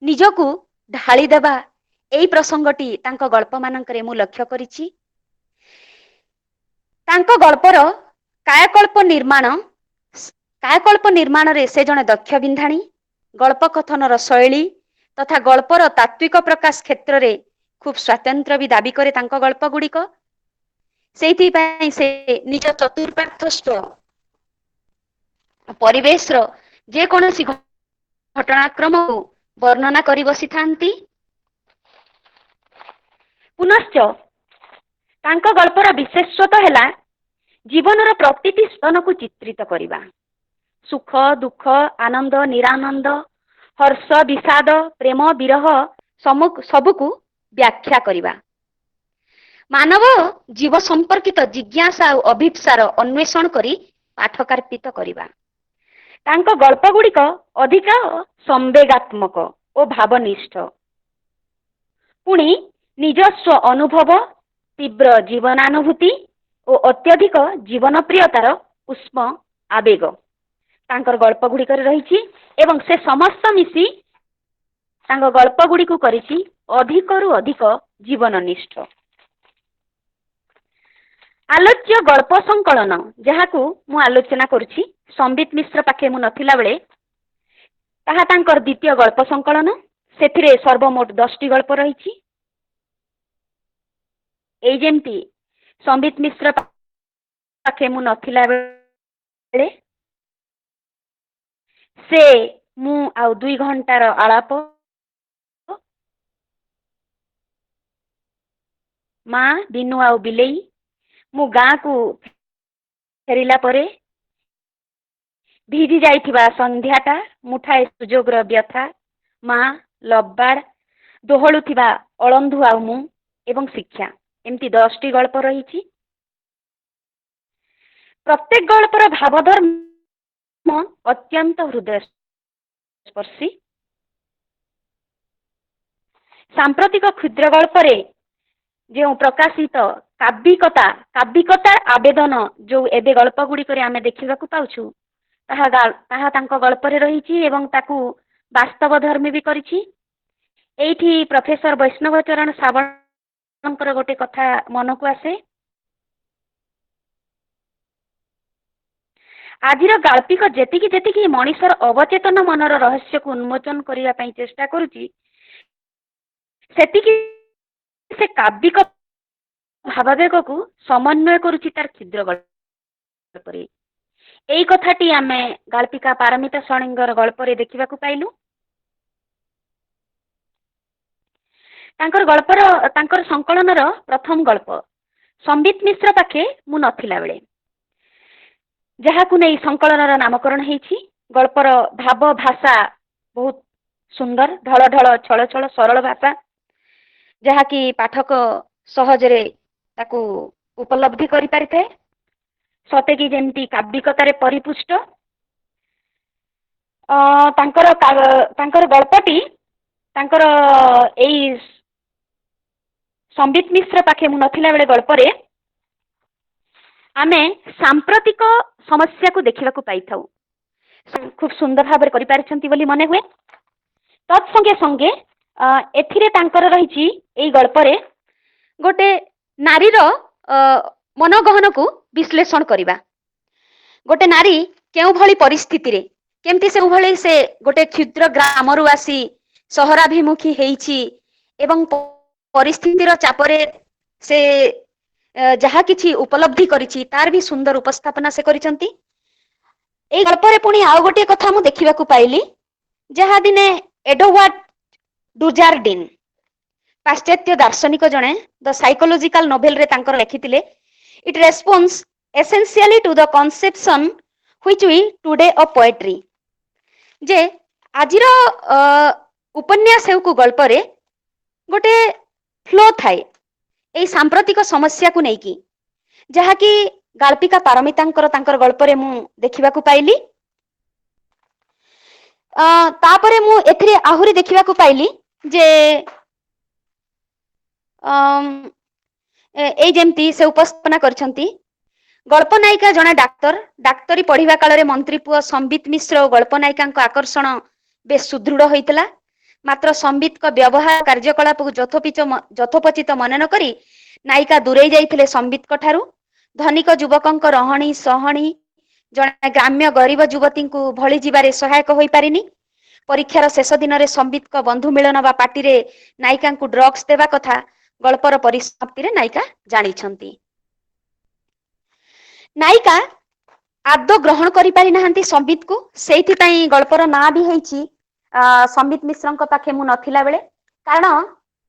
ନିଜକୁ ଢାଳି ଦେବା, ଏଇ ପ୍ରସଙ୍ଗଟି ତାଙ୍କ ଗଳ୍ପ ମାନଙ୍କରେ ମୁଁ ଲକ୍ଷ୍ୟ କରିଛି। ତାଙ୍କ ଗଳ୍ପର କାୟକଳ୍ପ ନିର୍ମାଣରେ ସେ ଜଣେ ଦକ୍ଷ ବିନ୍ଧାଣୀ। ଗଳ୍ପ କଥନର ଶୈଳୀ ତଥା ଗଳ୍ପର ତାତ୍ତ୍ୱିକ ପ୍ରକାଶ କ୍ଷେତ୍ରରେ ଖୁବ୍ ସ୍ୱାତନ୍ତ୍ର୍ୟ ବି ଦାବି କରେ ତାଙ୍କ ଗଳ୍ପ ଗୁଡିକ। ସେଇଥିପାଇଁ ସେ ନିଜ ଚତୁଃପାର୍ଶ୍ୱସ୍ଥ ପରିବେଶର ଯେକୌଣସି ଘଟଣାକ୍ରମକୁ ବର୍ଣ୍ଣନା କରି ବସିଥାନ୍ତି। ପୁନଶ୍ଚ ତାଙ୍କ ଗଳ୍ପର ବିଶେଷତ୍ୱ ହେଲା ଜୀବନର ପ୍ରତିଟି ସ୍ତନକୁ ଚିତ୍ରିତ କରିବା। ସୁଖ ଦୁଃଖ, ଆନନ୍ଦ ନିରାନନ୍ଦ, ହର୍ଷ ବିଷାଦ, ପ୍ରେମ ବିରହ ସବୁକୁ ବ୍ୟାଖ୍ୟା କରିବା। ମାନବ ଜୀବ ସମ୍ପର୍କିତ ଜିଜ୍ଞାସା ଆଉ ଅଭିପ୍ସାର ଅନ୍ୱେଷଣ କରି ପାଠକାର୍ପିତ କରିବା। ତାଙ୍କ ଗଳ୍ପ ଗୁଡିକ ଅଧିକ ସମ୍ବେଗାତ୍ମକ ଓ ଭାବନିଷ୍ଠ। ପୁଣି ନିଜସ୍ୱ ଅନୁଭବ, ତୀବ୍ର ଜୀବନାନୁଭୂତି ଓ ଅତ୍ୟଧିକ ଜୀବନ ପ୍ରିୟତାର ଉଷ୍ମ ଆବେଗ ତାଙ୍କର ଗଳ୍ପ ଗୁଡ଼ିକରେ ରହିଛି ଏବଂ ସେ ସମସ୍ତ ମିଶି ତାଙ୍କ ଗଳ୍ପ ଗୁଡ଼ିକୁ କରିଛି ଅଧିକରୁ ଅଧିକ ଜୀବନନିଷ୍ଠ। ଆଲୋଚ୍ୟ ଗଳ୍ପ ସଂକଳନ ଯାହାକୁ ମୁଁ ଆଲୋଚନା କରୁଛି ସମ୍ବିତ ମିଶ୍ର ପାଖେ ମୁଁ ନଥିଲା ବେଳେ ତାହା ତାଙ୍କର ଦ୍ୱିତୀୟ ଗଳ୍ପ ସଂକଳନ। ସେଥିରେ ସର୍ବମୋଟ 10ଟି ଗଳ୍ପ ରହିଛି। ଏଇ ଯେମିତି ସମ୍ବିତ ମିଶ୍ର ପାଖେ ମୁଁ ନଥିଲା ବେଳେ ସେ ମୁଁ ଆଉ 2 ଘଣ୍ଟାର ଆଳାପ, ମା ବିନୁ ଆଉ ବିଲେଇ, ମୁଁ ଗାଁକୁ ଫେରିଲା ପରେ ଭିଜି ଯାଇଥିବା ସନ୍ଧ୍ୟାଟା, ମୁଠାଏ ସୁଯୋଗର ବ୍ୟଥା, ମା, ଲବାଡ, ଦୋହଳୁଥିବା ଅଳନ୍ଧୁ ଆଉ ମୁଁ ଏବଂ ଶିକ୍ଷା, ଏମିତି 10ଟି ଗଳ୍ପ ରହିଛି। ପ୍ରତ୍ୟେକ ଗଳ୍ପର ଭାବଧର୍ମ ଅତ୍ୟନ୍ତ ହୃଦୟସ୍ପର୍ଶୀ। ସାମ୍ପ୍ରତିକ କ୍ଷୁଦ୍ର ଗଳ୍ପରେ ଯେଉଁ ପ୍ରକାଶିତ କାବ୍ୟିକତା ଆବେଦନ ଯୋଉ ଏବେ ଗଳ୍ପ ଗୁଡ଼ିକରେ ଆମେ ଦେଖିବାକୁ ପାଉଛୁ ତାହା ତାଙ୍କ ଗଳ୍ପରେ ରହିଛି ଏବଂ ତାକୁ ବାସ୍ତବ ଧର୍ମୀ ବି କରିଛି। ଏଇଠି ପ୍ରଫେସର ବୈଷ୍ଣବ ଚରଣ ଶ୍ରାବଣଙ୍କର ଗୋଟେ କଥା ମନକୁ ଆସେ। ଆଜିର ଗାଳ୍ପିକ ଯେତିକି ମଣିଷର ଅବଚେତନ ମନର ରହସ୍ୟକୁ ଉନ୍ମୋଚନ କରିବା ପାଇଁ ଚେଷ୍ଟା କରୁଛି, ସେତିକି ସେ କାବ୍ୟିକ ଭାବାବେଗକୁ ସମନ୍ୱୟ କରୁଛି ତାର କ୍ଷୁଦ୍ର ଗଳ୍ପରେ। ଏଇ କଥାଟି ଆମେ ଗାଳ୍ପିକା ପାରମିତା ଷଡ଼ଙ୍ଗୀଙ୍କର ଗଳ୍ପରେ ଦେଖିବାକୁ ପାଇଲୁ। ତାଙ୍କର ସଂକଳନର ପ୍ରଥମ ଗଳ୍ପ ସମ୍ବିତ ମିଶ୍ର ପାଖେ ମୁଁ ନଥିଲା ବେଳେ, ଯାହାକୁ ନେଇ ସଂକଳନର ନାମକରଣ ହେଇଛି। ଗଳ୍ପର ଭାବ ଭାଷା ବହୁତ ସୁନ୍ଦର, ଢଳ ଢଳ ଛଳ ଛଳ ସରଳ ଭାଷା, ଯାହାକି ପାଠକ ସହଜରେ ତାକୁ ଉପଲବ୍ଧି କରିପାରିଥାଏ, ସତେକି ଯେମିତି କାବ୍ୟିକତାରେ ପରିପୁଷ୍ଟ। ତାଙ୍କର ଗଳ୍ପଟି ତାଙ୍କର ଏଇ ସମ୍ବିତ ମିଶ୍ର ପାଖେ ମୁଁ ନଥିଲା ବେଳେ ଗଳ୍ପରେ ଆମେ ସାମ୍ପ୍ରତିକ ସମସ୍ୟାକୁ ଦେଖିବାକୁ ପାଇଥାଉ। ଖୁବ ସୁନ୍ଦର ଭାବରେ କରିପାରିଛନ୍ତି ବୋଲି ମନେ ହୁଏ। ତତ୍ସଙ୍ଗେ ସଙ୍ଗେ ଏଥିରେ ତାଙ୍କର ରହିଛି ଏଇ ଗଳ୍ପରେ ଗୋଟେ ନାରୀର ମନୋଗହନକୁ ବିଶ୍ଳେଷଣ କରିବା। ଗୋଟେ ନାରୀ କେଉଁଭଳି ପରିସ୍ଥିତିରେ କେମିତି ସେଭଳି ସେ ଗୋଟେ କ୍ଷୁଦ୍ର ଗ୍ରାମରୁ ଆସି ସହରାଭିମୁଖୀ ହେଇଛି ଏବଂ ପରିସ୍ଥିତିର ଚାପରେ ସେ ଯାହା କିଛି ଉପଲବ୍ଧି କରିଛି ତାର ବି ସୁନ୍ଦର ଉପସ୍ଥାପନା ସେ କରିଛନ୍ତି। ଏଇ ଗଳ୍ପରେ ପୁଣି ଆଉ ଗୋଟିଏ କଥା ମୁଁ ଦେଖିବାକୁ ପାଇଲି, ଯାହା ଦିନେ ଏଡୱାର୍ଡ ଡୁଜାରଡିନ୍ ପାଶ୍ଚାତ୍ୟ ଦାର୍ଶନିକ ଜଣେ ଦ ସାଇକୋଲୋଜିକାଲ ନୋଭେଲରେ ତାଙ୍କର ଲେଖିଥିଲେ, it response essentially to the conception which we today of poetry. ଯେ ଆଜିର ଉପନ୍ୟାସ ହେଉକୁ ଗଳ୍ପରେ ଗୋଟେ ଫ୍ଲୋ ଥାଏ ଏଇ ସାମ୍ପ୍ରତିକ ସମସ୍ୟାକୁ ନେଇକି, ଯାହାକି ଗାଳ୍ପିକା ପାରମିତାଙ୍କର ତାଙ୍କର ଗଳ୍ପରେ ମୁଁ ଦେଖିବାକୁ ପାଇଲି। ତାପରେ ମୁଁ ଏଥିରେ ଆହୁରି ଦେଖିବାକୁ ପାଇଲି ଯେ ଏଇ ଯେମିତି ସେ ଉପସ୍ଥାପନା କରିଛନ୍ତି, ଗଳ୍ପ ନାୟିକା ଜଣେ ଡାକ୍ତରୀ ପଢିବା କାଳରେ ମନ୍ତ୍ରୀ ପୁଅ ସମ୍ବିତ ମିଶ୍ର ଓ ଗଳ୍ପ ନାୟିକାଙ୍କ ଆକର୍ଷଣ ବେଶ ସୁଦୃଢ ହୋଇଥିଲା। ମାତ୍ର ସମ୍ବିତଙ୍କ ବ୍ୟବହାର କାର୍ଯ୍ୟକଳାପକୁ ଯଥୋପଚିତ ମନେ ନକରି ନାୟିକା ଦୂରେଇ ଯାଇଥିଲେ ସମ୍ବିତଙ୍କ ଠାରୁ। ଧନିକ ଯୁବକଙ୍କ ରହଣୀ ସହଣୀ ଜଣେ ଗ୍ରାମ୍ୟ ଗରିବ ଯୁବତୀଙ୍କୁ ଭଳି ଯିବାରେ ସହାୟକ ହୋଇପାରିନି। ପରୀକ୍ଷାର ଶେଷ ଦିନରେ ସମ୍ବିତଙ୍କ ବନ୍ଧୁ ମିଳନ ବା ପାର୍ଟିରେ ନାୟିକାଙ୍କୁ ଡ୍ରଗ୍ସ ଦେବା କଥା ଗଳ୍ପର ପରିସମାପ୍ତିରେ ନାୟିକା ଜାଣିଛନ୍ତି। ନାୟିକା ଆଦୌ ଗ୍ରହଣ କରିପାରିନାହାନ୍ତି ସମ୍ବିତକୁ, ସେଇଥିପାଇଁ ଗଳ୍ପର ନାଁ ବି ହେଇଛି ସମ୍ବିତ ମିଶ୍ରଙ୍କ ପାଖେ ମୁଁ ନଥିଲା ବେଳେ। କାରଣ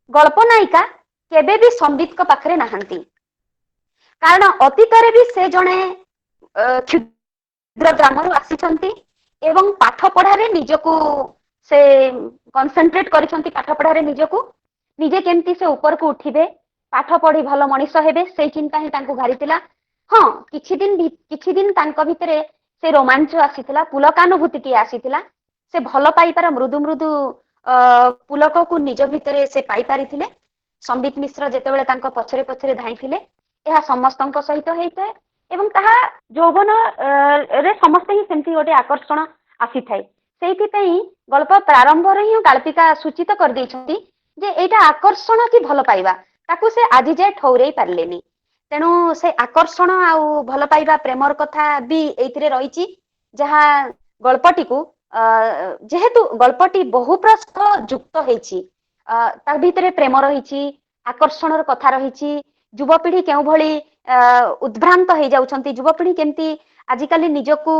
ଗଳ୍ପ ନାୟିକା କେବେ ବି ସମ୍ବିତଙ୍କ ପାଖରେ ନାହାନ୍ତି, କାରଣ ଅତୀତରେ ବି ସେ ଜଣେ କ୍ଷୁଦ୍ର ଗ୍ରାମରୁ ଆସିଛନ୍ତି ଏବଂ ପାଠ ପଢାରେ ନିଜକୁ ସେ କନସେନଟ୍ରେଟ କରିଛନ୍ତି। ପାଠ ପଢାରେ ନିଜେ କେମିତି ସେ ଉପରକୁ ଉଠିବେ, ପାଠ ପଢି ଭଲ ମଣିଷ ହେବେ, ସେଇ ଚିନ୍ତା ହିଁ ତାଙ୍କୁ ଘାରିଥିଲା। ହଁ, କିଛି ଦିନ ତାଙ୍କ ଭିତରେ ସେ ରୋମାଞ୍ଚ ଆସିଥିଲା, ପୁଲକାନୁଭୂତି ଆସିଥିଲା। ସେ ଭଲ ପାଇବାର ମୃଦୁ ପୁଲକକୁ ନିଜ ଭିତରେ ସେ ପାଇପାରିଥିଲେ। ସମ୍ବିତ ମିଶ୍ର ଯେତେବେଳେ ତାଙ୍କ ପଛରେ ପଛରେ ଧାଇଁଥିଲେ ଏହା ସମସ୍ତଙ୍କ ସହିତ ହେଇଥାଏ ଏବଂ ତାହା ଯୌବନ ରେ ସମସ୍ତେ ହିଁ ସେମିତି ଗୋଟେ ଆକର୍ଷଣ ଆସିଥାଏ। ସେଇଥିପାଇଁ ଗଳ୍ପ ପ୍ରାରମ୍ଭରେ ହିଁ ଗାଳ୍ପିକା ସୂଚିତ କରିଦେଇଛନ୍ତି ଯେ ଏଇଟା ଆକର୍ଷଣ କି ଭଲ ପାଇବା ତାକୁ ସେ ଆଜି ଯାଏ ଠଉରେଇ ପାରିଲେନି। ତେଣୁ ସେ ଆକର୍ଷଣ ଆଉ ଭଲ ପାଇବା ପ୍ରେମର କଥା ବି ଏଇଥିରେ ରହିଛି, ଯାହା ଗଳ୍ପଟିକୁ ଯେହେତୁ ଗଳ୍ପଟି ବହୁପ୍ରସ୍ଥ ଯୁକ୍ତ ହେଇଛି, ତା ଭିତରେ ପ୍ରେମ ରହିଛି, ଆକର୍ଷଣର କଥା ରହିଛି, ଯୁବପିଢି କେଉଁ ଭଳି ଉଦ୍ଭ୍ରାନ୍ତ ହେଇଯାଉଛନ୍ତି, ଯୁବପିଢି କେମିତି ଆଜିକାଲି ନିଜକୁ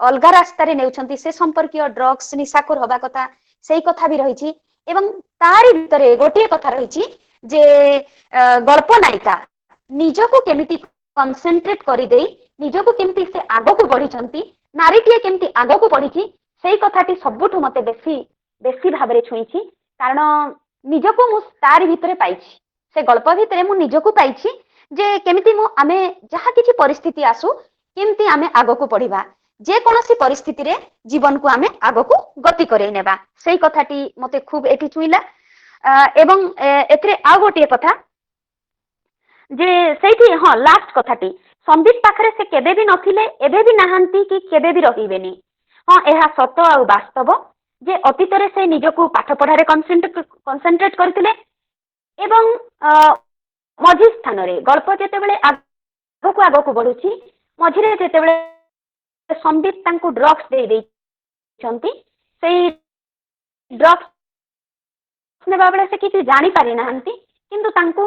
ଅଲଗା ରାସ୍ତାରେ ନେଉଛନ୍ତି ସେ ସମ୍ପର୍କୀୟ ଡ୍ରଗ୍ସ ନିଶାଖୋର ହବା କଥା ସେଇ କଥା ବି ରହିଛି। ଏବଂ ତାରି ଭିତରେ ଗୋଟିଏ କଥା ରହିଛି ଯେ ଗଳ୍ପ ନାୟିକା ନିଜକୁ କେମିତି କନସେନଟ୍ରେଟ କରିଦେଇ ନିଜକୁ କେମିତି ସେ ଆଗକୁ ବଢିଛନ୍ତି, ନାରୀଟିଏ କେମିତି ଆଗକୁ ବଢିଛି ସେଇ କଥାଟି ସବୁଠୁ ମତେ ବେଶୀ ଭାବରେ ଛୁଇଁଛି। କାରଣ ନିଜକୁ ମୁଁ ତାରି ଭିତରେ ପାଇଛି, ସେ ଗଳ୍ପ ଭିତରେ ମୁଁ ନିଜକୁ ପାଇଛି ଯେ କେମିତି ଆମେ ଯାହା କିଛି ପରିସ୍ଥିତି ଆସୁ କେମିତି ଆମେ ଆଗକୁ ବଢିବା, ଯେକୌଣସି ପରିସ୍ଥିତିରେ ଜୀବନକୁ ଆମେ ଆଗକୁ ଗତି କରେଇ ନେବା, ସେଇ କଥାଟି ମତେ ଖୁବ ଏଠି ଛୁଇଁଲା। ଏବଂ ଏଥିରେ ଆଉ ଗୋଟିଏ କଥା ଯେ ସେଇଠି ହଁ ଲାଷ୍ଟ କଥାଟି, ସମ୍ବିତ ପାଖରେ ସେ କେବେ ବି ନଥିଲେ, ଏବେ ବି ନାହାନ୍ତି କି କେବେ ବି ରହିବେନି। ହଁ ଏହା ସତ ଆଉ ବାସ୍ତବ ଯେ ଅତୀତରେ ସେ ନିଜକୁ ପାଠ ପଢାରେ କନସେନଟ୍ରେଟ କରିଥିଲେ ଏବଂ ମଝି ସ୍ଥାନରେ ଗଳ୍ପ ଯେତେବେଳେ ଆଗକୁ ଆଗକୁ ବଢୁଛି ମଝିରେ ଯେତେବେଳେ ସମ୍ବିତ ତାଙ୍କୁ ଡ୍ରଗ୍ସ ଦେଇଛନ୍ତି, ସେଇ ଡ୍ରଗ୍ସ ନେବା ବେଳେ ସେ କିଛି ଜାଣିପାରି ନାହାନ୍ତି କିନ୍ତୁ ତାଙ୍କୁ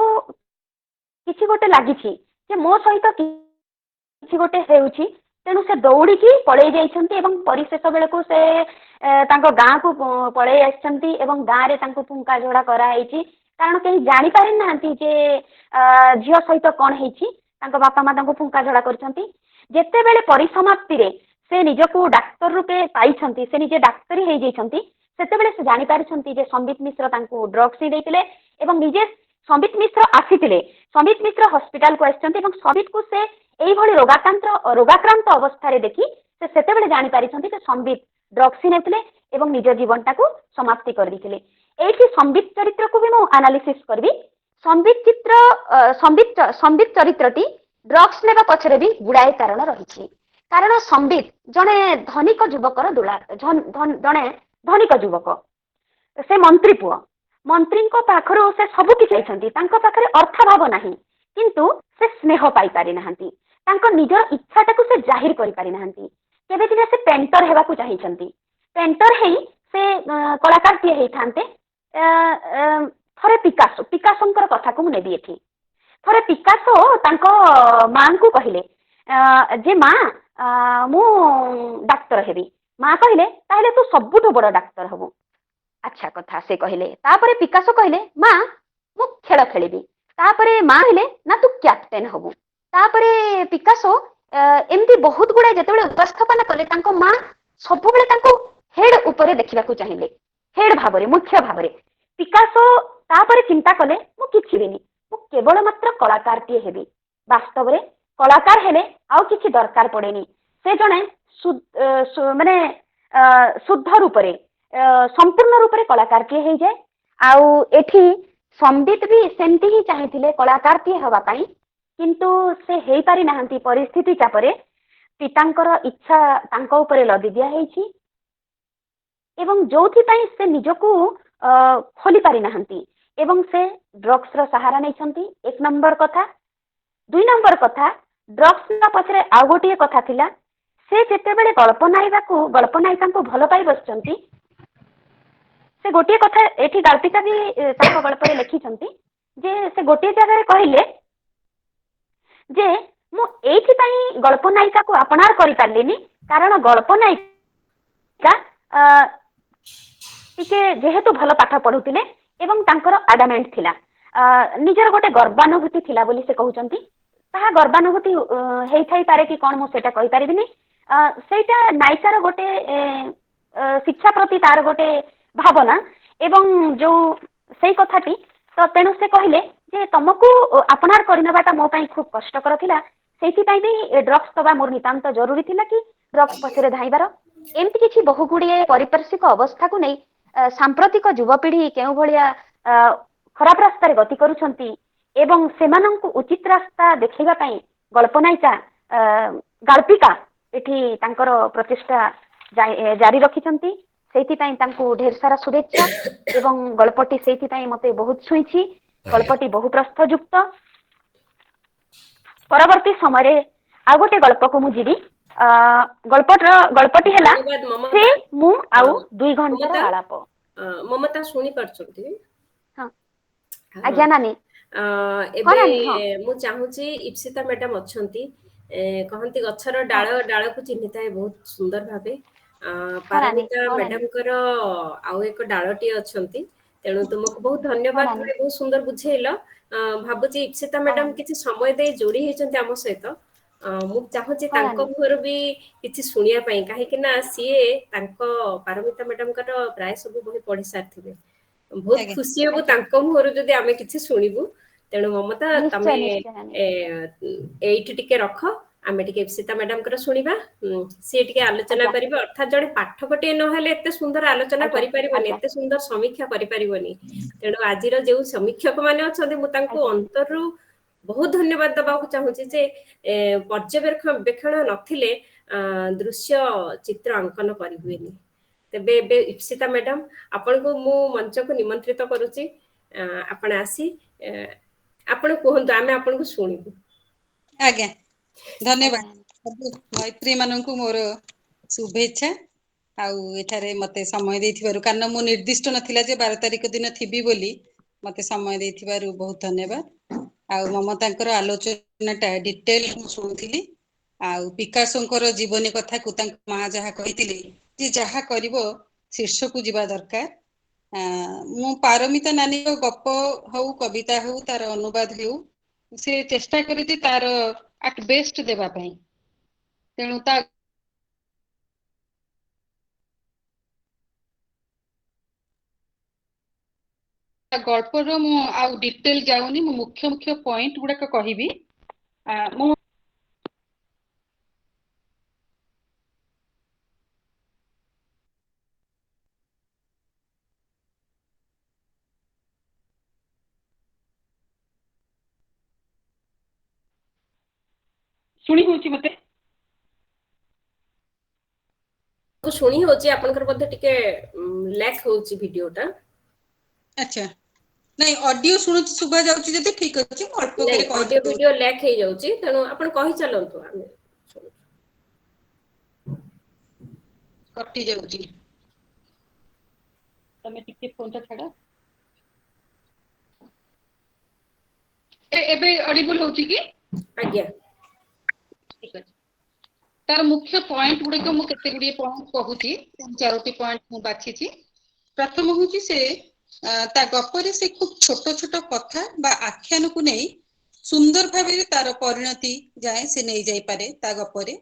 କିଛି ଗୋଟେ ଲାଗିଛି ଯେ ମୋ ସହିତ କିଛି ଗୋଟେ ହେଉଛି, ତେଣୁ ସେ ଦୌଡ଼ିକି ପଳେଇ ଯାଇଛନ୍ତି ଏବଂ ପରିଶେଷ ବେଳକୁ ସେ ତାଙ୍କ ଗାଁକୁ ପଳେଇ ଆସିଛନ୍ତି ଏବଂ ଗାଁରେ ତାଙ୍କୁ ଫୁଙ୍କା ଝୋଡ଼ା କରାହେଇଛି, କାରଣ କେହି ଜାଣିପାରି ନାହାନ୍ତି ଯେ ଝିଅ ସହିତ କଣ ହେଇଛି, ତାଙ୍କ ବାପା ମା ତାଙ୍କୁ ଫୁଙ୍କା ଝୋଡ଼ା କରିଛନ୍ତି। ଯେତେବେଳେ ପରିସମାପ୍ତିରେ ସେ ନିଜକୁ ଡାକ୍ତର ରୂପେ ପାଇଛନ୍ତି, ସେ ନିଜେ ଡାକ୍ତରୀ ହେଇଯାଇଛନ୍ତି, ସେତେବେଳେ ସେ ଜାଣିପାରିଛନ୍ତି ଯେ ସମ୍ବିତ ମିଶ୍ର ତାଙ୍କୁ ଡ୍ରଗ୍ସ ଦେଇଥିଲେ ଏବଂ ନିଜେ ସମ୍ବିତ ମିଶ୍ର ଆସିଥିଲେ, ସମ୍ବିତ ମିଶ୍ର ହସ୍ପିଟାଲକୁ ଆସିଛନ୍ତି ଏବଂ ସମ୍ବିତକୁ ସେ ଏଇଭଳି ରୋଗାକ୍ରାନ୍ତ ଅବସ୍ଥାରେ ଦେଖି ସେ ସେତେବେଳେ ଜାଣିପାରିଛନ୍ତି ଯେ ସମ୍ବିତ ଡ୍ରଗ୍ସ ନେଇଥିଲେ ଏବଂ ନିଜ ଜୀବନଟାକୁ ସମାପ୍ତି କରିଦେଇଥିଲେ। ଏଇଠି ସମ୍ବିତ ଚରିତ୍ରକୁ ବି ମୁଁ ଆନାଲିସିସ୍ କରିବି। ସମ୍ବିତ ଚରିତ୍ରଟି ଡ୍ରଗ୍ସ ନେବା ପଛରେ ବି ଗୁଡ଼ାଏ କାରଣ ରହିଛି। କାରଣ ସମ୍ବିତ ଜଣେ ଧନିକ ଯୁବକର ଜଣେ ଧନିକ ଯୁବକ, ସେ ମନ୍ତ୍ରୀ ପୁଅ, ମନ୍ତ୍ରୀଙ୍କ ପାଖରୁ ସେ ସବୁ କିଛି ପାଇଛନ୍ତି, ତାଙ୍କ ପାଖରେ ଅର୍ଥାଭାବ ନାହିଁ କିନ୍ତୁ ସେ ସ୍ନେହ ପାଇପାରି ନାହାନ୍ତି, ତାଙ୍କ ନିଜର ଇଚ୍ଛାଟାକୁ ସେ ଜାହିର କରିପାରି ନାହାନ୍ତି। କେବେ ଦିନେ ସେ ପେଣ୍ଟର ହେବାକୁ ଚାହିଁଛନ୍ତି, ପେଣ୍ଟର ହେଇ ସେ କଳାକାରଟିଏ ହେଇଥାନ୍ତେ। ଥରେ ପିକାସୋଙ୍କର କଥାକୁ ମୁଁ ନେବି ଏଠି। ଥରେ ପିକାସୋ ତାଙ୍କ ମାଙ୍କୁ କହିଲେ ଯେ ମା ମୁଁ ଡାକ୍ତର ହେବି। ମା କହିଲେ ତାହେଲେ ତୁ ସବୁଠୁ ବଡ ଡାକ୍ତର ହବୁ। ଆଚ୍ଛା କଥା ସେ କହିଲେ। ତାପରେ ପିକାସୋ କହିଲେ ମା ମୁଁ ଖେଳ ଖେଳିବି। ତାପରେ ମା କହିଲେ ନା ତୁ କ୍ୟାପ୍ଟେନ ହବୁ। ତାପରେ ପିକାସୋ ଏମିତି ବହୁତ ଗୁଡାଏ ଯେତେବେଳେ ଉପସ୍ଥାପନ କଲେ ତାଙ୍କ ମା ସବୁବେଳେ ତାଙ୍କୁ ହେଡ ଉପରେ ଦେଖିବାକୁ ଚାହିଁଲେ, ହେଡ ଭାବରେ, ମୁଖ୍ୟ ଭାବରେ। ପିକାସୋ ତାପରେ ଚିନ୍ତା କଲେ ମୁଁ କିଛି ହେବିନି, ମୁଁ କେବଳ ମାତ୍ର କଳାକାରଟିଏ ହେବି। ବାସ୍ତବରେ କଳାକାର ହେଲେ ଆଉ କିଛି ଦରକାର ପଡେନି, ସେ ଜଣେ ମାନେ ଶୁଦ୍ଧ ରୂପରେ ସମ୍ପୂର୍ଣ୍ଣ ରୂପରେ କଳାକାରଟିଏ ହେଇଯାଏ। ଆଉ ଏଠି ସମ୍ବିତ ବି ସେମିତି ହିଁ ଚାହିଁଥିଲେ କଳାକାରଟିଏ ହେବା ପାଇଁ, କିନ୍ତୁ ସେ ହେଇପାରି ନାହାନ୍ତି। ପରିସ୍ଥିତି ଚାପରେ ପିତାଙ୍କର ଇଚ୍ଛା ତାଙ୍କ ଉପରେ ଲଦି ଦିଆ ହେଇଛି ଏବଂ ଯୋଉଥିପାଇଁ ସେ ନିଜକୁ ଖୋଲି ପାରି ନାହାନ୍ତି ଏବଂ ସେ ଡ୍ରଗ୍ସର ସାହାରା ନେଇଛନ୍ତି। 1 ନମ୍ବର କଥା। 2 ନମ୍ବର କଥା, ଡ୍ରଗ୍ସ ପଛରେ ଆଉ ଗୋଟିଏ କଥା ଥିଲା, ସେ ଯେତେବେଳେ ଗଳ୍ପ ନାୟିକାଙ୍କୁ ଭଲ ପାଇ ବସିଛନ୍ତି, ସେ ଗୋଟିଏ କଥା ଏଠି ଗାଳ୍ପିକା ବି ତାଙ୍କ ଗଳ୍ପରେ ଲେଖିଛନ୍ତି ଯେ ସେ ଗୋଟିଏ ଜାଗାରେ କହିଲେ ଯେ ମୁଁ ଏଇଥିପାଇଁ ଗଳ୍ପ ନାୟିକାକୁ ଆପଣାର କରିପାରିଲିନି କାରଣ ଗଳ୍ପ ନାୟିକା ଟିକେ ଯେହେତୁ ଭଲ ପାଠ ପଢୁଥିଲେ ଏବଂ ତାଙ୍କର ଆଡାମେଣ୍ଟ ଥିଲା, ନିଜର ଗୋଟେ ଗର୍ବାନୁଭୂତି ଥିଲା ବୋଲି ସେ କହୁଛନ୍ତି। ତାହା ଗର୍ବାନୁଭୂତି ହେଇଥାଇପାରେ କି କଣ ମୁଁ ସେଇଟା କହିପାରିବିନି। ସେଇଟା ନାୟିକାର ଗୋଟେ ଶିକ୍ଷା ପ୍ରତି ତାର ଗୋଟେ ଭାବନା ଏବଂ ଯୋଉ ସେଇ କଥାଟି, ତ ତେଣୁ ସେ କହିଲେ ଯେ ତମକୁ ଆପଣାର କରିନେବାଟା ମୋ ପାଇଁ ଖୁବ କଷ୍ଟକର ଥିଲା, ସେଇଥିପାଇଁ ବି ଡ୍ରଗ୍ସ ଦବା ମୋର ନିତାନ୍ତ ଜରୁରୀ ଥିଲା କି ଡ୍ରଗ୍ସ ପଛରେ ଧାଇଁବାର। ଏମିତି କିଛି ବହୁ ଗୁଡିଏ ପାରିପାର୍ଶ୍ୱିକ ଅବସ୍ଥାକୁ ନେଇ ସାମ୍ପ୍ରତିକ ଯୁବପିଢି କେଉଁ ଭଳିଆ ଖରାପ ରାସ୍ତାରେ ଗତି କରୁଛନ୍ତି ଏବଂ ସେମାନଙ୍କୁ ଉଚିତ ରାସ୍ତା ଦେଖେଇବା ପାଇଁ ଗଳ୍ପନାୟିକା ଗାଳ୍ପିକା ଏଠି ତାଙ୍କର ପ୍ରଚେଷ୍ଟା ଜାରି ରଖିଛନ୍ତି। ସେଇଥିପାଇଁ ତାଙ୍କୁ ଢେର ସାରା ଶୁଭେଚ୍ଛା ଏବଂ ଗଳ୍ପଟି ସେଇଥିପାଇଁ ମତେ ବହୁତ ଛୁଇଁଛି। ଗଳ୍ପଟି ବହୁ ପ୍ରସ୍ଥଯୁକ୍ତ। ପରବର୍ତ୍ତୀ ସମୟରେ ଆଉ ଗୋଟେ ଗଳ୍ପକୁ ମୁଁ ଯିବି। ଗଳ୍ପଟି ହେଲା ଧନ୍ୟବାଦ ମମତା। ସେ ମୁଁ ଆଉ ହଁ, 2 ଘଣ୍ଟାର ମମତା ଆଳାପ। ମମତା ଶୁଣି ପାରୁଛନ୍ତି? ହଁ ହଁ। ଆଜ୍ଞା ନାନୀ। ହଁ ଏବେ ନାନୀ ହଁ ମୁଁ ଚାହୁଁଛି ଇପ୍ସିତା ମ୍ୟାଡାମ ଅଛନ୍ତି। କହନ୍ତି ଗଛର ହଁ ଡାଳ ଡାଳକୁ ଚିହ୍ନିଥାଏ ବହୁତ ସୁନ୍ଦର ଭାବେ। ହଁ ନାନୀ ପାରମିତା ହଁ ନାନୀ ମ୍ୟାଡାମଙ୍କର ଆଉ ଏକ ଡାଳଟିଏ ଅଛନ୍ତି। ତେଣୁ ତୁମକୁ ବହୁତ ହଁ ଧନ୍ୟବାଦ, ନାନୀ ତୁମେ ବହୁତ ସୁନ୍ଦର ବୁଝେଇଲ। ଭାବୁଛି ଇପ୍ସିତା ହଁ ମ୍ୟାଡାମ ନାନୀ କିଛି ସମୟ ଦେଇ ଯୋଡି ହେଇଛନ୍ତି ଆମ ସହିତ। ମୁଁ ଚାହୁଁଛି ହଁ ତାଙ୍କ ନାନୀ ମୁହଁରୁ ବି କିଛି ଶୁଣିବା ପାଇଁ, କାହିଁକି ନା ସିଏ ତାଙ୍କ ପାରମିତା ମ୍ୟାଡାମଙ୍କର ପ୍ରାୟ ସବୁ ବହି ପଢି ସାରିଥିବେ। ବହୁତ ଆଜ୍ଞା ଖୁସି ହବୁ ଆଜ୍ଞା ତାଙ୍କ ମୁହଁରୁ ଯଦି ଆମେ କିଛି ଶୁଣିବୁ। ତେଣୁ ମମତା ନିଶ୍ଚୟ ତମେ ନିଶ୍ଚୟ ନାନୀ। ଏଇଠି ଟିକେ ରଖ, ଆମେ ଟିକେ ଇପ୍ସିତା ମ୍ୟାଡାମଙ୍କର ଶୁଣିବା। ସିଏ ଟିକେ ଆଲୋଚନା ଆଜ୍ଞା କରିବେ। ଅର୍ଥାତ୍ ଜଣେ ପାଠକଟିଏ ନହେଲେ ଏତେ ସୁନ୍ଦର ଆଲୋଚନା ଆଜ୍ଞା କରିପାରିବନି, ଆଜ୍ଞା ଏତେ ସୁନ୍ଦର ସମୀକ୍ଷା କରିପାରିବନି। ତେଣୁ ଆଜିର ଯୋଉ ସମୀକ୍ଷକ ମାନେ ଅଛନ୍ତି, ମୁଁ ତାଙ୍କୁ ଆଜ୍ଞା ଅନ୍ତରରୁ ବହୁତ ଧନ୍ୟବାଦ ଦବାକୁ ଚାହୁଁଛି ଯେ ପର୍ଯ୍ୟବେକ୍ଷଣ ନଥିଲେ ଦୃଶ୍ୟ ଚିତ୍ର ଅଙ୍କନ କରିହୁଏନି। ତେବେ ଏବେ ଇପ୍ସିତା ମ୍ୟାଡାମ ଆପଣଙ୍କୁ ମୁଁ ମଞ୍ଚକୁ ନିମନ୍ତ୍ରିତ କରୁଛି। ଆପଣ ଆସି ଆପଣ କୁହନ୍ତୁ, ଆମେ ଆପଣଙ୍କୁ ଶୁଣିବୁ। ଆଜ୍ଞା, ଧନ୍ୟବାଦ। ଆଜ୍ଞା ନାନୀ ସବୁ ମୈତ୍ରୀ ମାନଙ୍କୁ ମୋର ଶୁଭେଚ୍ଛା। ଆଉ ଏଠାରେ ମତେ ସମୟ ଦେଇଥିବାରୁ, କାରଣ ମୁଁ ନିର୍ଦ୍ଦିଷ୍ଟ ନଥିଲା ଯେ 12 ତାରିଖ ଦିନ ଥିବି ବୋଲି। ମତେ ସମୟ ଦେଇଥିବାରୁ ବହୁତ ଧନ୍ୟବାଦ। ଆଉ ମମତାଙ୍କର ଆଲୋଚନାଟା ଡିଟେଲ ମୁଁ ଶୁଣୁଥିଲି। ଆଉ ପିକାସୋଙ୍କର ଜୀବନୀ କଥାକୁ ତାଙ୍କ ମା ଯାହା କହିଥିଲେ, ଯେ ଯାହା କରିବ ଶୀର୍ଷକୁ ଯିବା ଦରକାର। ମୁଁ ପାରମିତା ନାନୀଙ୍କ ଗପ ହଉ, କବିତା ହଉ, ତାର ଅନୁବାଦ ହେଉ, ସେ ଚେଷ୍ଟା କରିଛି ତାର ଆଟ ବେଷ୍ଟ ଦେବା ପାଇଁ। ତେଣୁ ତା ଗଳ୍ପର ମୁଁ ଆଉ ଡିଟେଲ ଯାଉନି, ମୁଁ ମୁଖ୍ୟ ମୁଖ୍ୟ ପଏଣ୍ଟ ଗୁଡାକ କହିବି। ମୁଁ ଶୁଣି ହଉଛି ମତେ? ଶୁଣି ହଉଛି, ଆପଣଙ୍କର ବୋଧେ ଟିକେ ଲ୍ୟାକ୍ ହଉଛି ଭିଡିଓଟା। ଆଚ୍ଛା, ନାଇଁ ଅଡିଓ ଶୁଣୁଛି, ଶୁଭା ଯାଉଛି ଯଦି ଠିକ ଅଛି। ମୁଁ ଅଳ୍ପ ନାଇଁ କରି ଅଡିଓ କହିଦେଉଛି। ଭିଡିଓ ଲ୍ୟାକ୍ ହେଇଯାଉଛି, ତେଣୁ ଆପଣ କହିଚାଲନ୍ତୁ। ଆମେ ଶୁଣୁଛୁ। କଟି ଯାଉଛି, ତମେ ଟିକେ ଫୋନଟା ଛାଡ। ଏବେ ଅଡିବୁଲ ହଉଛି କି? ଆଜ୍ଞା। ଠିକ ଅଛି। ତାର ମୁଖ୍ୟ ପଏଣ୍ଟ ଗୁଡିକ ମୁଁ କେତେ ଗୁଡିଏ ପଏଣ୍ଟ କହୁଛି, 4ଟି ପଏଣ୍ଟ ମୁଁ ବାଛିଛି। ପ୍ରଥମ ହଉଛି, ସେ ତା ଗପରେ ସେ ଖୁବ ଛୋଟ ଛୋଟ କଥା ବା ଆଖ୍ୟାନକୁ ନେଇ ସୁନ୍ଦର ଭାବରେ ତାର ପରିଣତି ଯାଏ ସେ ନେଇଯାଇପାରେ ତା ଗପରେ।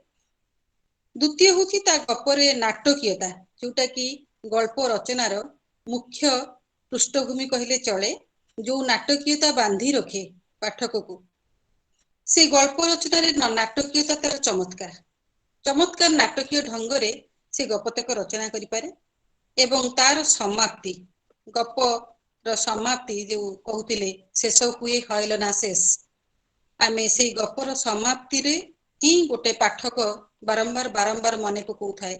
ଦ୍ଵିତୀୟ ହଉଛି ତା ଗପରେ ନାଟକୀୟତା, ଯୋଉଟା କି ଗଳ୍ପ ରଚନାର ମୁଖ୍ୟ ପୃଷ୍ଠଭୂମି କହିଲେ ଚଳେ। ଯୋଉ ନାଟକୀୟତା ବାନ୍ଧି ରଖେ ପାଠକକୁ। ସେ ଗଳ୍ପ ରଚନାରେ ନାଟକୀୟତା ତାର ଚମତ୍କାର। ଚମତ୍କାର ନାଟକୀୟ ଢଙ୍ଗରେ ସେ ଗପତକ ରଚନା କରିପାରେ। ଏବଂ ତାର ସମାପ୍ତି, ଗପର ସମାପ୍ତି ଯୋଉ କହୁଥିଲେ, ଶେଷ ହୁଏ ହଏଲ ନା ଶେଷ। ଆମେ ସେଇ ଗପର ସମାପ୍ତିରେ ହିଁ ଗୋଟେ ପାଠକ ବାରମ୍ବାର ବାରମ୍ବାର ମନେ ପକଉଥାଏ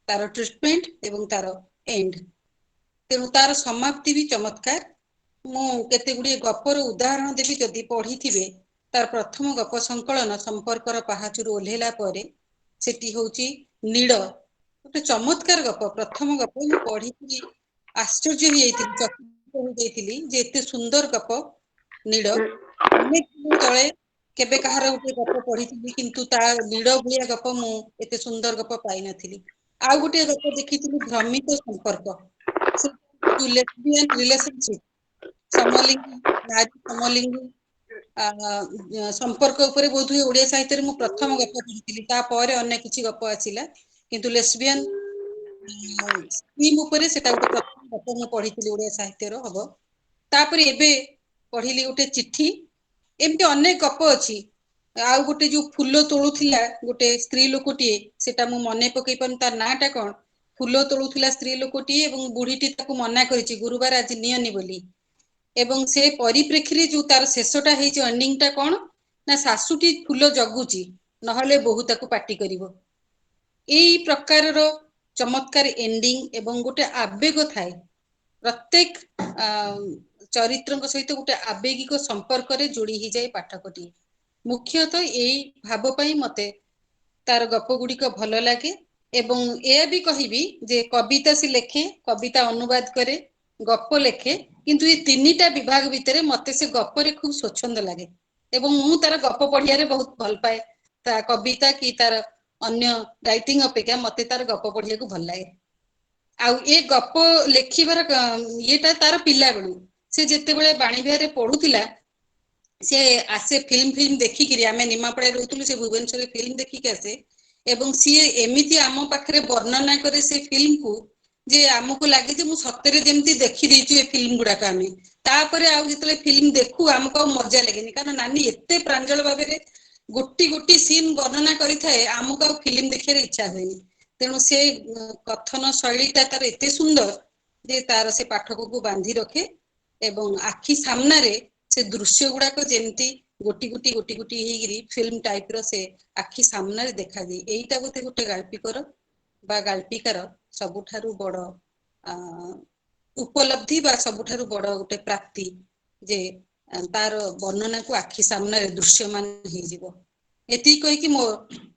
ତାର ଟ୍ରିଟମେଣ୍ଟ ଏବଂ ତାର ଏଣ୍ଡ। ତେଣୁ ତାର ସମାପ୍ତି ବି ଚମତ୍କାର। ମୁଁ କେତେ ଗୁଡିଏ ଗପର ଉଦାହରଣ ଦେବି, ଯଦି ପଢିଥିବେ। ତାର ପ୍ରଥମ ଗପ ସଂକଳନ ସମ୍ପର୍କର ପାହାଚରୁ ଓହ୍ଲେଇଲା ପରେ, ସେଠି ହଉଛି ନୀଳ, ଗୋଟେ ଚମତ୍କାର ଗପ। ପ୍ରଥମ ଗପ ମୁଁ ପଢିଥିଲି, ଆଶ୍ଚର୍ଯ୍ୟ ହେଇଯାଇଥିଲି, ଚକିତ ହେଇଯାଇଥିଲି ଯେ ଏତେ ସୁନ୍ଦର ଗପ ନୀଳ। ଅନେକ ଦିନ ତଳେ କେବେ କାହାର ଗୋଟେ ଗପ ପଢିଥିଲି, କିନ୍ତୁ ତା ନୀଳ ଭଳିଆ ଗପ ମୁଁ ଏତେ ସୁନ୍ଦର ଗପ ପାଇନଥିଲି। ଆଉ ଗୋଟେ ଗପ ଦେଖିଥିଲି, ଭ୍ରମିତ ସମ୍ପର୍କ। ରିଲେସନସିପ, ସମଲିଙ୍ଗୀ ନାରୀ ସମଲିଙ୍ଗୀ ସମ୍ପର୍କ ଉପରେ ବୋଧହୁଏ ଓଡିଆ ସାହିତ୍ୟରେ ମୁଁ ପ୍ରଥମ ଗପ ପଢିଥିଲି। ତାପରେ ଅନେକ କିଛି ଗପ ଆସିଲା, କିନ୍ତୁ ଲେସବିଆନ ଉପରେ ସେଟା ଗୋଟେ ପ୍ରଥମ ଗପ ମୁଁ ପଢିଥିଲି ଓଡିଆ ସାହିତ୍ୟର ହବ। ତାପରେ ଏବେ ପଢିଲି ଗୋଟେ ଚିଠି। ଏମିତି ଅନେକ ଗପ ଅଛି। ଆଉ ଗୋଟେ ଯୋଉ ଫୁଲ ତୋଳୁଥିଲା ଗୋଟେ ସ୍ତ୍ରୀ ଲୋକଟିଏ, ସେଟା ମୁଁ ମନେ ପକେଇ ପାରୁନି ତାର ନାଁ ଟା କଣ? ଫୁଲ ତୋଳୁଥିଲା ସ୍ତ୍ରୀ ଲୋକଟିଏ ଏବଂ ବୁଢୀଟି ତାକୁ ମନା କରିଛି ଗୁରୁବାର ଆଜି ନିଅନି ବୋଲି। ଏବଂ ସେ ପରିପ୍ରେକ୍ଷୀରେ ଯୋଉ ତାର ଶେଷଟା ହେଇଛି ଏଣ୍ଡିଂଟା କଣ ନା ଶାଶୁଟି ଫୁଲ ଜଗୁଛି ନହେଲେ ବୋହୂ ତାକୁ ପାଟି କରିବ। ଏଇ ପ୍ରକାରର ଚମତ୍କାର ଏଣ୍ଡିଂ ଏବଂ ଗୋଟେ ଆବେଗ ଥାଏ ପ୍ରତ୍ୟେକ ଚରିତ୍ରଙ୍କ ସହିତ ଗୋଟେ ଆବେଗିକ ସମ୍ପର୍କରେ ଯୋଡି ହେଇଯାଏ ପାଠକଟି। ମୁଖ୍ୟତଃ ଏଇ ଭାବ ପାଇଁ ମତେ ତାର ଗପ ଗୁଡିକ ଭଲ ଲାଗେ ଏବଂ ଏହା ବି କହିବି ଯେ କବିତା ସେ ଲେଖେ, କବିତା ଅନୁବାଦ କରେ, ଗପ ଲେଖେ, କିନ୍ତୁ ଏ ତିନିଟା ବିଭାଗ ଭିତରେ ମତେ ସେ ଗପରେ ଖୁବ ସ୍ୱଚ୍ଛନ୍ଦ ଲାଗେ ଏବଂ ମୁଁ ତାର ଗପ ପଢିବାରେ ବହୁତ ଭଲ ପାଏ। ତା କବିତା କି ତାର ଅନ୍ୟ ରାଇଟିଂ ଅପେକ୍ଷା ମତେ ତାର ଗପ ପଢିବାକୁ ଭଲ ଲାଗେ। ଆଉ ଏ ଗପ ଲେଖିବାର ଇଏଟା ତାର ପିଲା ବେଳୁ, ସେ ଯେତେବେଳେ ବାଣୀ ବିହାରରେ ପଢୁଥିଲା ସେ ଆସେ ଫିଲ୍ମ ଦେଖିକିରି, ଆମେ ନିମାପଡାରେ ରହୁଥିଲୁ, ସେ ଭୁବନେଶ୍ୱରରେ ଫିଲ୍ମ ଦେଖିକି ଆସେ ଏବଂ ସିଏ ଏମିତି ଆମ ପାଖରେ ବର୍ଣ୍ଣନା କରେ ସେ ଫିଲ୍ମକୁ ଯେ ଆମକୁ ଲାଗେ ଯେ ମୁଁ ସତରେ ଯେମିତି ଦେଖିଦେଇଛୁ ଏ ଫିଲ୍ମ ଗୁଡାକ। ଆମେ ତାପରେ ଆଉ ଯେତେବେଳେ ଫିଲ୍ମ ଦେଖୁ ଆମକୁ ଆଉ ମଜା ଲାଗେନି, କାରଣ ନାନୀ ଏତେ ପ୍ରାଞ୍ଜଳ ଭାବରେ ଗୋଟି ଗୋଟି ସିନ୍ ବର୍ଣ୍ଣନା କରିଥାଏ ଆମକୁ ଆଉ ଫିଲ୍ମ ଦେଖିବାର ଇଚ୍ଛା ହୁଏନି। ତେଣୁ ସେ କଥନ ଶୈଳୀଟା ତାର ଏତେ ସୁନ୍ଦର ଯେ ତାର ସେ ପାଠକକୁ ବାନ୍ଧି ରଖେ ଏବଂ ଆଖି ସାମ୍ନାରେ ସେ ଦୃଶ୍ୟ ଗୁଡାକ ଯେମିତି ଗୋଟି ଗୋଟି ହେଇକିରି ଫିଲ୍ମ ଟାଇପର ସେ ଆଖି ସାମ୍ନାରେ ଦେଖାଦିଏ। ଏଇଟା ବୋଧେ ଗୋଟେ ଗାଳ୍ପିକର ବା ଗାଳ୍ପିକାର ସବୁଠାରୁ ବଡ ଉପଲବ୍ଧି ବା ସବୁଠାରୁ ବଡ ଗୋଟେ ପ୍ରାପ୍ତି ଯେ ତାର ବର୍ଣ୍ଣନାକୁ ଆଖି ସାମ୍ନାରେ ଦୃଶ୍ୟମାନ ହେଇଯିବ। ଏତିକି କହିକି ମୋ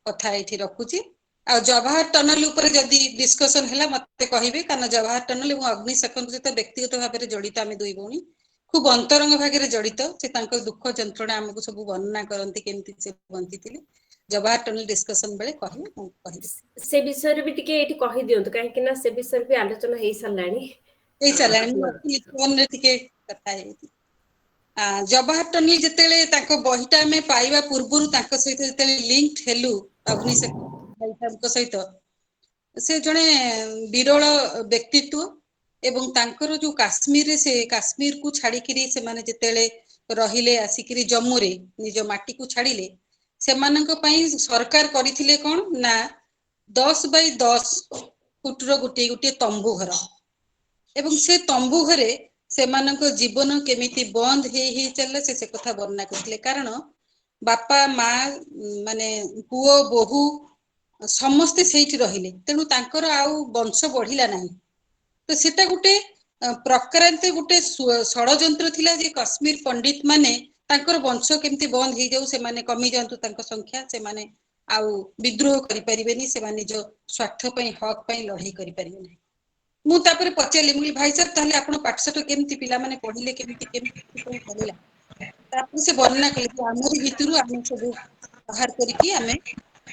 କଥା ଏଇଠି ରଖୁଛି। ଆଉ ଜବାହର ଟନଲ ଉପରେ ଯଦି ଡିସ୍କସନ ହେଲା ମତେ କହିବେ, କାରଣ ଜବାହର ଟନଲ ଏବଂ ଅଗ୍ନିଶେଖଙ୍କ ସହିତ ବ୍ୟକ୍ତିଗତ ଭାବରେ ଜଡିତ ଆମେ ଦୁଇ ଭଉଣୀ, ଖୁବ ଅନ୍ତରଙ୍ଗ ଭାଗରେ ଜଡିତ। ସେ ତାଙ୍କ ଦୁଃଖ ଯନ୍ତ୍ରଣା ଆମକୁ ସବୁ ବର୍ଣ୍ଣନା କରନ୍ତି କେମିତି ସେ ବଞ୍ଚିଥିଲେ। ଜବାହର ଟନଲ ଡିସ୍କସନ ବେଳେ କହିବେ, ମୁଁ କହିବି। ସେ ବିଷୟରେ ବି ଟିକେ ଏଇଠି କହିଦିଅନ୍ତୁ, କାହିଁକି ନା ସେ ବିଷୟରେ ବି ଆଲୋଚନା ହେଇ ସାରିଲାଣି। ହେଇସାରିଲାଣି, ମୁଁ ଫୋନରେ ଟିକେ କଥା ହେଇଛି। ଜବାହର ଟନଲ ଯେତେବେଳେ ତାଙ୍କ ବହିଟା ଆମେ ପାଇବା ପୂର୍ବରୁ ତାଙ୍କ ସହିତ ଯେତେବେଳେ ଲିଙ୍କ ହେଲୁ ଅଗ୍ନିଶେଖଙ୍କ ସହିତ, ସେ ଜଣେ ବିରଳ ବ୍ୟକ୍ତିତ୍ବ ଏବଂ ତାଙ୍କର ଯୋଉ କାଶ୍ମୀରରେ ସେ କାଶ୍ମୀରକୁ ଛାଡିକିରି ସେମାନେ ଯେତେବେଳେ ରହିଲେ ଆସିକିରି ଜମ୍ମୁରେ ନିଜ ମାଟିକୁ ଛାଡିଲେ, ସେମାନଙ୍କ ପାଇଁ ସରକାର କରିଥିଲେ କଣ ନା 10x10 ଫୁଟର ଗୋଟିଏ ତମ୍ବୁ ଘର ଏବଂ ସେ ତମ୍ବୁ ଘରେ ସେମାନଙ୍କ ଜୀବନ କେମିତି ବନ୍ଦ ହେଇ ଚାଲିଲା ସେ କଥା ବର୍ଣ୍ଣନା କରିଥିଲେ। କାରଣ ବାପା ମା ମାନେ ପୁଅ ବୋହୂ ସମସ୍ତେ ସେଇଠି ରହିଲେ, ତେଣୁ ତାଙ୍କର ଆଉ ବଂଶ ବଢିଲା ନାହିଁ। ତ ସେଟା ଗୋଟେ ପ୍ରକାରାନ୍ତେ ଗୋଟେ ଷଡଯନ୍ତ୍ର ଥିଲା ଯେ କାଶ୍ମୀର ପଣ୍ଡିତ ମାନେ ତାଙ୍କର ବଂଶ କେମିତି ବନ୍ଦ ହେଇଯାଉ, ସେମାନେ କମିଯାଆନ୍ତୁ ତାଙ୍କ ସଂଖ୍ୟା, ସେମାନେ ଆଉ ବିଦ୍ରୋହ କରିପାରିବେନି, ସେମାନେ ନିଜ ସ୍ୱାର୍ଥ ପାଇଁ ହକ୍ ପାଇଁ ଲଢେଇ କରିପାରିବେ ନାହିଁ। ମୁଁ ତାପରେ ପଚାରିଲି, ମୁଁ ଭାଇ ସାହେବ ତାହେଲେ ଆପଣ ପାଠଶାଠ କେମିତି ପିଲାମାନେ ପଢିଲେ କେମିତି ଚାଲିଲା? ତାପରେ ସେ ବର୍ଣ୍ଣନା କଲେ ଯେ ଆମରି ଭିତରୁ ଆମେ ସବୁ ବାହାର କରିକି ଆମେ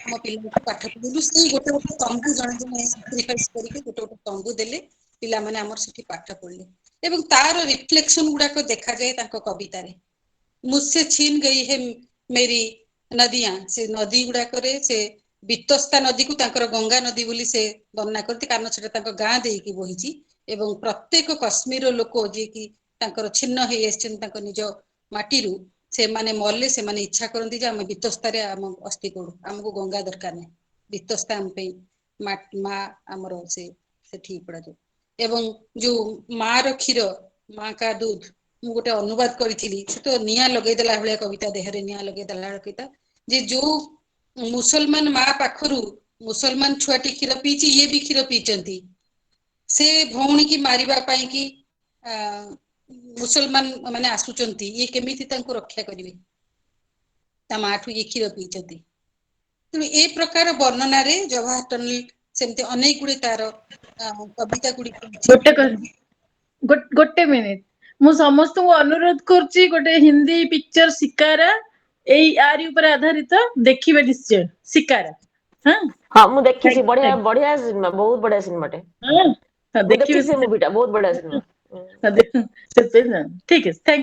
ଆମ ପିଲାଙ୍କୁ ପାଠ ପଢିଲୁ। ସେଇ ଗୋଟେ ତମ୍ବୁ ଜଣେ ସାକ୍ରିଫାଇସ କରିକି ଗୋଟେ ତମ୍ବୁ ଦେଲେ, ପିଲାମାନେ ଆମର ସେଠି ପାଠ ପଢିଲେ ଏବଂ ତାର ରିଫ୍ଲେକ୍ସନ ଗୁଡାକ ଦେଖାଯାଏ ତାଙ୍କ କବିତାରେ। ମୁଝସେ ଛିନ ଗଇ ହେ ମେରି ନଦିୟାଁ, ସେ ନଦୀ ଗୁଡାକରେ ସେ ବିତସ୍ତା ନଦୀକୁ ତାଙ୍କର ଗଙ୍ଗା ନଦୀ ବୋଲି ସେ ବର୍ଣ୍ଣନା କରନ୍ତି, କାରଣ ସେଟା ତାଙ୍କ ଗାଁ ଦେଇକି ବହିଛି ଏବଂ ପ୍ରତ୍ୟେକ କାଶ୍ମୀରର ଲୋକ ଯିଏକି ତାଙ୍କର ଛିନ୍ନ ହେଇ ଆସିଛନ୍ତି ତାଙ୍କ ନିଜ ମାଟିରୁ, ସେମାନେ ମଲେ ସେମାନେ ଇଚ୍ଛା କରନ୍ତି ଯେ ଆମେ ବିତସ୍ତାରେ ଆମ ଅସ୍ଥି ପଡୁ, ଆମକୁ ଗଙ୍ଗା ଦରକାର ନାହିଁ, ବିତସ୍ତା ଆମ ପାଇଁ ମା ଆମର ସେଠି ପଡାଯାଏ। ଏବଂ ଯୋଉ ମା ର କ୍ଷୀର ମା କା ଦୁଧ, ମୁଁ ଗୋଟେ ଅନୁବାଦ କରିଥିଲି, ସେ ତ ନିଆଁ ଲଗେଇଦେଲା ଭଳିଆ କବିତା, ଦେହରେ ନିଆଁ ଲଗେଇଦେଲା ଭଳିଆ କବିତା, ଯେ ଯୋଉ ମୁସଲମାନ ମା ପାଖରୁ ମୁସଲମାନ ଛୁଆଟି କ୍ଷୀର ପିଇଛି, ଇଏ ବି କ୍ଷୀର ପିଇଛନ୍ତି, ସେ ଭଉଣୀ କି ମାରିବା ପାଇଁ କି ମୁସଲମାନ ମାନେ ଆସୁଛନ୍ତି, ଇଏ କେମିତି ତାଙ୍କୁ ରକ୍ଷା କରିବେ, ତା ମାଠୁ ଇଏ କ୍ଷୀର ପିଇଛନ୍ତି। ତେଣୁ ଏ ପ୍ରକାର ବର୍ଣ୍ଣନାରେ ଜବାହର ଟନଲ ସେମିତି ଅନେକ ଗୁଡେ ତାର କବିତା ଗୁଡିକ ଗୋଟେ ମିନିଟ, ମୁଁ ସମସ୍ତଙ୍କୁ ଅନୁରୋଧ କରୁଛି ଗୋଟେ ହିନ୍ଦୀ ପିକ୍ଚର ଶିକାରା ଏଇ ଆରି ଉପରେ ଆଧାରିତ ଦେଖିବେ ନିଶ୍ଚୟ, ଶିକାରା। ହଁ ମୁଁ ଦେଖିଛି, ବଢିଆ ବଢିଆ ସିନେମା, ବହୁତ ବଢିଆ ସିନେମାଟେ। ମୁଁ ଦେଖିବେ ଦେଖିଛି ସେ ମୁଭିଟା, ବହୁତ ବଢିଆ ସିନେମା। ଠିକ ଅଛି।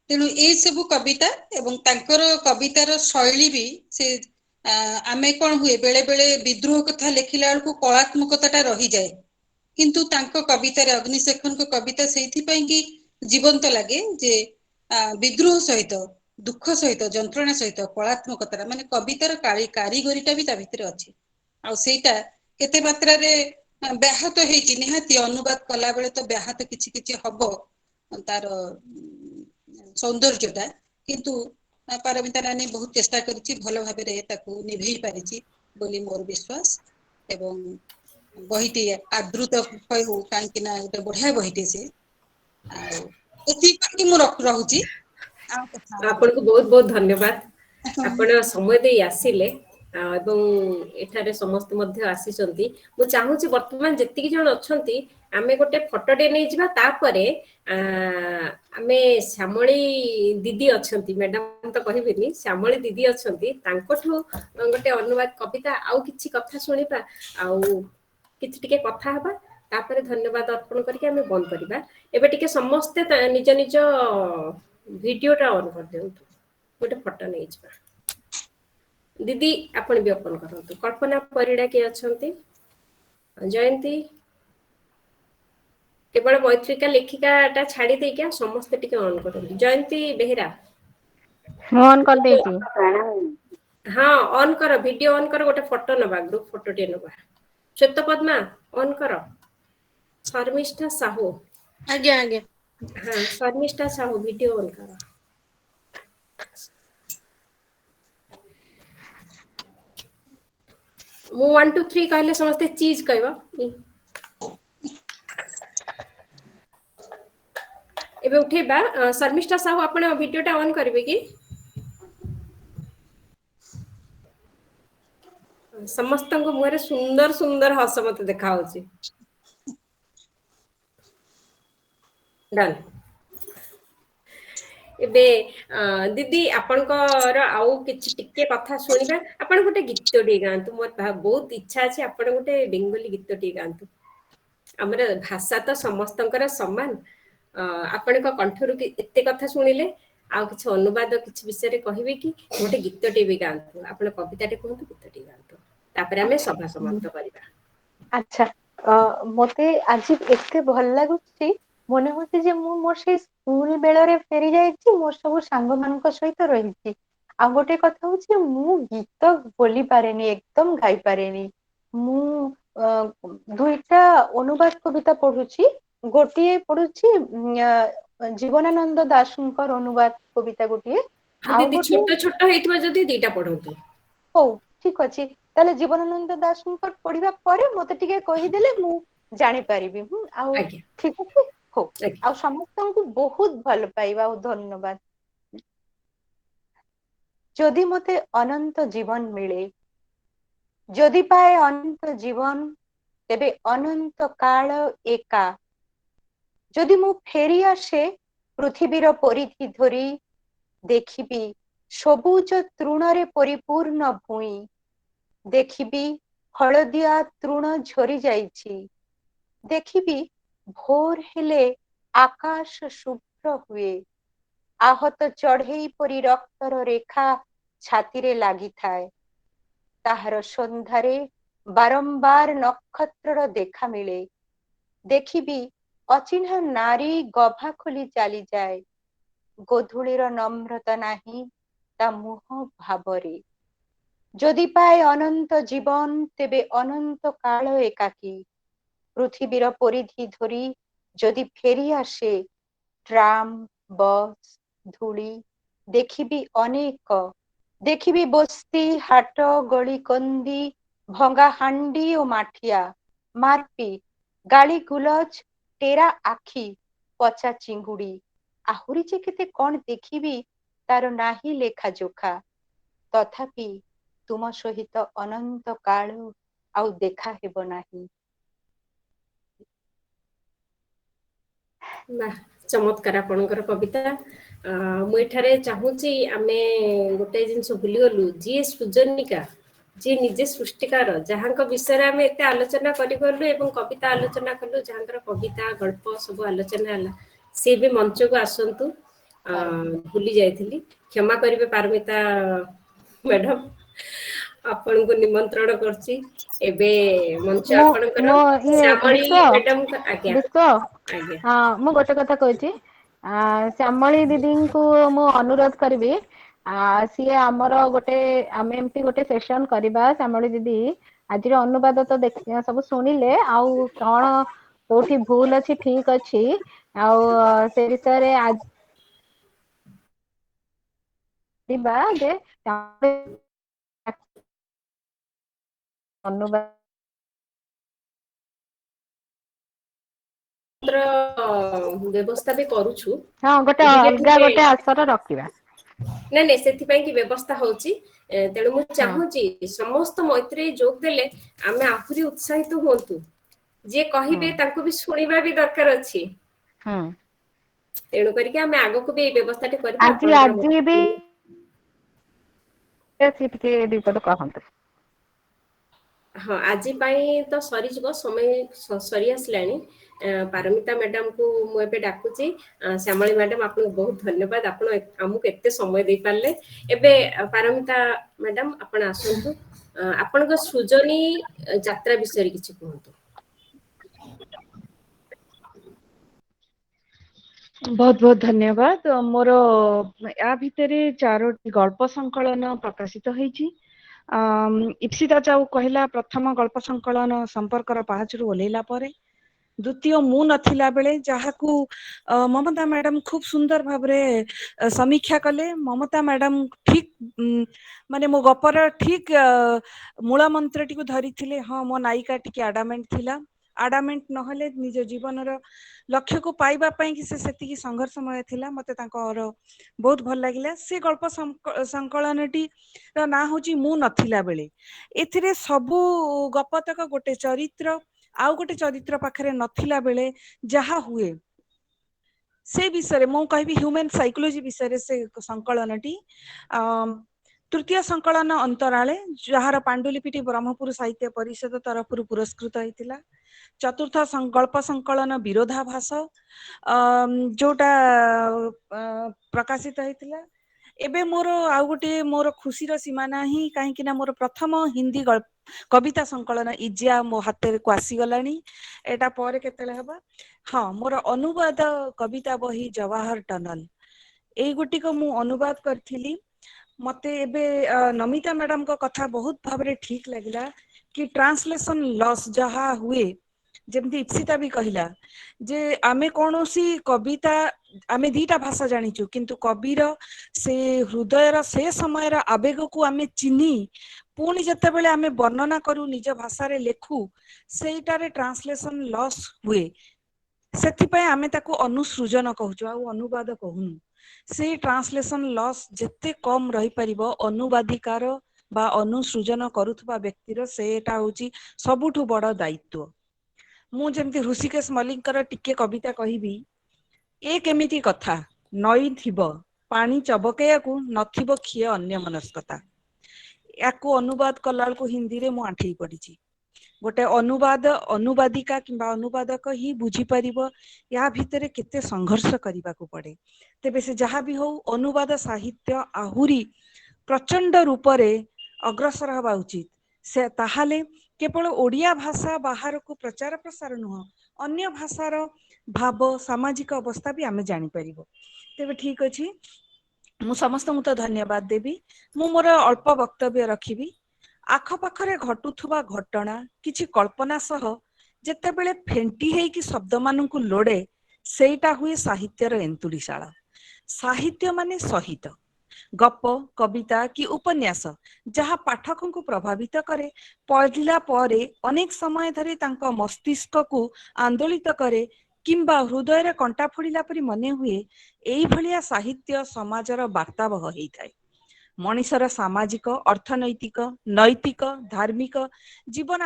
ତେଣୁ ଏଇ ସବୁ କବିତା ଏବଂ ତାଙ୍କର କବିତାର ଶୈଳୀ ବି ସେ ଆମେ କଣ ହୁଏ ବେଳେ ବେଳେ ବିଦ୍ରୋହ କଥା ଲେଖିଲା ବେଳକୁ କଳାତ୍ମକତା ଟା ରହିଯାଏ, କିନ୍ତୁ ତାଙ୍କ କବିତାରେ ଅଗ୍ନିଶେଖରଙ୍କ କବିତା ସେଇଥିପାଇଁ କି ଜୀବନ୍ତ ଲାଗେ ଯେ ବିଦ୍ରୋହ ସହିତ, ଦୁଃଖ ସହିତ, ଯନ୍ତ୍ରଣା ସହିତ କଳାତ୍ମକତା ମାନେ କବିତାର କାରିଗରୀଟା ବି ତା ଭିତରେ ଅଛି। ଆଉ ସେଇଟା କେତେ ମାତ୍ରାରେ ବ୍ୟାହତ ହେଇଛି, ନିହାତି ଅନୁବାଦ କଲା ବେଳେ ତ ବ୍ୟାହତ କିଛି କିଛି ହବ, तार सौंदर्यटा किंतु पारमिता रानी बहुत चेष्टा करिछि भल भाबरे ताकू निभेई पारिछि बोली मोर विश्वास एवं बहिटी आदृत हो कांकी ना गोटे बढ़िया बहिटी से एति मु रहुछि ଆପଣଙ୍କୁ ବହୁତ ବହୁତ ଧନ୍ୟବାଦ ଆପଣ ସମୟ ଦେଇ ଆସିଲେ ଏବଂ ଏଠାରେ ସମସ୍ତେ ମଧ୍ୟ ଆସିଛନ୍ତି ମୁଁ ଚାହୁଁଛି ବର୍ତ୍ତମାନ ଯେତିକି ଜଣ ଅଛନ୍ତି ଆମେ ଗୋଟେ ଫଟୋଟେ ନେଇଯିବା ତାପରେ ଆମେ ଶ୍ୟାମଳୀ ଦିଦି ଅଛନ୍ତି ମ୍ୟାଡାମ ତ କହିବିନି ଶ୍ୟାମଳୀ ଦିଦି ଅଛନ୍ତି ତାଙ୍କଠୁ ଗୋଟେ ଅନୁବାଦ କବିତା ଆଉ କିଛି କଥା ଶୁଣିବା ଆଉ କିଛି ଟିକେ କଥା ହେବା ତାପରେ ଧନ୍ୟବାଦ ଅର୍ପଣ କରିକି ଆମେ ବନ୍ଦ କରିବା ଏବେ ଟିକେ ସମସ୍ତେ ନିଜ ନିଜ ଭିଡିଓଟା ଅନ୍ କରିଦିଅନ୍ତୁ ଗୋଟେ ଫଟୋ ନେଇଯିବା ଦିଦି ଆପଣ ବି ଓପନ୍ କରନ୍ତୁ କଳ୍ପନା ପରିଡ଼ା କିଏ ଅଛନ୍ତି ଜୟନ୍ତୀ କେବଳ ମୈତ୍ରିକା ଲେଖିକାଟା ଛାଡ଼ି ଦେଇକି ସମସ୍ତେ ଟିକେ ଅନ୍ କରନ୍ତୁ ଜୟନ୍ତୀ ବେହେରା ମୁଁ ଅନ୍ କରିଦେଇଛି ହଁ ଅନ୍ କର ଭିଡିଓ ଅନ୍ କର ଗୋଟେ ଫଟୋ ନବା ଗ୍ରୁପ ଫଟୋଟେ ନବା ଶ୍ଵେତ ପଦ୍ମା ଅନ୍ କର ଶର୍ମିଷ୍ଠା ସାହୁ ଆଜ୍ଞା ଆଜ୍ଞା ହଁ ଶର୍ମିଷ୍ଠା ସାହୁ ଭିଡିଓ ଅନ୍ କର ମୁଁ 1 2 3 कहले समस्ते चीज कहबो एबे उठेबा शर्मिष्ठा साहू आपण वीडियोटा ऑन करबे कि समस्तंको मुहरे सुंदर सुंदर हस मते देखा होची डन एबे दीदी आपणकर आउ किछि टिके कथा सुनिबा आपण गोटे गीत डी गांतु मोर बहुत इच्छा अछि आपण गोटे बेंगोली गीत डी गांतु हमर भाषा तो समस्तंकर समान आपणक कंठरु एते कथा सुनिले आउ किछि अनुवाद किछि विषय कहबे कि गोटे गीत डी भी गांतु आपण कविता टे कहतु गीत डी गांतु तापर हमें सभा समाप्त करिबा अच्छा मते आज एते भल लागुछि मने होछि जे मु मोर से स्कूल बेलरे फेरी जाइछि मोर सब सांग मानक सहित रहिछि आ गोटे कथा होछि मु गीत बोली पारेनी एकदम गाई पारेनी मु दुईटा अनुवाद कविता पढुछि गोटिए पढुछि जीवनानंद दासଙ୍କର अनुवाद कविता गोटिए दीदी छोट छोट हेतबा जदी दीटा पढोतु हो ठीक अछि ताले जीवनानंद दासଙ୍କର पढिबा परे मते टिके कहि देले मु जानि परिबि आ ठीक अछि हो आ समस्तଙ୍କୁ बहुत भल पाइबा और धन्यवाद যদি মতে অনন্ত জীবন মিলে যদি পায় অনন্ত জীবন তেবে অনন্ত কাল একা যদি মু ফেরি আসে পৃথিবীর পরিধি ধরি দেখিবি সবুজ তৃণরে পরিপূর্ণ ভূমি দেখিবি হলদিয়া তৃণ ঝরি যাইছি দেখিবি ভোর হেলে আকাশ শুভ্র হুয়ে आहत चढ़ई परी रक्तर रेखा छातीरे लागि थाए ताहार सन्धारे बारंबार नक्षत्र देखा मिले देखिबी अचिन्हा नारी गभा खोली चली जाए गोधूलीर नम्रता नाही ता मुह भावरे जदि पाए अनंत जीवन तेबे अनंत काल एकाकी पृथिवीर परिधि धरी जदि फेरी आसे ट्राम बस धूली देखिबी अनेक देखिबी बस्ती हाट गली कंदी भंगा हांडी और माठिया मारपी गाली गुलज टेरा आखी पचा चिंगुड़ी आहुरी जे केते कोन देखिबी तार नाही लेखा जोखा तथापि तुम सहित अनंत काल आउ देखा हेबो नाही चमत्कार आपणकर कविता मु एठारे चाहूची आमे गोटे जिंस भूली गलु जी सृजनिका जी निजे सृष्टिकार जहांक विषय रे आमे एते आलोचना करि गलु एवं कविता आलोचना कलु जहांकर कविता गल्प सब आलोचना हला से भी मंच को आसंतु भूली जाइथिली क्षमा करिवे पारमिता मैडम आपण को निमंत्रण करछि एबे मंच आपणकर श्यामली मैडम आज्ञा हाँ मु गोटे कथा कहछि श्यामली दीदी को मु अनुरोध करिबी सीए आमर गोटे आमे एमती गोटे सेशन करबा श्यामली दीदी आज अनुवाद तो देख सब सुनिले आउ कौन कोठी भूल अच्छी ठीक अच्छी आउ से विषय रे आज जे अनुवाद व्यवस्था भी करूछु हाँ गोटे अलगा गोटे आसर रखिबा नहीं नहीं से व्यवस्था होची तेणु मु चाहूची समस्त मैत्री जोग देले आमे आहुरी उत्साहित होंतु जे कहिबे तांको भी सुनिबा भी दरकार अछि तेणु करके आमे आगो को भी व्यवस्था टे करबा आज भी के विपद कहंतु हाँ आज तो सरी जीव समय सरी आसलानी पारमिता मैडम को मुझे डाकुची श्यामली मैडम आपको बहुत धन्यवाद आपण आमको एते समय दे पारले एबे पारमिता मैडम आपण आसंतु आपण को सृजनी यात्रा विषय किछि कहंतु बहुत बहुत धन्यवाद मोर या भितरे 4टी गल्प संकलन प्रकाशित होईची इप्सिता चाउ कहला प्रथम गल्प संकलन संपर्कर पाहचरू ओलेला परे द्वितीय मु नथिला बेले जहाकू ममता मैडम खूब सुंदर भाबरे समीक्षा कले ममता मैडम ठीक माने मो गपर ठीक मूल मंत्रटी को धरिथिले हाँ मो नायिका टिके आडामेंट थिला आडामेंट नहले निज जीवनर लक्ष्य को पाइबा पई कि से सेतिकी संघर्षमय थिला मते तांकर बहुत भल लागिला से गल्प संकलनटी रा ना होची मु नथिला बेले एथिरे सबु गपतक गोटे चरित्र आउ गोटे चरित्र पाखरे नथिला बेले जहा हुए से विषय मु कहबी ह्यूमन साइकोलॉजी विषय से संकलनटी तृतीय संकलन अंतराले जहार पांडुलिपिटी ब्रह्मपुर साहित्य परिषद तरफ पुरस्कृत होइतिला चतुर्थ गल्प संकलन विरोधाभास जोटा प्रकाशित होइतिला एबे मोर आउ गोटे मोर खुशीर सीमा नाही काहे कि ना मोर प्रथम हिंदी कविता संकलन इजिया मो हाथ को आसी गलानी एटा पर केतले हबा हाँ मोर अनुवाद कविता बही जवाहर टनल एई गुटी को मु अनुवाद करथिली मते एबे नमिता मैडम को कथा बहुत भाबरे ठीक लागिला कि ट्रांसलेशन लॉस जहा हुए जेमती इप्सिता भी कहिला जे आमे कोनोसी कविता आमे दीटा भाषा जानिचु किंतु कविर से हृदयर से समयर आवेग को आमे चिनी पुणी जते बेले आमे वर्णना करू निज भाषा रे लेखु सेटारे ट्रांसलेशन लॉस हुए सेति पय आमे ताको अनुसृजन कहूछु आ अनुवाद कहूनु से ट्रांसलेशन लॉस जते कम रही परिबो अनुवादिकार बा अनुसृजन करूथबा व्यक्तिर सेटा होची सबुठु बड़ दायित्व मु जेमती ऋषिकेश मल्लिकर टिके कविता कहिबी ए केमिति कथा नई थिबो पानी चबकेयाकू नथिबो खिए अन्य मनस्कता याकू अनुवाद कलाल को हिंदी रे मु आठेई पडिची गोटे अनुवादिका किंबा अनुवादक ही बुझी परिबो या भितरे केते संघर्ष करिबा को पड़े तेबे से जहा भी हो अनुवाद साहित्य आहुरी प्रचंड रूप रे अग्रसर हवा उचित से ताहाले केवल ओडिया भाषा बाहर को प्रचार प्रसार नुह अन्य भाषार भाव सामाजिक अवस्था भी आमे जानि परिबो तेबे ठीक अछि मु समस्त मु तो धन्यवाद देबी मु मोर अल्प वक्तव्य रखिबी आख पाखरे घटुथुबा घटना किछि कल्पना सह जेते बेले फेंटी हेई कि शब्द मानकु लोडे सेटा हुए साहित्यर एंतुड़ीशाला साहित्य माने सहित गप कविता कि उपन्यास जहा पाठकों को प्रभावित करे पढ़िला परे अनेक समय धरि तांको मस्तिष्क को आंदोलित करे किंबा हृदय रे कंटा फोड़िला परि मने हुए एई भलिया साहित्य समाजर वार्तावह हेई थाए मनीषर सामाजिक अर्थनैतिक नैतिक धार्मिक जीवन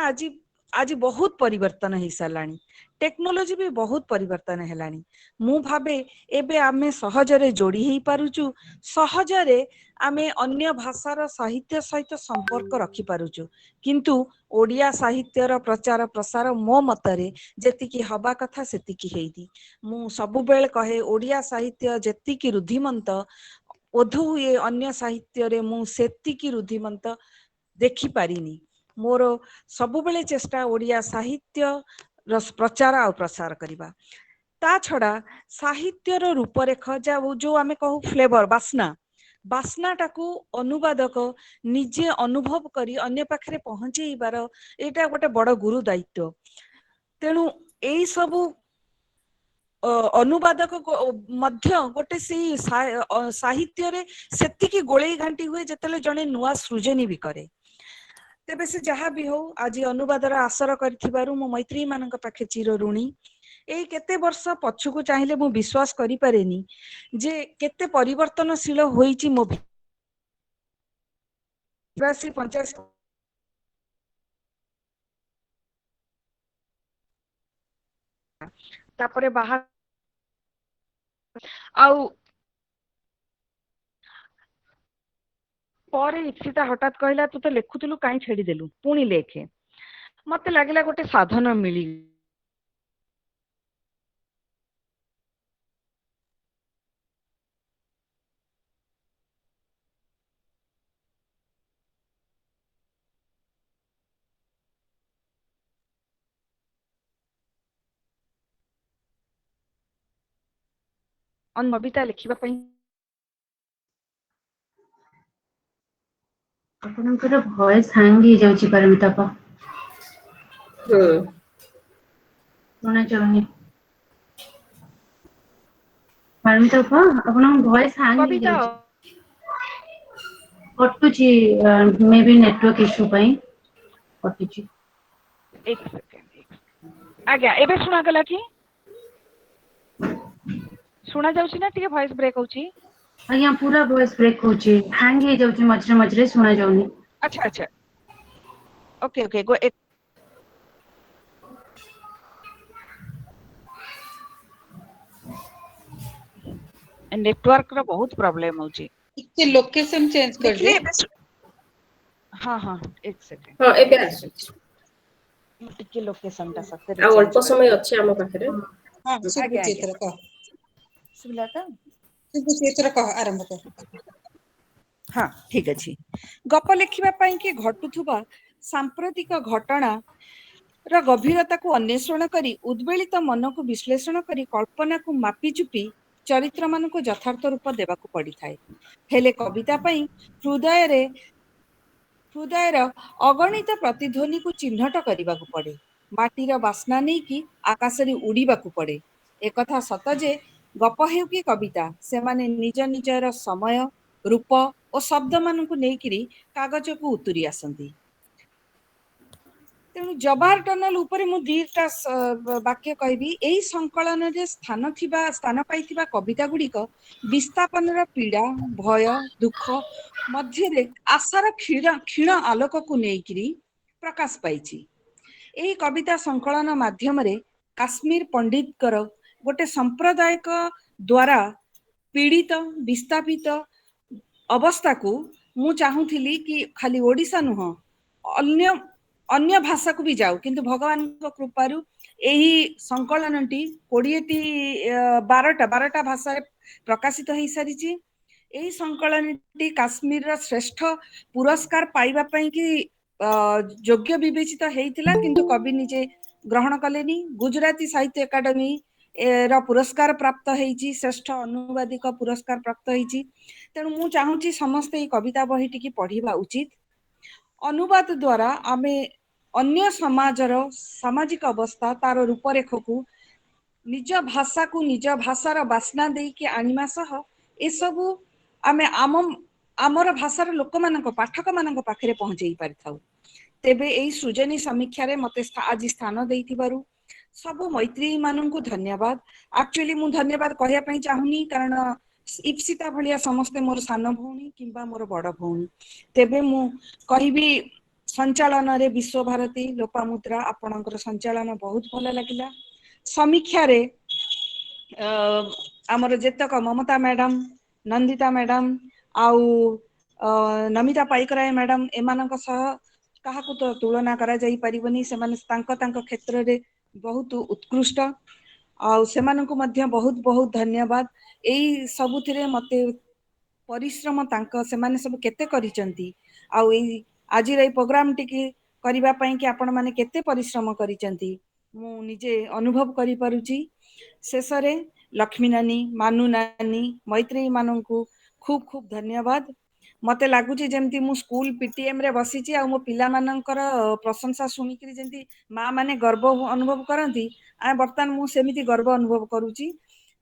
आज बहुत परिवर्तन हो सारानी टेक्नोलोजी भी बहुत परिवर्तन हेलानी मु भाबे एबे आमे सहजरे जोड़ी ही पारुचु सहजरे आमे अन्य भाषार साहित्य सहित संपर्क रखि पारुचु किंतु ओडिया साहित्यर प्रचार प्रसार मो मतरे जेतिकी हबा कथा सेतिकी हेइदी मु सबु बेले कहे ओडिया साहित्य जेतिकी रुद्धिमंत ओधु हुए अन्य साहित्य रे मु सेतिकी रुद्धिमंत देखि पारिनी मोर सबु बेले चेष्टा ओडिया साहित्य प्रचार आ प्रसार करिबा ता छड़ा साहित्यर रूपरेख जो आमे कहू फ्लेवर बास्ना टाकू अनुवादक निजे अनुभव करी अन्य पाखरे पहुंचेइबार एटा गोटे बड़ गुरु दायित्व तेणु ଏଇ ସବୁ ଅନୁବାଦକ ମଧ୍ୟ ଗୋଟେ ସେଇ ସାହିତ୍ୟରେ ସେତିକି ଗୋଳେଇ ଘାଣ୍ଟି ହୁଏ ଯେତେବେଳେ ଜଣେ ନୂଆ ସୃଜନୀ ବି କରେ। ତେବେ ସେ ଯାହା ବି ହଉ ଆଜି ଅନୁବାଦର ଆସର କରିଥିବାରୁ ମୋ ମୈତ୍ରୀ ମାନଙ୍କ ପାଖେ ଚିର ଋଣୀ। ଏଇ କେତେ ବର୍ଷ ପଛକୁ ଚାହିଁଲେ ମୁଁ ବିଶ୍ୱାସ କରିପାରେନି ଯେ କେତେ ପରିବର୍ତ୍ତନଶୀଳ ହୋଇଛି ମୋ 82-85 ତାପରେ ବାହା ଆଉ ପରେ ଇପ୍ସିତା ହଠାତ୍ କହିଲା ତୁ ତ ଲେଖୁଥିଲୁ କାହିଁ ଛାଡିଦେଲୁ, ପୁଣି ଲେଖେ। ମତେ ଲାଗିଲା ଗୋଟେ ସାଧନ ମିଳି କବିତା ଲେଖିବା ପାଇଁ। ଆପଣଙ୍କର ଭଏସ ହ୍ୟାଙ୍ଗ ହେଇଯାଉଛି ପରିମିତା ଆପା। ଶୁଣା ଯାଉନି। ପରିମିତା ଆପା ଆପଣଙ୍କ ଭଏସ ହ୍ୟାଙ୍ଗ କବିତା ହେଇଯାଉଛି। କଟୁଛି ମେ ବି ନେଟୱାର୍କ ଇସ୍ୟୁ ପାଇଁ କଟୁଛି। ଆଜ୍ଞା ଏବେ ଶୁଣାଗଲା କି? ଶୁଣା ଯାଉଛି ନା ଟିକେ ଭଏସ ବ୍ରେକ୍ ହଉଛି? ଆଜ୍ଞା ପୁରା ଭଏସ ବ୍ରେକ୍ ହଉଛି, ହ୍ୟାଙ୍ଗ ହେଇଯାଉଛି ମଝିରେ ମଝିରେ, ଶୁଣା ଯାଉନି। ଆଚ୍ଛା ଆଚ୍ଛା ଓକେ ଓକେ ନେଟୱାର୍କ ର ବହୁତ ପ୍ରୋବ୍ଲେମ ହଉଛି। ଟିକେ ଲୋକେସନ ଚେଞ୍ଜ ଦେଖିଲେ କରିଦିଅ। ଏବେ ହଁ ହଁ ଏକ ସେକେଣ୍ଡ ହଁ ଏବେ ଆସୁଛି। ମୁଁ ଟିକେ ଲୋକେସନ ଟା ସତରେ ଆଉ ଚେଞ୍ଜ ଅଳ୍ପ ସମୟ କରିଦିଏ। ଅଛି ଆମ ପାଖରେ। ହଁ ଆଜ୍ଞା ଶୁଭୁଛି ଆଜ୍ଞା ଏଥର କହ। ଶୁଭିଲା ତ? ଶୁଭୁଛି ଏଥର କହ, ଆରମ୍ଭ କର। ହଁ ଠିକ ଅଛି। ଗପ ଲେଖିବା ପାଇଁ କି ଘଟୁଥିବା ସାମ୍ପ୍ରତିକ ଘଟଣା ର ଗଭୀରତାକୁ ଅନ୍ୱେଷଣ କରି ଉଦ୍ବେଳିତ ମନକୁ ବିଶ୍ଳେଷଣ କରି କଳ୍ପନାକୁ ମାପି ଚୁପି ଚରିତ୍ର ମାନଙ୍କୁ ଯଥାର୍ଥ ରୂପ ଦେବାକୁ ପଡିଥାଏ। ହେଲେ କବିତା ପାଇଁ ହୃଦୟର ଅଗଣିତ ପ୍ରତିଧ୍ୱନିକୁ ଚିହ୍ନଟ କରିବାକୁ ପଡେ। ମାଟିର ବାସ୍ନା ନେଇକି ଆକାଶରେ ଉଡିବାକୁ ପଡେ। ଏକଥା ସତ ଯେ ଗପ ହେଉ କି କବିତା ସେମାନେ ନିଜ ନିଜର ସମୟ ରୂପ ଓ ଶବ୍ଦ ମାନଙ୍କୁ ନେଇକିରି କାଗଜକୁ ଉତୁରି ଆସନ୍ତି। ତେଣୁ ଜବାହର ଟନଲ ଉପରେ ମୁଁ ଦିଟା ବାକ୍ୟ କହିବି। ଏଇ ସଂକଳନରେ ସ୍ଥାନ ପାଇଥିବା କବିତା ଗୁଡିକ ବିସ୍ଥାପନର ପୀଡା ଭୟ ଦୁଃଖ ମଧ୍ୟରେ ଆଶାର କ୍ଷୀଣ ଆଲୋକକୁ ନେଇକିରି ପ୍ରକାଶ ପାଇଛି। ଏହି କବିତା ସଂକଳନ ମାଧ୍ୟମରେ କାଶ୍ମୀର ପଣ୍ଡିତଙ୍କର ଗୋଟେ ସାମ୍ପ୍ରଦାୟିକ ଦ୍ଵାରା ପୀଡ଼ିତ ବିସ୍ଥାପିତ ଅବସ୍ଥାକୁ ମୁଁ ଚାହୁଁଥିଲି କି ଖାଲି ଓଡିଶା ନୁହଁ ଅନ୍ୟ ଭାଷାକୁ ବି ଯାଉ, କିନ୍ତୁ ଭଗବାନଙ୍କ କୃପାରୁ ଏହି ସଂକଳନଟି 20ଟି 12ଟା ଭାଷାରେ ପ୍ରକାଶିତ ହେଇସାରିଛି। ଏହି ସଂକଳନଟି କାଶ୍ମୀରର ଶ୍ରେଷ୍ଠ ପୁରସ୍କାର ପାଇବା ପାଇଁ କି ଯୋଗ୍ୟ ବିବେଚିତ ହେଇଥିଲା, କିନ୍ତୁ କବି ନିଜେ ଗ୍ରହଣ କଲେନି। ଗୁଜୁରାଟୀ ସାହିତ୍ୟ ଏକାଡେମୀ ର ପୁରସ୍କାର ପ୍ରାପ୍ତ ହେଇଛି, ଶ୍ରେଷ୍ଠ ଅନୁବାଦିକ ପୁରସ୍କାର ପ୍ରାପ୍ତ ହେଇଛି। ତେଣୁ ମୁଁ ଚାହୁଁଛି ସମସ୍ତେ ଏଇ କବିତା ବହିଟିକି ପଢିବା ଉଚିତ। ଅନୁବାଦ ଦ୍ଵାରା ଆମେ ଅନ୍ୟ ସମାଜର ସାମାଜିକ ଅବସ୍ଥା ତାର ରୂପରେଖକୁ ନିଜ ଭାଷାକୁ ନିଜ ଭାଷାର ବାସ୍ନା ଦେଇକି ଆଣିବା ସହ ଏସବୁ ଆମେ ଆମର ଭାଷାର ଲୋକମାନଙ୍କ ପାଠକ ମାନଙ୍କ ପାଖରେ ପହଞ୍ଚେଇ ପାରିଥାଉ। ତେବେ ଏଇ ସୃଜନୀ ସମୀକ୍ଷାରେ ମତେ ଆଜି ସ୍ଥାନ ଦେଇଥିବାରୁ ସବୁ ମୈତ୍ରୀ ମାନଙ୍କୁ ଧନ୍ୟବାଦ। ଆକ୍ଚୁଆଲି ମୁଁ ଧନ୍ୟବାଦ କହିବା ପାଇଁ ଚାହୁଁନି, କାରଣ ଇପ୍ସିତା ଭଳିଆ ସମସ୍ତେ ମୋର ସାନ ଭଉଣୀ କିମ୍ବା ମୋର ବଡ ଭଉଣୀ। ତେବେ ମୁଁ କହିବି ସଞ୍ଚାଳନରେ ବିଶ୍ୱଭାରତୀ ଲୋପାମୁଦ୍ରା ଆପଣଙ୍କର ସଞ୍ଚାଳନ ବହୁତ ଭଲ ଲାଗିଲା। ସମୀକ୍ଷାରେ ଆମର ଯେତେକ ମମତା ମ୍ୟାଡାମ ନନ୍ଦିତା ମ୍ୟାଡାମ ଆଉ ନମିତା ପାଇକରାୟ ମ୍ୟାଡାମ ଏମାନଙ୍କ ସହ କାହାକୁ ତ ତୁଳନା କରାଯାଇ ପାରିବନି। ସେମାନେ ତାଙ୍କ କ୍ଷେତ୍ରରେ ବହୁତ ଉତ୍କୃଷ୍ଟ। ଆଉ ସେମାନଙ୍କୁ ମଧ୍ୟ ବହୁତ ବହୁତ ଧନ୍ୟବାଦ। ଏଇ ସବୁଥିରେ ମତେ ପରିଶ୍ରମ ସେମାନେ ସବୁ କେତେ କରିଛନ୍ତି, ଆଉ ଏଇ ଆଜିର ଏଇ ପ୍ରୋଗ୍ରାମ ଟିକି କରିବା ପାଇଁ କି ଆପଣ ମାନେ କେତେ ପରିଶ୍ରମ କରିଛନ୍ତି ମୁଁ ନିଜେ ଅନୁଭବ କରିପାରୁଛି। ଶେଷରେ ଲକ୍ଷ୍ମୀ ନାନୀ, ମାନୁ ନାନୀ, ମୈତ୍ରେୟୀ ମାନଙ୍କୁ ଖୁବ ଖୁବ ଧନ୍ୟବାଦ। मते लागुची जेमती मु स्कूल पीटीएम रे बसिची आ मो पिला मानकर प्रशंसा सुनिकरी जेमती माँ माने गर्व अनुभव करती आ बर्तमान मु सेमिति गर्व अनुभव करूची।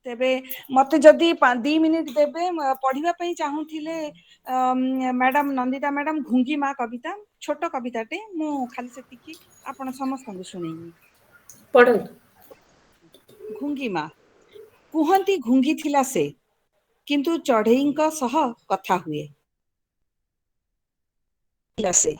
तेबे मते जदि 2 मिनिट देबे पढ़िबा पई चाहूथिले मैडम नंदिता मैडम घुंगी माँ कविता छोट कविताटे मु खाली सेतिकी आपण समस्त शुणेइबी। पढ़ंतु। घुंगी माँ कुहंती घुंगी थिला से किंतु चढ़ेईଙ୍କ सह कथा हुए थिला से।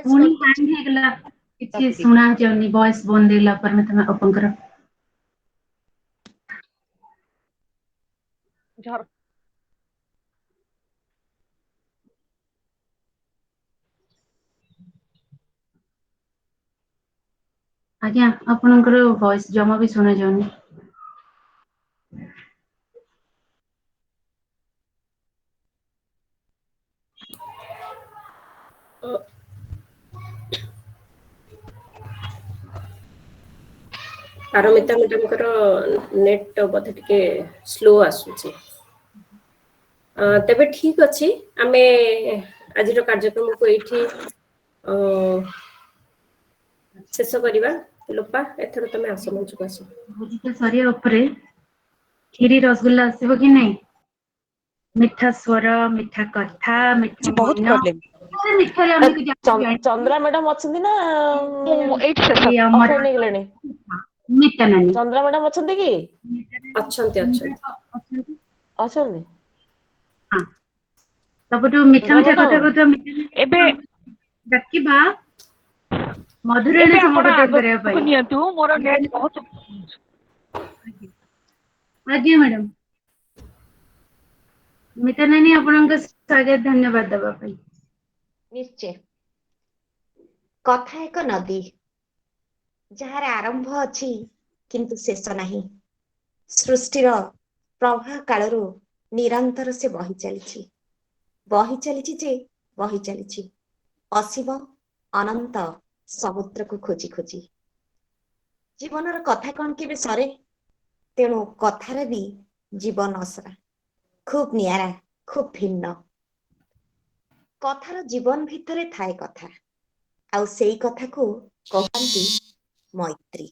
ପୁଣି ହ୍ୟାଙ୍ଗ ହେଇଗଲା କିଛି ଶୁଣା ଯାଉନି ଭଏସ ବନ୍ଦ ହେଇଗଲା ପରେ ତମେ ଓପନ କର। ଆଜ୍ଞା ଆପଣଙ୍କର ଭଏସ ଜମା ବି ଶୁଣା ଯାଉନି। ପାରମିତା ମ୍ୟାଡାମଙ୍କର ନେଟ୍ ବୋଧେ ଟିକେ ସ୍ଲୋ ଆସୁଛି। ତେବେ ଠିକ ଅଛି ଆମେ ଆଜିର କାର୍ଯ୍ୟକ୍ରମକୁ ଏଇଠି ଶେଷ କରିବା। ଲୋପା ଏଥର ତମେ ଆସ ମଞ୍ଚକୁ ଆସ। ଭୋଜିଟା ସରିବା ଉପରେ କ୍ଷୀରି ରସଗୋଲା ଆସିବ କି ନାଇଁ? ମିଠା ସ୍ୱର ମିଠା କଥା ମିଠା ବହୁତ ମନ ପ୍ରୋବ୍ଲେମ। ମିଠାରେ ଆମକୁ ଚନ୍ଦ୍ରା ମ୍ୟାଡାମ ଅଛନ୍ତି ନା ଏଇଠି ଶେଷ ଅଫଲାଇନ ହେଇଗଲେଣି? ମିଠା ନାନୀ ଚନ୍ଦ୍ରା ମ୍ୟାଡାମ ଅଛନ୍ତି କି? ଅଛନ୍ତି ଅଛନ୍ତି ଅଛନ୍ତି। ହଁ ସବୁଠୁ ମିଠା ଚନ୍ଦ୍ରା ମିଠା କଥା ମ୍ୟାଡାମ କହୁଥିବା ଏବେ ଡାକିବା ମଧୁରାଣୀ ଏବେ ଆପଣ ସମକକ୍ଷ କରିବା ଆଗକୁ ପାଇଁ। ନିଅନ୍ତୁ ମୋର ନେଟ୍ ବହୁତ ଆଜ୍ଞା ମ୍ୟାଡାମ। ମିତା ନାନୀ ଆପଣଙ୍କ ସ୍ୱାଗତ ଧନ୍ୟବାଦ ଦେବା ପାଇଁ। ନିଶ୍ଚୟ। କଥା ଏକ ନଦୀ ଯାହାର ଆରମ୍ଭ ଅଛି କିନ୍ତୁ ଶେଷ ନାହିଁ। ସୃଷ୍ଟିର ପ୍ରବାହ କାଳରୁ ନିରନ୍ତର ସେ ବହି ଚାଲିଛି ଯେ ବହି ଚାଲିଛି ଅସୀମ ଅନନ୍ତ ସମୁଦ୍ରକୁ ଖୋଜି ଖୋଜି। ଜୀବନର କଥା କଣ କେବେ ସରେ? ତେଣୁ କଥାର ବି ଜୀବନ ଅସରା, ଖୁବ୍ ନିଆରା, ଖୁବ୍ ଭିନ୍ନ। କଥାର ଜୀବନ ଭିତରେ ଥାଏ କଥା, ଆଉ ସେଇ କଥାକୁ କହନ୍ତି ମୈତ୍ରୀ।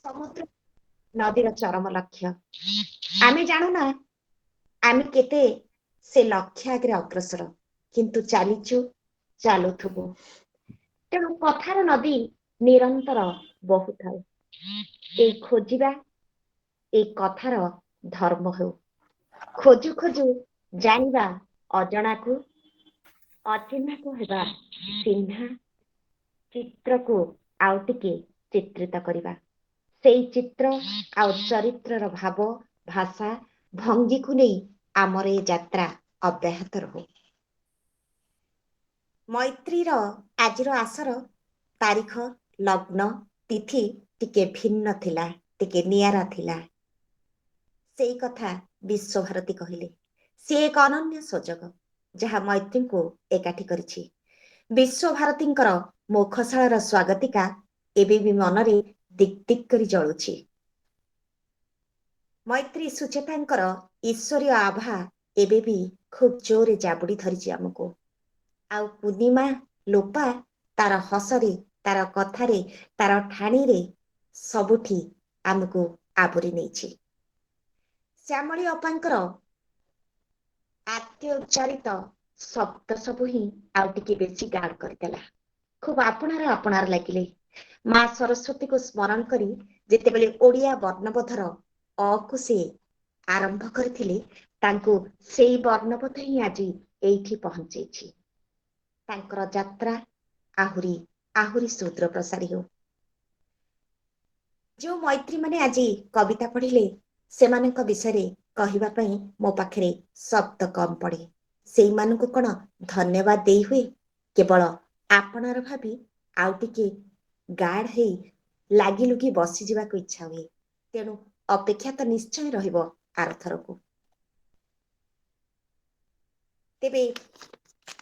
ସମୁଦ୍ର ନଦୀର ଚରମ ଲକ୍ଷ୍ୟ। ଆମେ ଜାଣୁନା ଆମେ କେତେ ସେ ଲକ୍ଷ୍ୟ ଆଗରେ ଅଗ୍ରସର, କିନ୍ତୁ ଚାଲୁଥିବୁ। ତେଣୁ କଥାର ନଦୀ ନିରନ୍ତର ବହୁଥାଏ। ଏଇ ଖୋଜିବା ଏଇ କଥାର ଧର୍ମ ହେଉ। ଖୋଜୁ ଖୋଜୁ ଜାଣିବା ଅଜଣାକୁ, ଅଚିହ୍ନାକୁ ହେବା ଚିହ୍ନା, ଚିତ୍ରକୁ ଆଉ ଟିକେ ଚିତ୍ରିତ କରିବା। ସେଇ ଚିତ୍ର ଆଉ ଚରିତ୍ରର ଭାବ, ଭାଷା, ଭଙ୍ଗୀକୁ ନେଇ ଆମର ଏ ଯାତ୍ରା ଅବ୍ୟାହତ ରହୁ। ମୈତ୍ରୀର ଆଜିର ଆସର ତାରିଖ, ଲଗ୍ନ, ତିଥି ଟିକେ ଭିନ୍ନ ଥିଲା, ଟିକେ ନିଆରା ଥିଲା। ସେଇ କଥା ବିଶ୍ୱଭାରତୀ କହିଲେ। ସେ ଏକ ଅନନ୍ୟ ସୁଯୋଗ ଯାହା ମୈତ୍ରୀଙ୍କୁ ଏକାଠି କରିଛି। ବିଶ୍ୱଭାରତୀଙ୍କର ମୁଖଶାଳର ସ୍ୱାଗତିକା ଏବେ ବି ମନରେ ଦିକ୍ ଦିକ୍ କରି ଜଳୁଛି। ମୈତ୍ରୀ ସୁଚେତାଙ୍କର ଈଶ୍ୱରୀୟ ଆଭା ଏବେ ବି ଖୁବ୍ ଜୋରରେ ଜାବୁଡ଼ି ଧରିଛି ଆମକୁ। ଆଉ ପୂର୍ଣ୍ଣିମା, ଲୋପା ତାର ହସରେ, ତାର କଥାରେ, ତାର ଠାଣିରେ ସବୁଠି ଆମକୁ ଆବୋରି ନେଇଛି। ଶ୍ୟାମଳୀ ଅପାଙ୍କର ଆଦ୍ୟ ଉଚ୍ଚାରିତ ଶବ୍ଦ ସବୁ ହିଁ ଆଉ ଟିକେ ବେଶୀ ଗାଢ କରିଦେଲା। ଖୁବ୍ ଆପଣାର ଲାଗିଲେ। ମା ସରସ୍ୱତୀକୁ ସ୍ମରଣ କରି ଯେତେବେଳେ ଓଡ଼ିଆ ବର୍ଣ୍ଣବୋଧର ଅକୁ ସେ ଆରମ୍ଭ କରିଥିଲେ, ତାଙ୍କୁ ସେଇ ବର୍ଣ୍ଣବୋଧ ହିଁ ଆଜି ଏଇଠି ପହଞ୍ଚେଇଛି। ତାଙ୍କର ଯାତ୍ରା ଆହୁରି ଆହୁରି ସୁଦୂର ପ୍ରସାରୀ ହେଉ। ଯେଉଁ ମୈତ୍ରୀ ମାନେ ଆଜି କବିତା ପଢିଲେ, ସେମାନଙ୍କ ବିଷୟରେ କହିବା ପାଇଁ ମୋ ପାଖରେ ଶବ୍ଦ କମ୍ ପଡେ। ସେଇମାନଙ୍କୁ କଣ ଧନ୍ୟବାଦ ଦେଇ ହୁଏ? କେବଳ ଆପଣାର ଭାବି ଆଉ ଟିକେ ଗାଢ ହେଇ ଲାଗିଲୁଗି ବସିଯିବାକୁ ଇଚ୍ଛା ହୁଏ। ତେଣୁ ଅପେକ୍ଷା ତ ନିଶ୍ଚୟ ରହିବ ଆରଥରକୁ। तेबे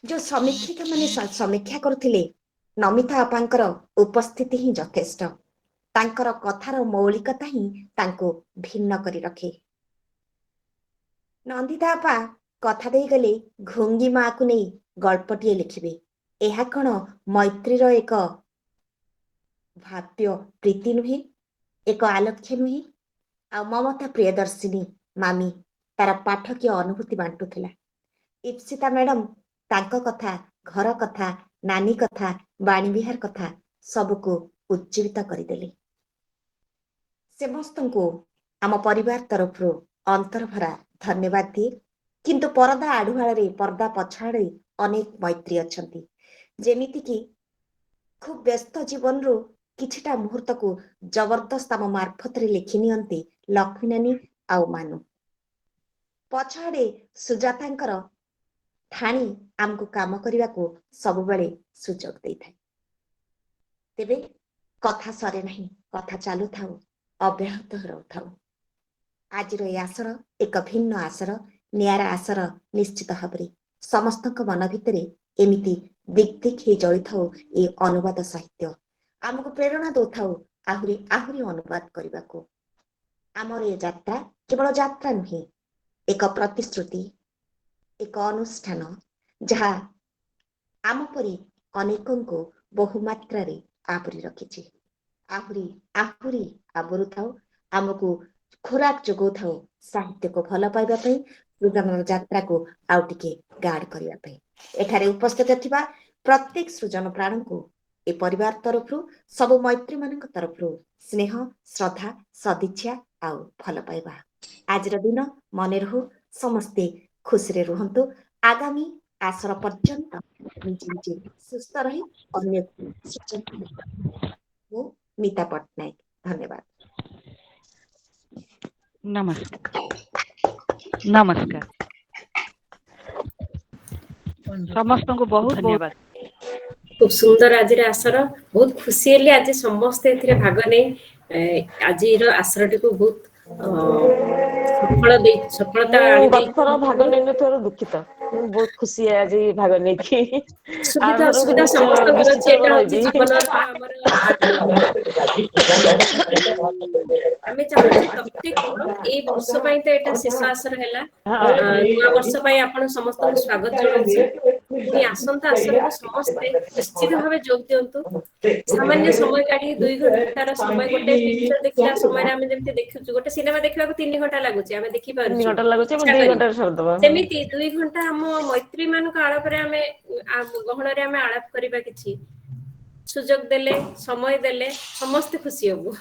जो समीक्षक माने समीक्षा करुथिले नमिता अपांकर उपस्थिति ही यथेष्ट तांकर कथार मौलिकता ही तांको भिन्न करी रखे। नंदिता अपा कथा देई गले घोंगी माँ को नहीं गल्पटिए लिखिबे एहा कण मैत्रीर एक भाव्य प्रीति नुहे एक आलक्ष्य नुहे आ ममता प्रियदर्शिनी मामी तार पाठकीय अनुभूति बांटुथिला। इप्सिता मैडम तांको कथा घर कथा नानी कथा बाणी विहार कथा सबको उज्जीवित करदेले। समस्तंको आम परिवार तरफ अंतर भरा धन्यवाद दिए। किंतु परदा आढ़ुआड़े पर्दा पछाड़े अनेक मैत्री अछंती जेमिति कि खूब व्यस्त जीवन रो किछिटा मुहूर्त को जबरदस्त आम मार्फत रे लिखि नियंती लक्ष्मी नानी आउ मानु। पछाड़े सुजातांकर ठाणी आमको काम करने को सब बेले सुजोग दे थाए। तेबे कथा सरे नहीं कथा चालू थाउ अव्याहत रहू थाउ। आज आसर एक भिन्न आसर नियारा आसर निश्चित भाव समस्त मन भितर एमती दिक दिक ही जली थाउ। ये अनुवाद साहित्य आमको प्रेरणा दो थाउ आहुरी आहुरी अनुवाद करने को। आमर ये यात्रा केवल यात्रा नुहे एक प्रतिश्रुति एक अनुष्ठान जहाँ आम परी अनेकों को बहुमात्रा रे आवरी रखी। आहुरी आहुरी आवरु थाउ आमको खोराक जोगो थाउ साहित्य को भल पाइबा पई सृजन यात्रा को आउ टिके गाढ़ करिया पई। एठारे उपस्थित थिबा प्रत्येक सृजन प्राण को ए परिवार तरफ सब मैत्री मानक तरफ स्नेह श्रद्धा सदिच्छा आउ भल पाइबा। आज दिन मन रहू समस्ते खुशी रे रुहंतु। आगामी आसर पर्यंत निजे निजे सुस्थ रही अन्य मीता पट्टनायक धन्यवाद। नमस्कार नमस्कार समस्त को बहुत धन्यवाद। खूब सुंदर आज आसर बहुत खुशी हेली। आज समस्ते एथिरे भाग नै आज आसरटी को बहुत सफलता गतथर भाग नै थोर दुखित बहुत खुशी है आज भाग नै की सुविधा सुविधा समस्त गुरु चेटा होची जीवन हमर हमें चाहू प्रत्येक ए वर्ष पई त एटा शेष आसर हैला नया वर्ष पई आपण समस्त को स्वागत जणाउछी। पुनी आसंता आसर को समस्त निश्चित भावे जोग दियंतु। सामान्य समय गाड़ी 2 घंटार समय गोटे पिक्चर देखला समय हम जेमते देखछु गोटे सिनेमा देखला को 3 घंटा लागुची हमें देखि पारछु 3 घंटा लागुची 2 घंटा छोड़ दबा सेमिति 2 घंटा हम मैत्री मान को आलाप रे हमें गहन रे हमें आलाप करिबा किछि सुजोग देले समय देले समस्त खुशी होबो।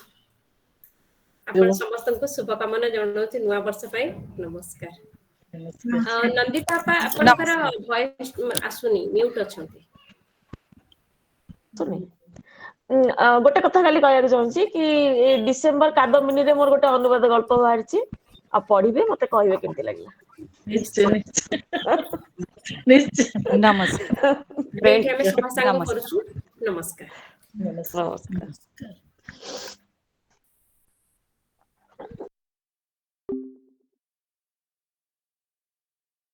आपण समस्त को शुभकामना जणाउछि नया वर्ष पई। नमस्कार। नंदिता आपा आपनकर वॉइस आसुनी म्यूट अछंती सुनी गोटे कथा खाली कहया चाहूची कि डिसेंबर कादमिनी रे मोर गोटे अनुवाद गल्प बाहरची आ पढिबे मते कहबे केमति लागला। निश्चय निश्चय नमस्कार। बेठ हमें सभा संग करूछु। नमस्कार। नमस्कार।